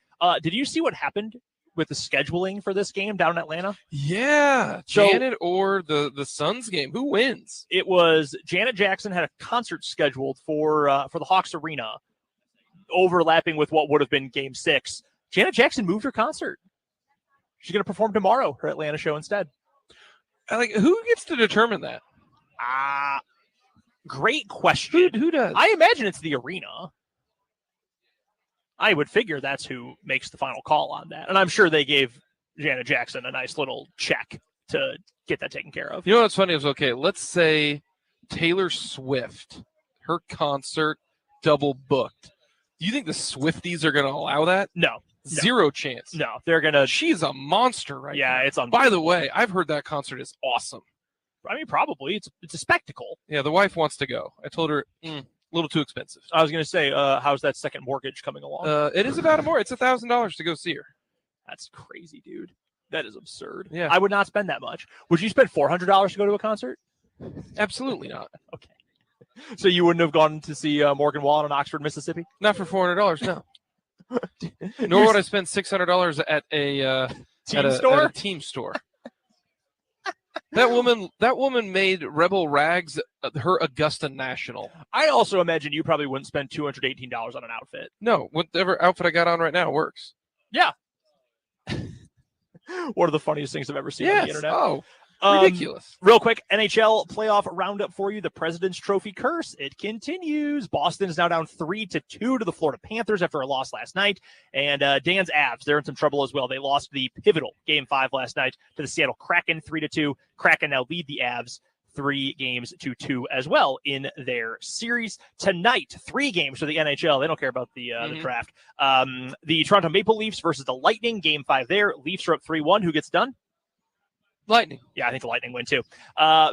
Did you see what happened with the scheduling for this game down in Atlanta? Yeah. So, Janet or the Suns game. Who wins? It was Janet Jackson had a concert scheduled for the Hawks Arena, overlapping with what would have been game 6. Janet Jackson moved her concert. She's going to perform tomorrow, her Atlanta show instead. Who gets to determine that? Great question. Who does? I imagine it's the arena. I would figure that's who makes the final call on that. And I'm sure they gave Janet Jackson a nice little check to get that taken care of. You know what's funny is, okay, let's say Taylor Swift, her concert double booked. Do you think the Swifties are going to allow that? No. Zero chance. No, they're going to. She's a monster right now. Yeah, it's on. By the way, I've heard that concert is awesome. I mean, probably. It's a spectacle. Yeah, the wife wants to go. I told her, a little too expensive. I was going to say, how's that second mortgage coming along? It is about more. It's $1,000 to go see her. That's crazy, dude. That is absurd. Yeah. I would not spend that much. Would you spend $400 to go to a concert? Absolutely not. Okay. So you wouldn't have gone to see Morgan Wallen in Oxford, Mississippi? Not for $400, no. Nor would I spend $600 at a team store. That woman made Rebel Rags her Augusta National. I also imagine you probably wouldn't spend $218 on an outfit. No, whatever outfit I got on right now works. Yeah. One of the funniest things I've ever seen on the internet. Oh, ridiculous. Real quick, NHL playoff roundup for you. The President's Trophy curse. It continues. Boston is now down 3-2 to the Florida Panthers after a loss last night. And Dan's Avs, they're in some trouble as well. They lost the pivotal Game 5 last night to the Seattle Kraken 3-2. Kraken now lead the Avs 3-2 as well in their series. Tonight, 3 games for the NHL. They don't care about the draft. The Toronto Maple Leafs versus the Lightning. Game 5 there. Leafs are up 3-1. Who gets done? Lightning. Yeah, I think the Lightning win too.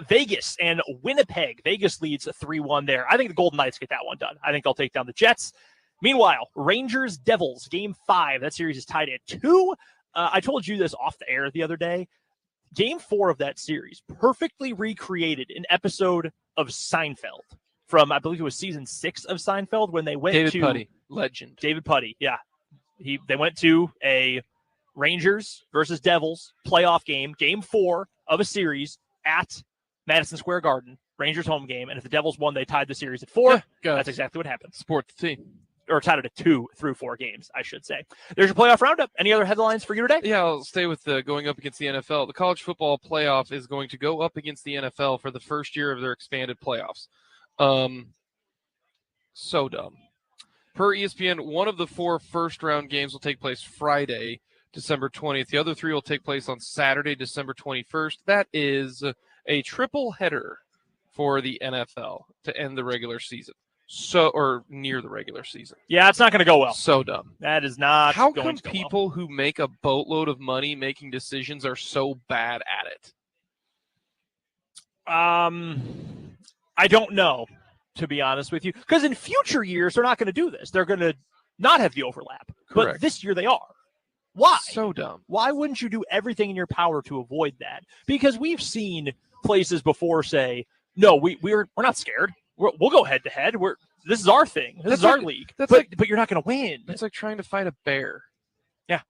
Vegas and Winnipeg. Vegas leads 3-1 there. I think the Golden Knights get that one done. I think they'll take down the Jets. Meanwhile, Rangers Devils, Game 5. That series is tied at 2. I told you this off the air the other day. Game 4 of that series perfectly recreated an episode of Seinfeld from, I believe it was season 6 of Seinfeld when they went David Puddy, legend. David Puddy, yeah. They went to a Rangers versus Devils playoff game, Game 4 of a series at Madison Square Garden, Rangers home game. And if the Devils won, they tied the series at 4. Yeah, that's exactly what happened. Sport the team. or tied at 2 through 4 games, I should say. There's your playoff roundup. Any other headlines for you today? Yeah, I'll stay with going up against the NFL. The college football playoff is going to go up against the NFL for the first year of their expanded playoffs. So dumb. Per ESPN, one of the 4 first-round games will take place Friday, December 20th. The other 3 will take place on Saturday, December 21st. That is a triple header for the NFL to end the regular season. Or near the regular season. Yeah, it's not going to go well. So dumb. That is not How going come to go people who make a boatload of money making decisions are so bad at it? I don't know, to be honest with you. Because in future years, they're not going to do this. They're going to not have the overlap. Correct. But this year they are. Why? So dumb. Why wouldn't you do everything in your power to avoid that? Because we've seen places before say, no, we're not scared. We'll go head to head. This is our thing. This is our league. But you're not going to win. It's like trying to fight a bear. Yeah,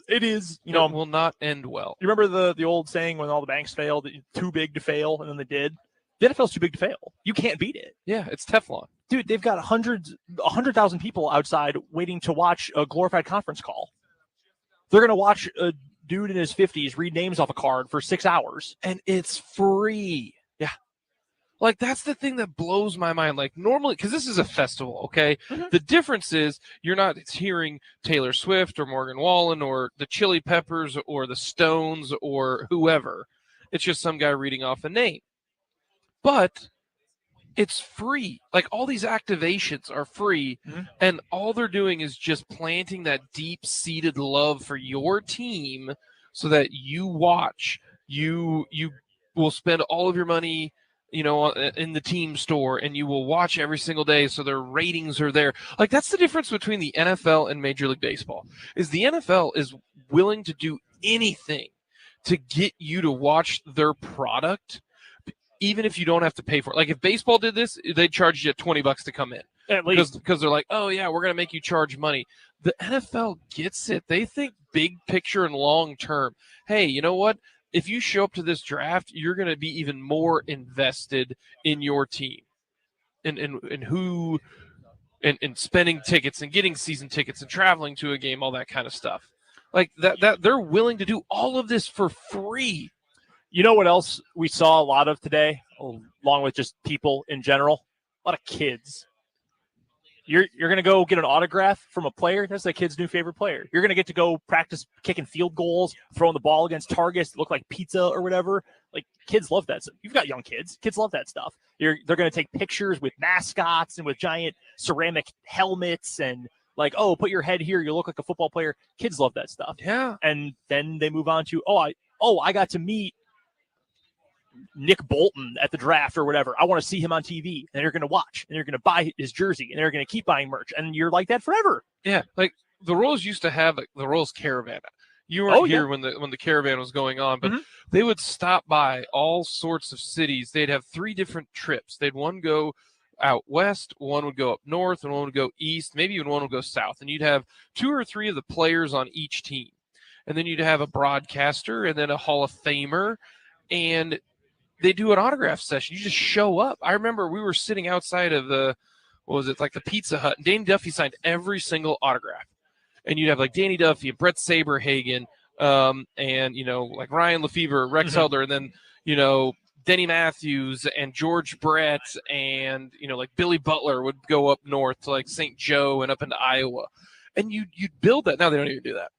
it is. It will not end well. You remember the old saying when all the banks failed, too big to fail, and then they did. The NFL's too big to fail. You can't beat it. Yeah, it's Teflon. Dude, they've got 100,000 people outside waiting to watch a glorified conference call. They're going to watch a dude in his 50s read names off a card for 6 hours. And it's free. Yeah. Like, that's the thing that blows my mind. Like, normally, because this is a festival, okay? Mm-hmm. The difference is you're not hearing Taylor Swift or Morgan Wallen or the Chili Peppers or the Stones or whoever. It's just some guy reading off a name. But it's free. Like, all these activations are free, and all they're doing is just planting that deep-seated love for your team so that you watch. You will spend all of your money in the team store, and you will watch every single day so their ratings are there. Like, that's the difference between the NFL and Major League Baseball, is the NFL is willing to do anything to get you to watch their product, even if you don't have to pay for it. Like, if baseball did this, they'd charge you $20 to come in. At least. Because they're like, oh, yeah, we're going to make you charge money. The NFL gets it. They think big picture and long term. Hey, you know what? If you show up to this draft, you're going to be even more invested in your team and spending tickets and getting season tickets and traveling to a game, all that kind of stuff. Like that they're willing to do all of this for free. You know what else we saw a lot of today, along with just people in general? A lot of kids. You're going to go get an autograph from a player. That's that kid's new favorite player. You're going to get to go practice kicking field goals, throwing the ball against targets that look like pizza or whatever. Like, kids love that stuff. You've got young kids. Kids love that stuff. They're going to take pictures with mascots and with giant ceramic helmets and like, oh, put your head here. You look like a football player. Kids love that stuff. Yeah. And then they move on to, I got to meet Nick Bolton at the draft or whatever. I want to see him on TV. And you're going to watch, and you're going to buy his jersey, and they're going to keep buying merch, and you're like that forever. Yeah, like the Royals used to have the Royals Caravan. You weren't here when the caravan was going on, but they would stop by all sorts of cities. They'd have 3 different trips. They'd one go out west, one would go up north, and one would go east. Maybe even one would go south. And you'd have 2 or 3 of the players on each team. And then you'd have a broadcaster and then a Hall of Famer, and they do an autograph session. You just show up. I remember we were sitting outside of the Pizza Hut, and Danny Duffy signed every single autograph. And you'd have like Danny Duffy and Brett Saberhagen, and like Ryan Lefevre, Rex Helder, and then Denny Matthews and George Brett, and like Billy Butler would go up north to like St. Joe and up into Iowa, and you'd build that. Now they don't even do that.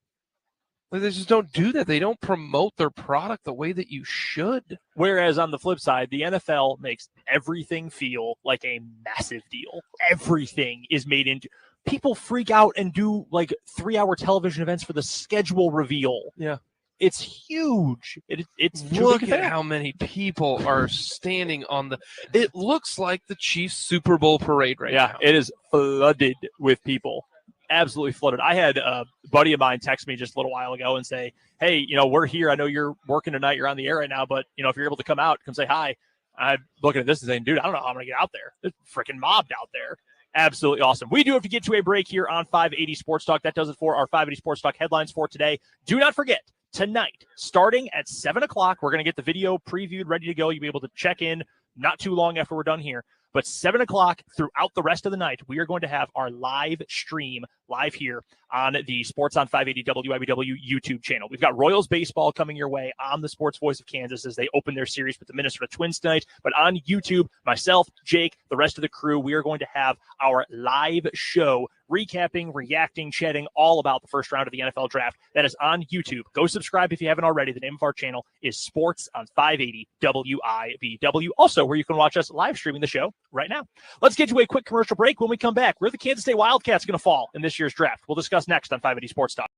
Like, they just don't do that. They don't promote their product the way that you should. Whereas on the flip side, the NFL makes everything feel like a massive deal. Everything is made into. People freak out and do like 3-hour television events for the schedule reveal. Yeah. It's huge. It's look at how many people are standing on it looks like the Chiefs Super Bowl parade right now. Yeah, it is flooded with people. Absolutely flooded. I had a buddy of mine text me just a little while ago and say, hey, we're here. I know you're working tonight. You're on the air right now, but if you're able to come out, come say hi. I'm looking at this and saying, dude, I don't know how I'm going to get out there. There's freaking mobbed out there. Absolutely awesome. We do have to get to a break here on 580 Sports Talk. That does it for our 580 Sports Talk headlines for today. Do not forget, tonight, starting at 7 o'clock, we're going to get the video previewed, ready to go. You'll be able to check in not too long after we're done here. But 7 o'clock throughout the rest of the night, we are going to have our live stream live here on the Sports on 580 WIBW YouTube channel. We've got Royals baseball coming your way on the Sports Voice of Kansas as they open their series with the Minnesota Twins tonight. But on YouTube, myself, Jake, the rest of the crew, we are going to have our live show recapping, reacting, chatting all about the first round of the NFL draft. That is on YouTube. Go subscribe if you haven't already. The name of our channel is Sports on 580 WIBW. Also, where you can watch us live streaming the show right now. Let's get to a quick commercial break. When we come back, where the Kansas State Wildcats going to fall in this year's draft? We'll discuss next on 580 Sports Talk.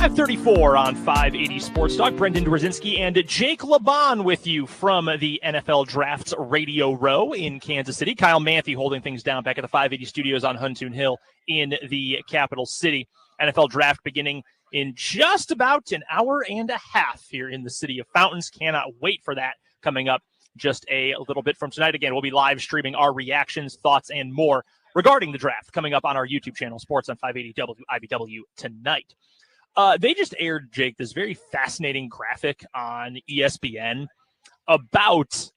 Five 534 on 580 Sports Talk. Brendan Dzwierzynski and Jake Lebahn with you from the NFL Drafts Radio Row in Kansas City. Kyle Manthe holding things down back at the 580 studios on Huntoon Hill in the capital city. NFL Draft beginning in just about an hour and a half here in the city of Fountains. Cannot wait for that coming up just a little bit from tonight. Again, we'll be live streaming our reactions, thoughts, and more regarding the draft coming up on our YouTube channel, Sports on 580 WIBW tonight. They just aired, Jake, this very fascinating graphic on ESPN about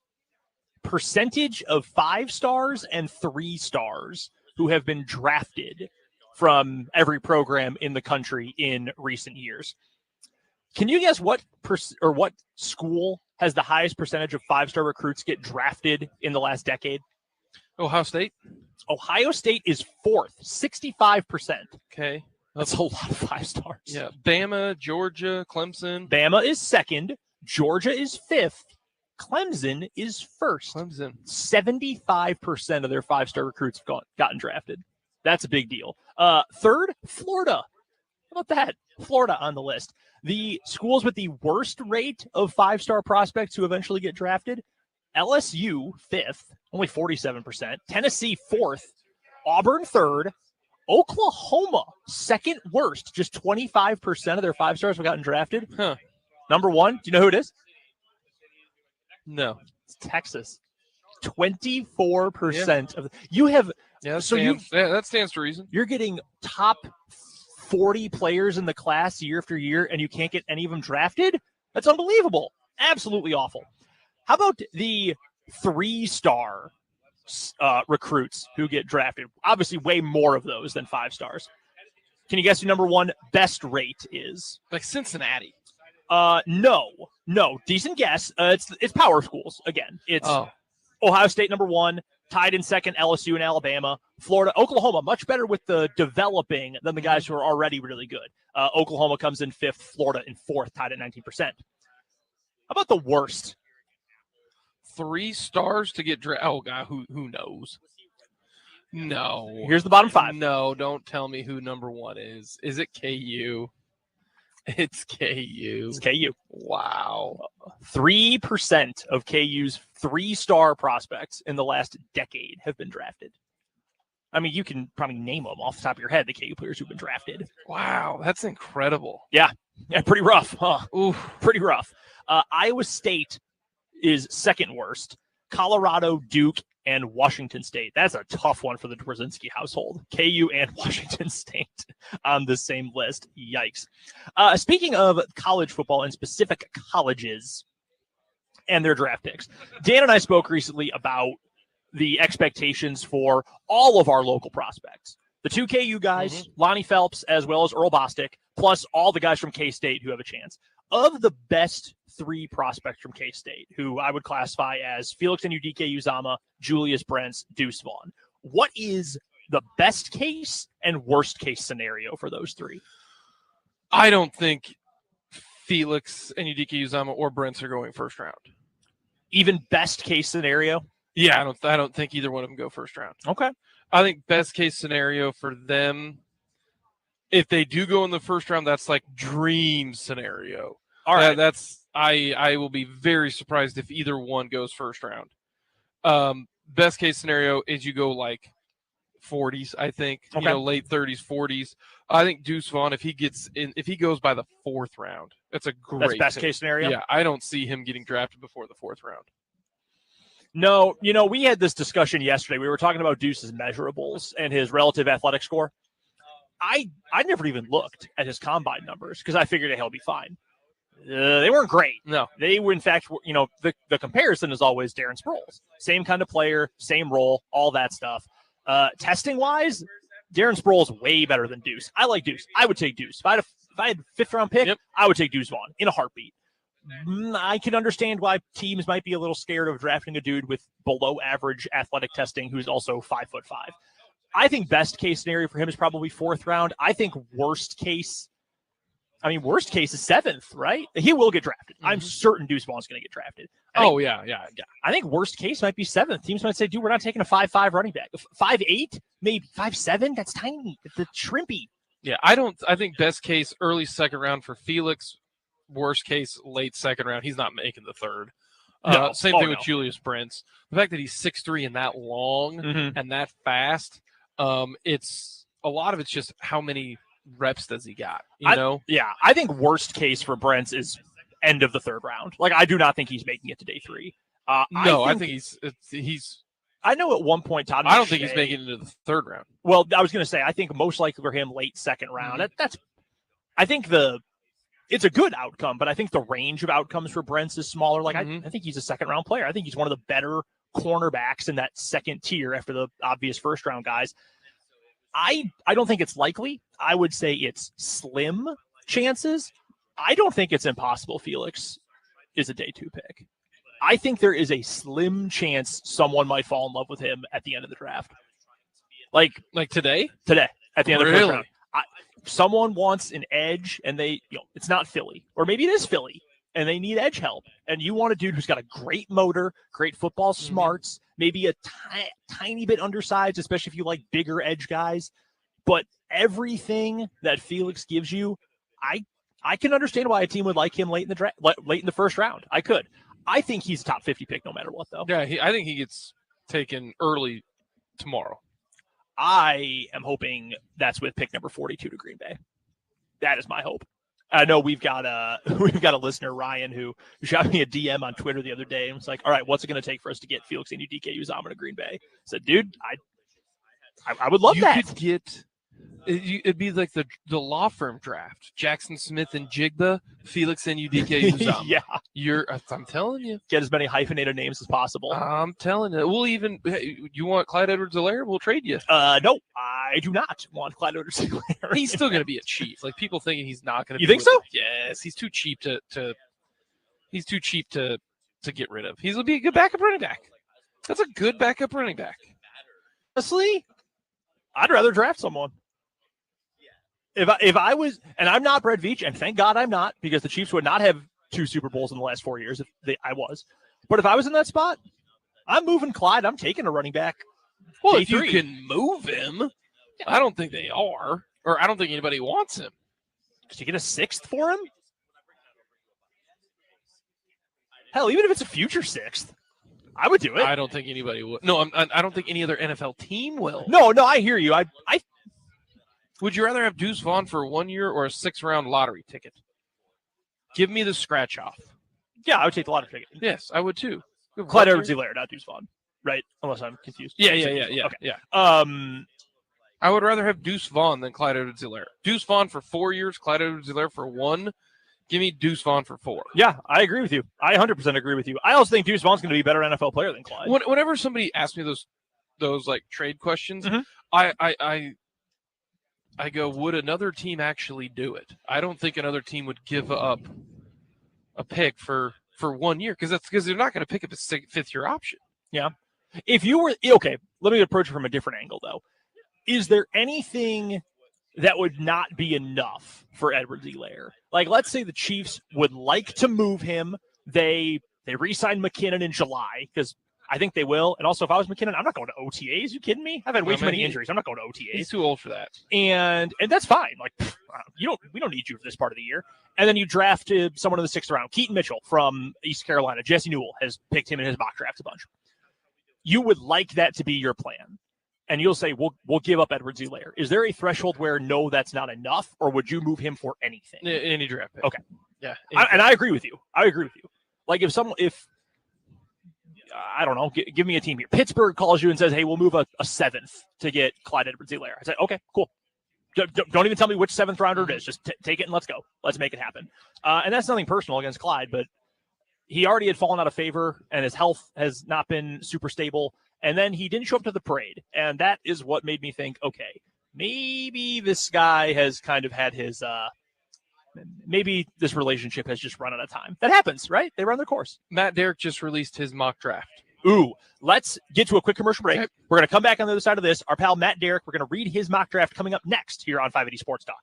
percentage of 5 stars and 3 stars who have been drafted from every program in the country in recent years. Can you guess what school has the highest percentage of 5-star recruits get drafted in the last decade? Ohio State. Ohio State is 4th, 65%. Okay. That's a lot of 5 stars. Yeah. Bama, Georgia, Clemson. Bama is 2nd. Georgia is 5th. Clemson is 1st. Clemson. 75% of their 5-star recruits have gotten drafted. That's a big deal. 3rd, Florida. How about that? Florida on the list. The schools with the worst rate of 5-star prospects who eventually get drafted: LSU, 5th, only 47%. Tennessee, 4th. Auburn, 3rd. Oklahoma, 2nd worst. Just 25% of their 5-stars have gotten drafted. Huh. Number 1, do you know who it is? No. It's Texas. 24% of you have. Yeah, So that stands to reason. You're getting top 40 players in the class year after year, and you can't get any of them drafted? That's unbelievable. Absolutely awful. How about the 3-star recruits who get drafted? Obviously, way more of those than 5 stars. Can you guess who number 1 best rate is? Like Cincinnati. No. Decent guess. It's power schools again. It's Ohio State number 1, tied in 2nd, LSU and Alabama. Florida, Oklahoma, much better with the developing than the guys who are already really good. Oklahoma comes in 5th, Florida in 4th, tied at 19%. How about the worst? 3 stars to get drafted. Oh, God, who knows? No. Here's the bottom 5. No, don't tell me who number 1 is. Is it KU? It's KU. It's KU. Wow. 3% of KU's 3-star prospects in the last decade have been drafted. I mean, you can probably name them off the top of your head, the KU players who've been drafted. Wow, that's incredible. Yeah, pretty rough, huh? Ooh, pretty rough. Iowa State is 2nd worst. Colorado, Duke, and Washington State. That's a tough one for the Dzwierzynski household. KU and Washington State on the same list. Yikes. Speaking of college football and specific colleges and their draft picks, Dan and I spoke recently about the expectations for all of our local prospects. The 2 KU guys, Lonnie Phelps, as well as Earl Bostic, plus all the guys from K-State who have a chance. Of the best 3 prospects from K-State, who I would classify as Felix Udike-Uzama, Julius Brents, Deuce Vaughn, what is the best case and worst case scenario for those 3? I don't think Felix and Udike-Uzama or Brents are going first round. Even best case scenario? Yeah, I don't think either one of them go first round. Okay. I think best case scenario for them, if they do go in the first round, that's like dream scenario. All right. I will be very surprised if either one goes first round. Best case scenario is you go like 40s, I think. Okay. Late 30s, 40s. I think Deuce Vaughn, if he goes by the 4th round, that's a great. That's best case scenario. Yeah, I don't see him getting drafted before the 4th round. No, we had this discussion yesterday. We were talking about Deuce's measurables and his relative athletic score. I never even looked at his combine numbers because I figured he'll be fine. They weren't great. No, they were, in fact, the comparison is always Darren Sproles. Same kind of player, same role, all that stuff. Testing wise, Darren Sproles way better than Deuce. I like Deuce. I would take Deuce. If I had a 5th round pick, I would take Deuce Vaughn in a heartbeat. I can understand why teams might be a little scared of drafting a dude with below average athletic testing who's also 5'5". I think best case scenario for him is probably 4th round. I think worst case is 7th, right? He will get drafted. I'm certain Deuce Vaughn's going to get drafted. Yeah. I think worst case might be 7th. Teams might say, dude, we're not taking a 5'5" running back. 5'8", maybe 5'7". That's tiny. It's shrimpy. Yeah, I think best case early 2nd round for Felix. Worst case late 2nd round. He's not making the 3rd. Same thing with Julius Brents. The fact that he's 6'3" and that long and that fast, it's a lot of it's just how many reps does he got, I think worst case for Brents is end of the 3rd round. Like, I do not think he's making it to day 3. I think he's I know at one point Todd I don't think he's making it into the 3rd round. Well, I was going to say, I think most likely for him late 2nd round. I think it's a good outcome, but I think the range of outcomes for Brents is smaller. Like, I think he's a 2nd round player. I think he's one of the better cornerbacks in that 2nd tier after the obvious 1st round guys. I don't think it's likely. I would say it's slim chances. I don't think it's impossible Felix is a day 2 pick. I think there is a slim chance someone might fall in love with him at the end of the draft. Like today? Today, at the end of the 1st round. Someone wants an edge, and it's not Philly, or maybe it is Philly, and they need edge help. And you want a dude who's got a great motor, great football smarts, maybe a tiny bit undersized, especially if you like bigger edge guys. But everything that Felix gives you, I can understand why a team would like him late in the first round. I could. I think he's a top 50 pick no matter what, though. Yeah, I think he gets taken early tomorrow. I am hoping that's with pick number 42 to Green Bay. That is my hope. I know we've got a listener, Ryan, who shot me a DM on Twitter the other day and was like, "All right, what's it going to take for us to get Felix and DK to Green Bay?" I said, "Dude, I would love that." You could get. It'd be like the law firm draft. Jackson Smith and Jigba, Felix and UDK. Yeah, I'm telling you, get as many hyphenated names as possible. I'm telling you, we'll even. You want Clyde Edwards-Helaire? We'll trade you. No, I do not want Clyde Edwards-Helaire. He's still going to be a Chief. Like people thinking he's not going to. You think so? Yes, he's too cheap to. He's too cheap to get rid of. He'll be a good backup running back. That's a good backup running back. Honestly, I'd rather draft someone. If I was, and I'm not Brett Veach, and thank God I'm not, because the Chiefs would not have 2 Super Bowls in the last 4 years if I was. But if I was in that spot, I'm moving Clyde. I'm taking a running back. Well, if you can move him, I don't think they are, or I don't think anybody wants him. Did you get a 6th for him? Hell, even if it's a future 6th, I would do it. I don't think anybody would. No, I don't think any other NFL team will. No, I hear you. I Would you rather have Deuce Vaughn for 1 year or a 6th-round lottery ticket? Give me the scratch off. Yeah, I would take the lottery ticket. Yes, I would too. Clyde Edwards-Helaire, not Deuce Vaughn, right? Unless I'm confused. Yeah. Okay. Yeah. I would rather have Deuce Vaughn than Clyde Edwards-Helaire. Deuce Vaughn for 4 years, Clyde Edwards-Helaire for 1. Give me Deuce Vaughn for 4. Yeah, I agree with you. I 100% agree with you. I also think Deuce Vaughn's going to be a better NFL player than Clyde. Whenever somebody asks me those like trade questions, Mhm. I go, would another team actually do it? I don't think another team would give up a pick for 1 year because they're not going to pick up a 5th-year option. Yeah. If you were okay, let me approach it from a different angle though. Is there anything that would not be enough for Edwards-Helaire? Like, let's say the Chiefs would like to move him. They re-signed McKinnon in July because I think they will. And also, if I was McKinnon, I'm not going to OTAs. You kidding me? I've had way too many injuries. I'm not going to OTAs. He's too old for that. And that's fine. Like, we don't need you for this part of the year. And then you drafted someone in the 6th round, Keaton Mitchell from East Carolina. Jesse Newell has picked him in his mock draft a bunch. You would like that to be your plan. And you'll say, we'll give up Edwards-Helaire. Is there a threshold where, no, that's not enough? Or would you move him for anything? Any draft pick. Okay. Yeah. And I agree with you. Like, if I don't know, give me a team here. Pittsburgh calls you and says, hey, we'll move a 7th to get Clyde Edwards-Helaire. I said, okay, cool. Don't even tell me which 7th rounder it is. Just take it and let's go. Let's make it happen. And that's nothing personal against Clyde, but he already had fallen out of favor and his health has not been super stable. And then he didn't show up to the parade. And that is what made me think, okay, maybe this guy has kind of had his, maybe this relationship has just run out of time. That happens, right? They run their course. Matt Derrick just released his mock draft. Ooh, let's get to a quick commercial break. Okay. We're going to come back on the other side of this. Our pal Matt Derrick, we're going to read his mock draft coming up next here on 580 Sports Talk.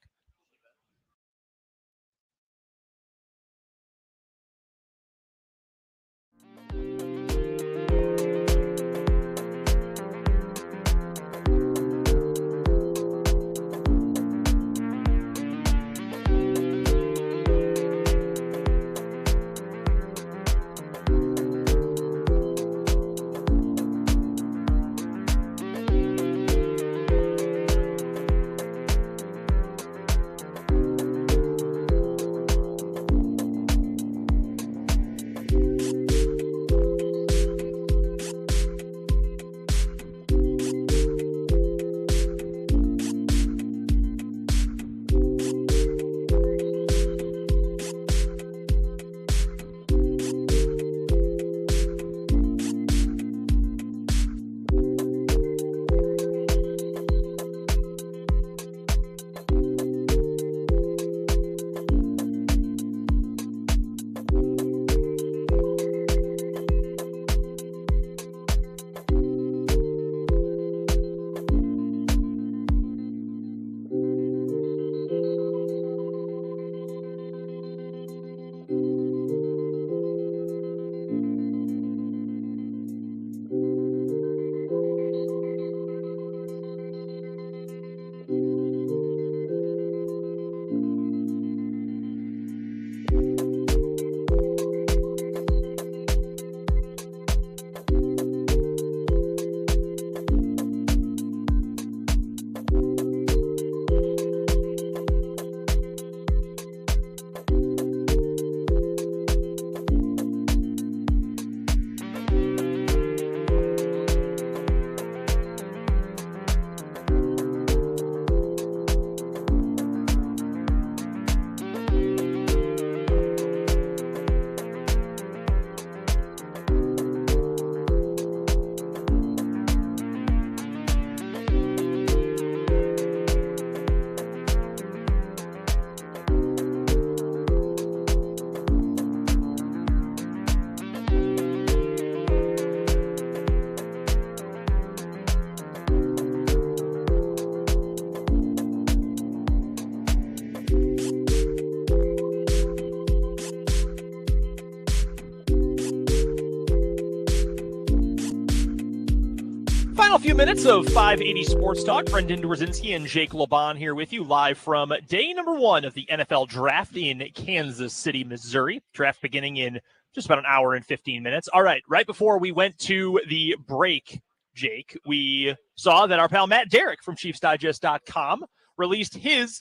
few minutes of 580 Sports Talk. Brendan Dzwierzynski and Jake Lebahn here with you live from day number 1 of the NFL Draft in Kansas City, Missouri. Draft beginning in just about an hour and 15 minutes. All right, right before we went to the break, Jake, we saw that our pal Matt Derrick from ChiefsDigest.com released his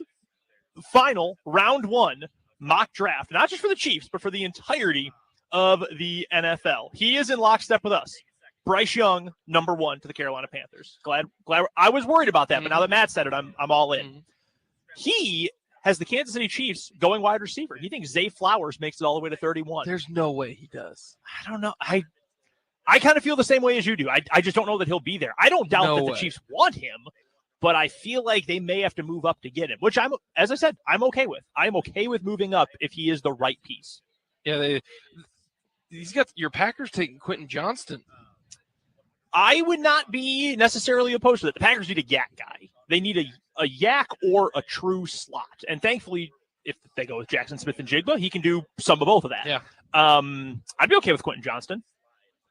final round 1 mock draft, not just for the Chiefs, but for the entirety of the NFL. He is in lockstep with us. Bryce Young, number 1 to the Carolina Panthers. Glad I was worried about that, but now that Matt said it, I'm all in. He has the Kansas City Chiefs going wide receiver. He thinks Zay Flowers makes it all the way to 31. There's no way he does. I don't know. I kind of feel the same way as you do. I just don't know that he'll be there. I don't doubt that the Chiefs want him, but I feel like they may have to move up to get him, which as I said, I'm okay with. I'm okay with moving up if he is the right piece. Yeah, he's got your Packers taking Quentin Johnston. I would not be necessarily opposed to that. The Packers need a yak guy. They need a yak or a true slot. And thankfully, if they go with Jackson Smith and Jigba, he can do some of both of that. Yeah. I'd be okay with Quentin Johnston.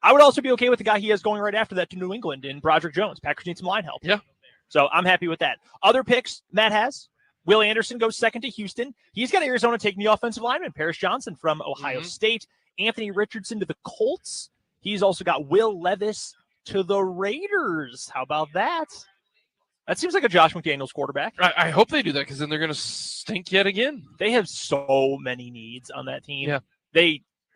I would also be okay with the guy he has going right after that to New England in Broderick Jones. Packers need some line help. Yeah. So I'm happy with that. Other picks Matt has. Will Anderson goes second to Houston. He's got Arizona taking the offensive lineman. Paris Johnson from Ohio State. Anthony Richardson to the Colts. He's also got Will Levis to the Raiders. How about that? That seems like a Josh McDaniels quarterback. I hope they do that because then they're going to stink yet again. They have so many needs on that team. Yeah.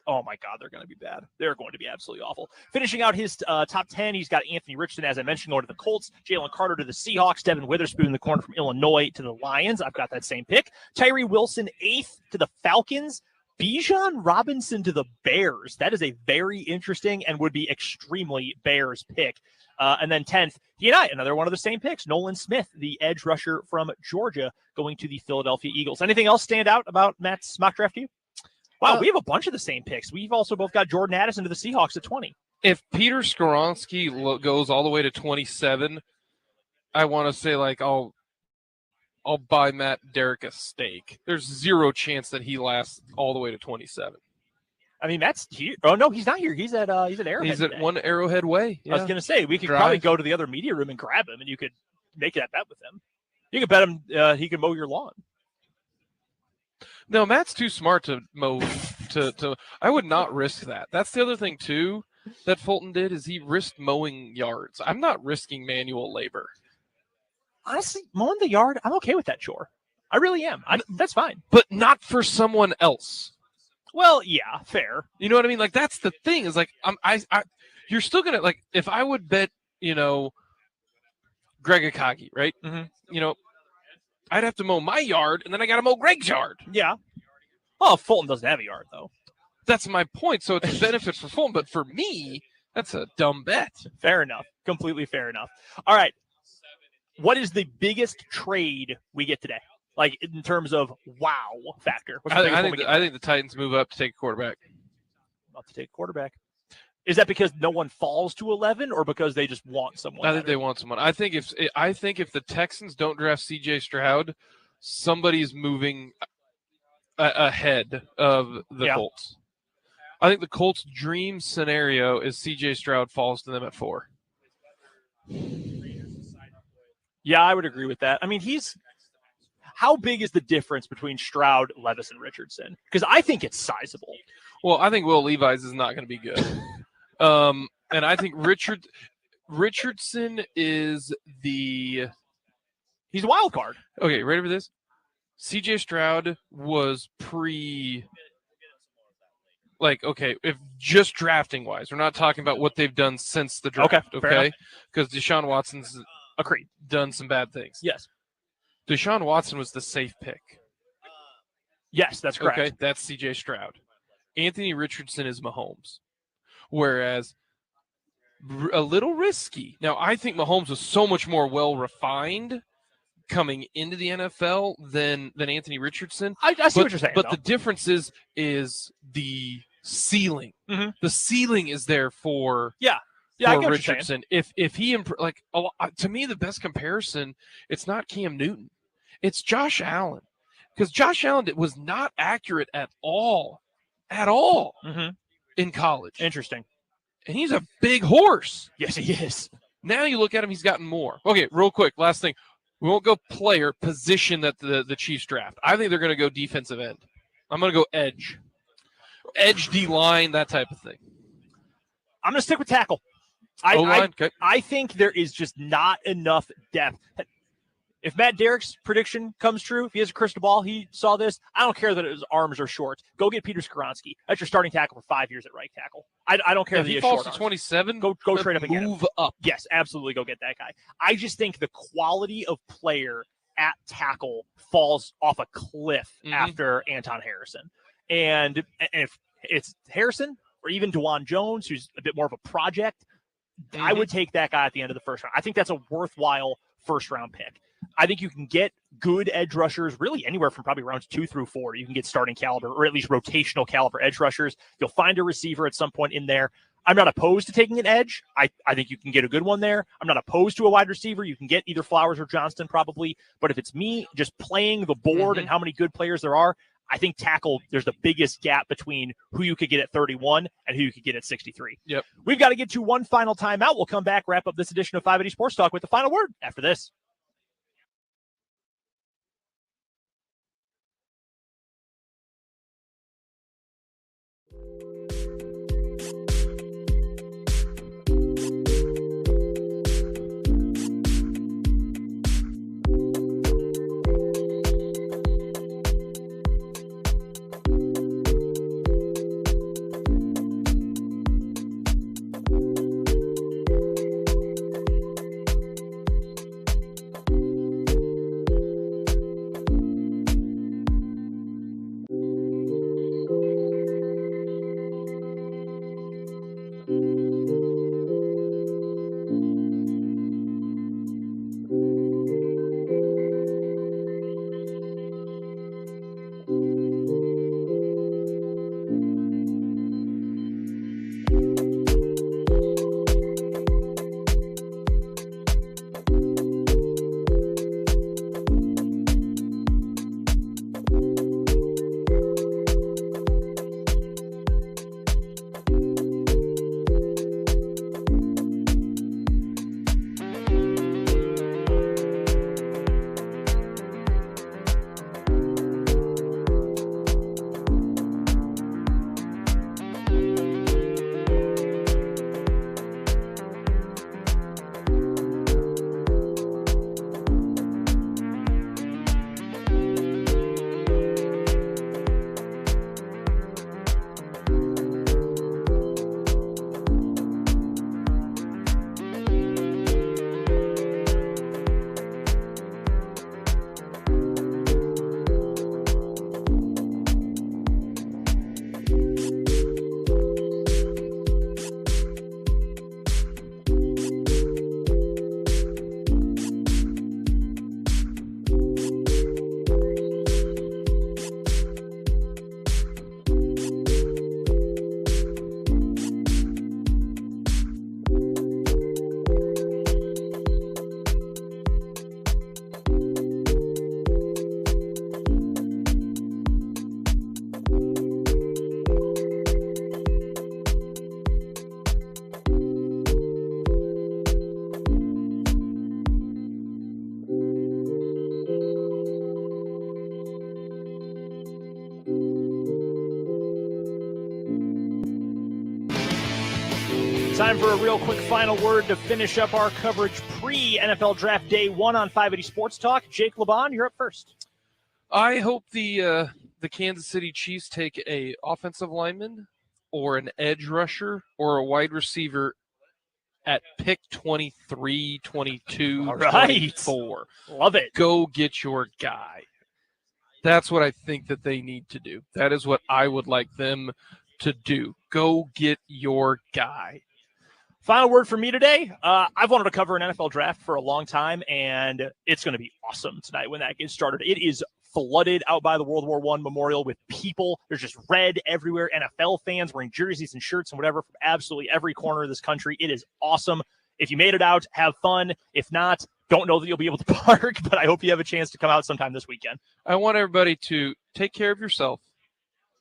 Oh my God, they're going to be bad. They're going to be absolutely awful. Finishing out his top 10, he's got Anthony Richardson, as I mentioned, going to the Colts. Jalen Carter to the Seahawks. Devin Witherspoon in the corner from Illinois to the Lions. I've got that same pick. Tyree Wilson, 8th to the Falcons. Bijan Robinson to the Bears. That is a very interesting and would be extremely Bears pick. And then 10th, he and I, another one of the same picks. Nolan Smith, the edge rusher from Georgia, going to the Philadelphia Eagles. Anything else stand out about Matt's mock draft to you? Wow, we have a bunch of the same picks. We've also both got Jordan Addison to the Seahawks at 20. If Peter Skoronski goes all the way to 27, I want to say, like, I'll buy Matt Derrick a steak. There's zero chance that he lasts all the way to 27. I mean, Matt's here. Oh no, he's not here. He's at Arrowhead. He's at today. One Arrowhead Way. Yeah. I was gonna say we could probably go to the other media room and grab him, and you could make that bet with him. You could bet him he can mow your lawn. No, Matt's too smart to mow. to I would not risk that. That's the other thing too that Fulton did is he risked mowing yards. I'm not risking manual labor. Honestly, mowing the yard, I'm okay with that chore. I really am. That's fine. But not for someone else. Well, yeah, fair. You know what I mean? Like, that's the thing is, like, you're still going to, like, if I would bet, Greg Akagi, right? Mm-hmm. I'd have to mow my yard, and then I got to mow Greg's yard. Yeah. Well, Fulton doesn't have a yard, though. That's my point. So it's a benefit for Fulton. But for me, that's a dumb bet. Fair enough. Completely fair enough. All right. What is the biggest trade we get today? Like, in terms of wow factor. I think the Titans move up to take a quarterback. Not to take a quarterback. Is that because no one falls to 11 or because they just want someone? I think they want someone. I think if the Texans don't draft C.J. Stroud, somebody's moving ahead of the Colts. I think the Colts' dream scenario is C.J. Stroud falls to them at 4. Yeah, I would agree with that. I mean, how big is the difference between Stroud, Levis, and Richardson? Because I think it's sizable. Well, I think Will Levis is not going to be good. And I think Richardson is he's a wild card. Okay, ready for this? CJ Stroud was if just drafting wise, we're not talking about what they've done since the draft, okay? Because Deshaun Watson's done some bad things. Yes. Deshaun Watson was the safe pick. Yes, that's correct. Okay, that's CJ Stroud. Anthony Richardson is Mahomes. Whereas a little risky. Now, I think Mahomes was so much more well-refined coming into the NFL than Anthony Richardson. I see what you're saying. But the difference is the ceiling. Mm-hmm. The ceiling is there for Richardson. If he to me, the best comparison, it's not Cam Newton, it's Josh Allen, because Josh Allen was not accurate at all mm-hmm. in college. Interesting. And he's a big horse. Yes, he is. Now you look at him, he's gotten more. Okay, real quick, last thing. We won't go player, position that the Chiefs draft. I think they're going to go defensive end. I'm going to go edge. Edge, D-line, that type of thing. I'm going to stick with tackle. Okay. I think there is just not enough depth. If Matt Derrick's prediction comes true, if he has a crystal ball, he saw this, I don't care that his arms are short. Go get Peter Skoronski. That's your starting tackle for 5 years at right tackle. I don't care if that he he has falls short to arms. 27, go trade up and get him. Move up. Yes, absolutely go get that guy. I just think the quality of player at tackle falls off a cliff after Anton Harrison. And if it's Harrison or even DeJuan Jones, who's a bit more of a project, I would take that guy at the end of the first round. I think that's a worthwhile first-round pick. I think you can get good edge rushers really anywhere from probably rounds 2 through 4. You can get starting caliber or at least rotational caliber edge rushers. You'll find a receiver at some point in there. I'm not opposed to taking an edge. I think you can get a good one there. I'm not opposed to a wide receiver. You can get either Flowers or Johnston probably. But if it's me just playing the board and how many good players there are, I think tackle, there's the biggest gap between who you could get at 31 and who you could get at 63. Yep. We've got to get to one final timeout. We'll come back, wrap up this edition of 580 Sports Talk with the final word after this. Time for a real quick final word to finish up our coverage pre-NFL Draft Day 1 on 580 Sports Talk. Jake Lebahn, you're up first. I hope the Kansas City Chiefs take a offensive lineman or an edge rusher or a wide receiver at pick 23, 22, All right. 24. Love it. Go get your guy. That's what I think that they need to do. That is what I would like them to do. Go get your guy. Final word for me today. I've wanted to cover an NFL draft for a long time, and it's going to be awesome tonight when that gets started. It is flooded out by the World War I Memorial with people. There's just red everywhere. NFL fans wearing jerseys and shirts and whatever from absolutely every corner of this country. It is awesome. If you made it out, have fun. If not, don't know that you'll be able to park, but I hope you have a chance to come out sometime this weekend. I want everybody to take care of yourself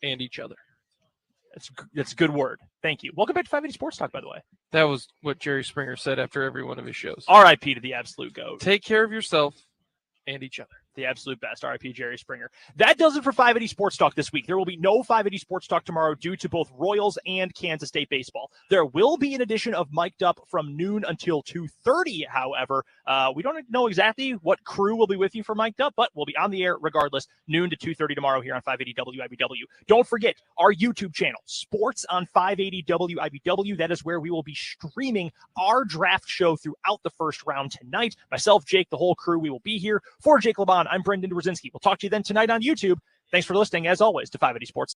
and each other. That's a good word. Thank you. Welcome back to 580 Sports Talk, by the way. That was what Jerry Springer said after every one of his shows. R.I.P. to the absolute GOAT. Take care of yourself and each other. The absolute best. R.I.P. Jerry Springer. That does it for 580 Sports Talk this week. There will be no 580 Sports Talk tomorrow due to both Royals and Kansas State baseball. There will be an edition of Mic'd Up from noon until 2:30, however. We don't know exactly what crew will be with you for Mic'd Up, but we'll be on the air regardless, noon to 2:30 tomorrow here on 580 WIBW. Don't forget our YouTube channel, Sports on 580 WIBW. That is where we will be streaming our draft show throughout the first round tonight. Myself, Jake, the whole crew, we will be here. For Jake Lebahn, I'm Brendan Dzwierzynski. We'll talk to you then tonight on YouTube. Thanks for listening, as always, to 580 Sports.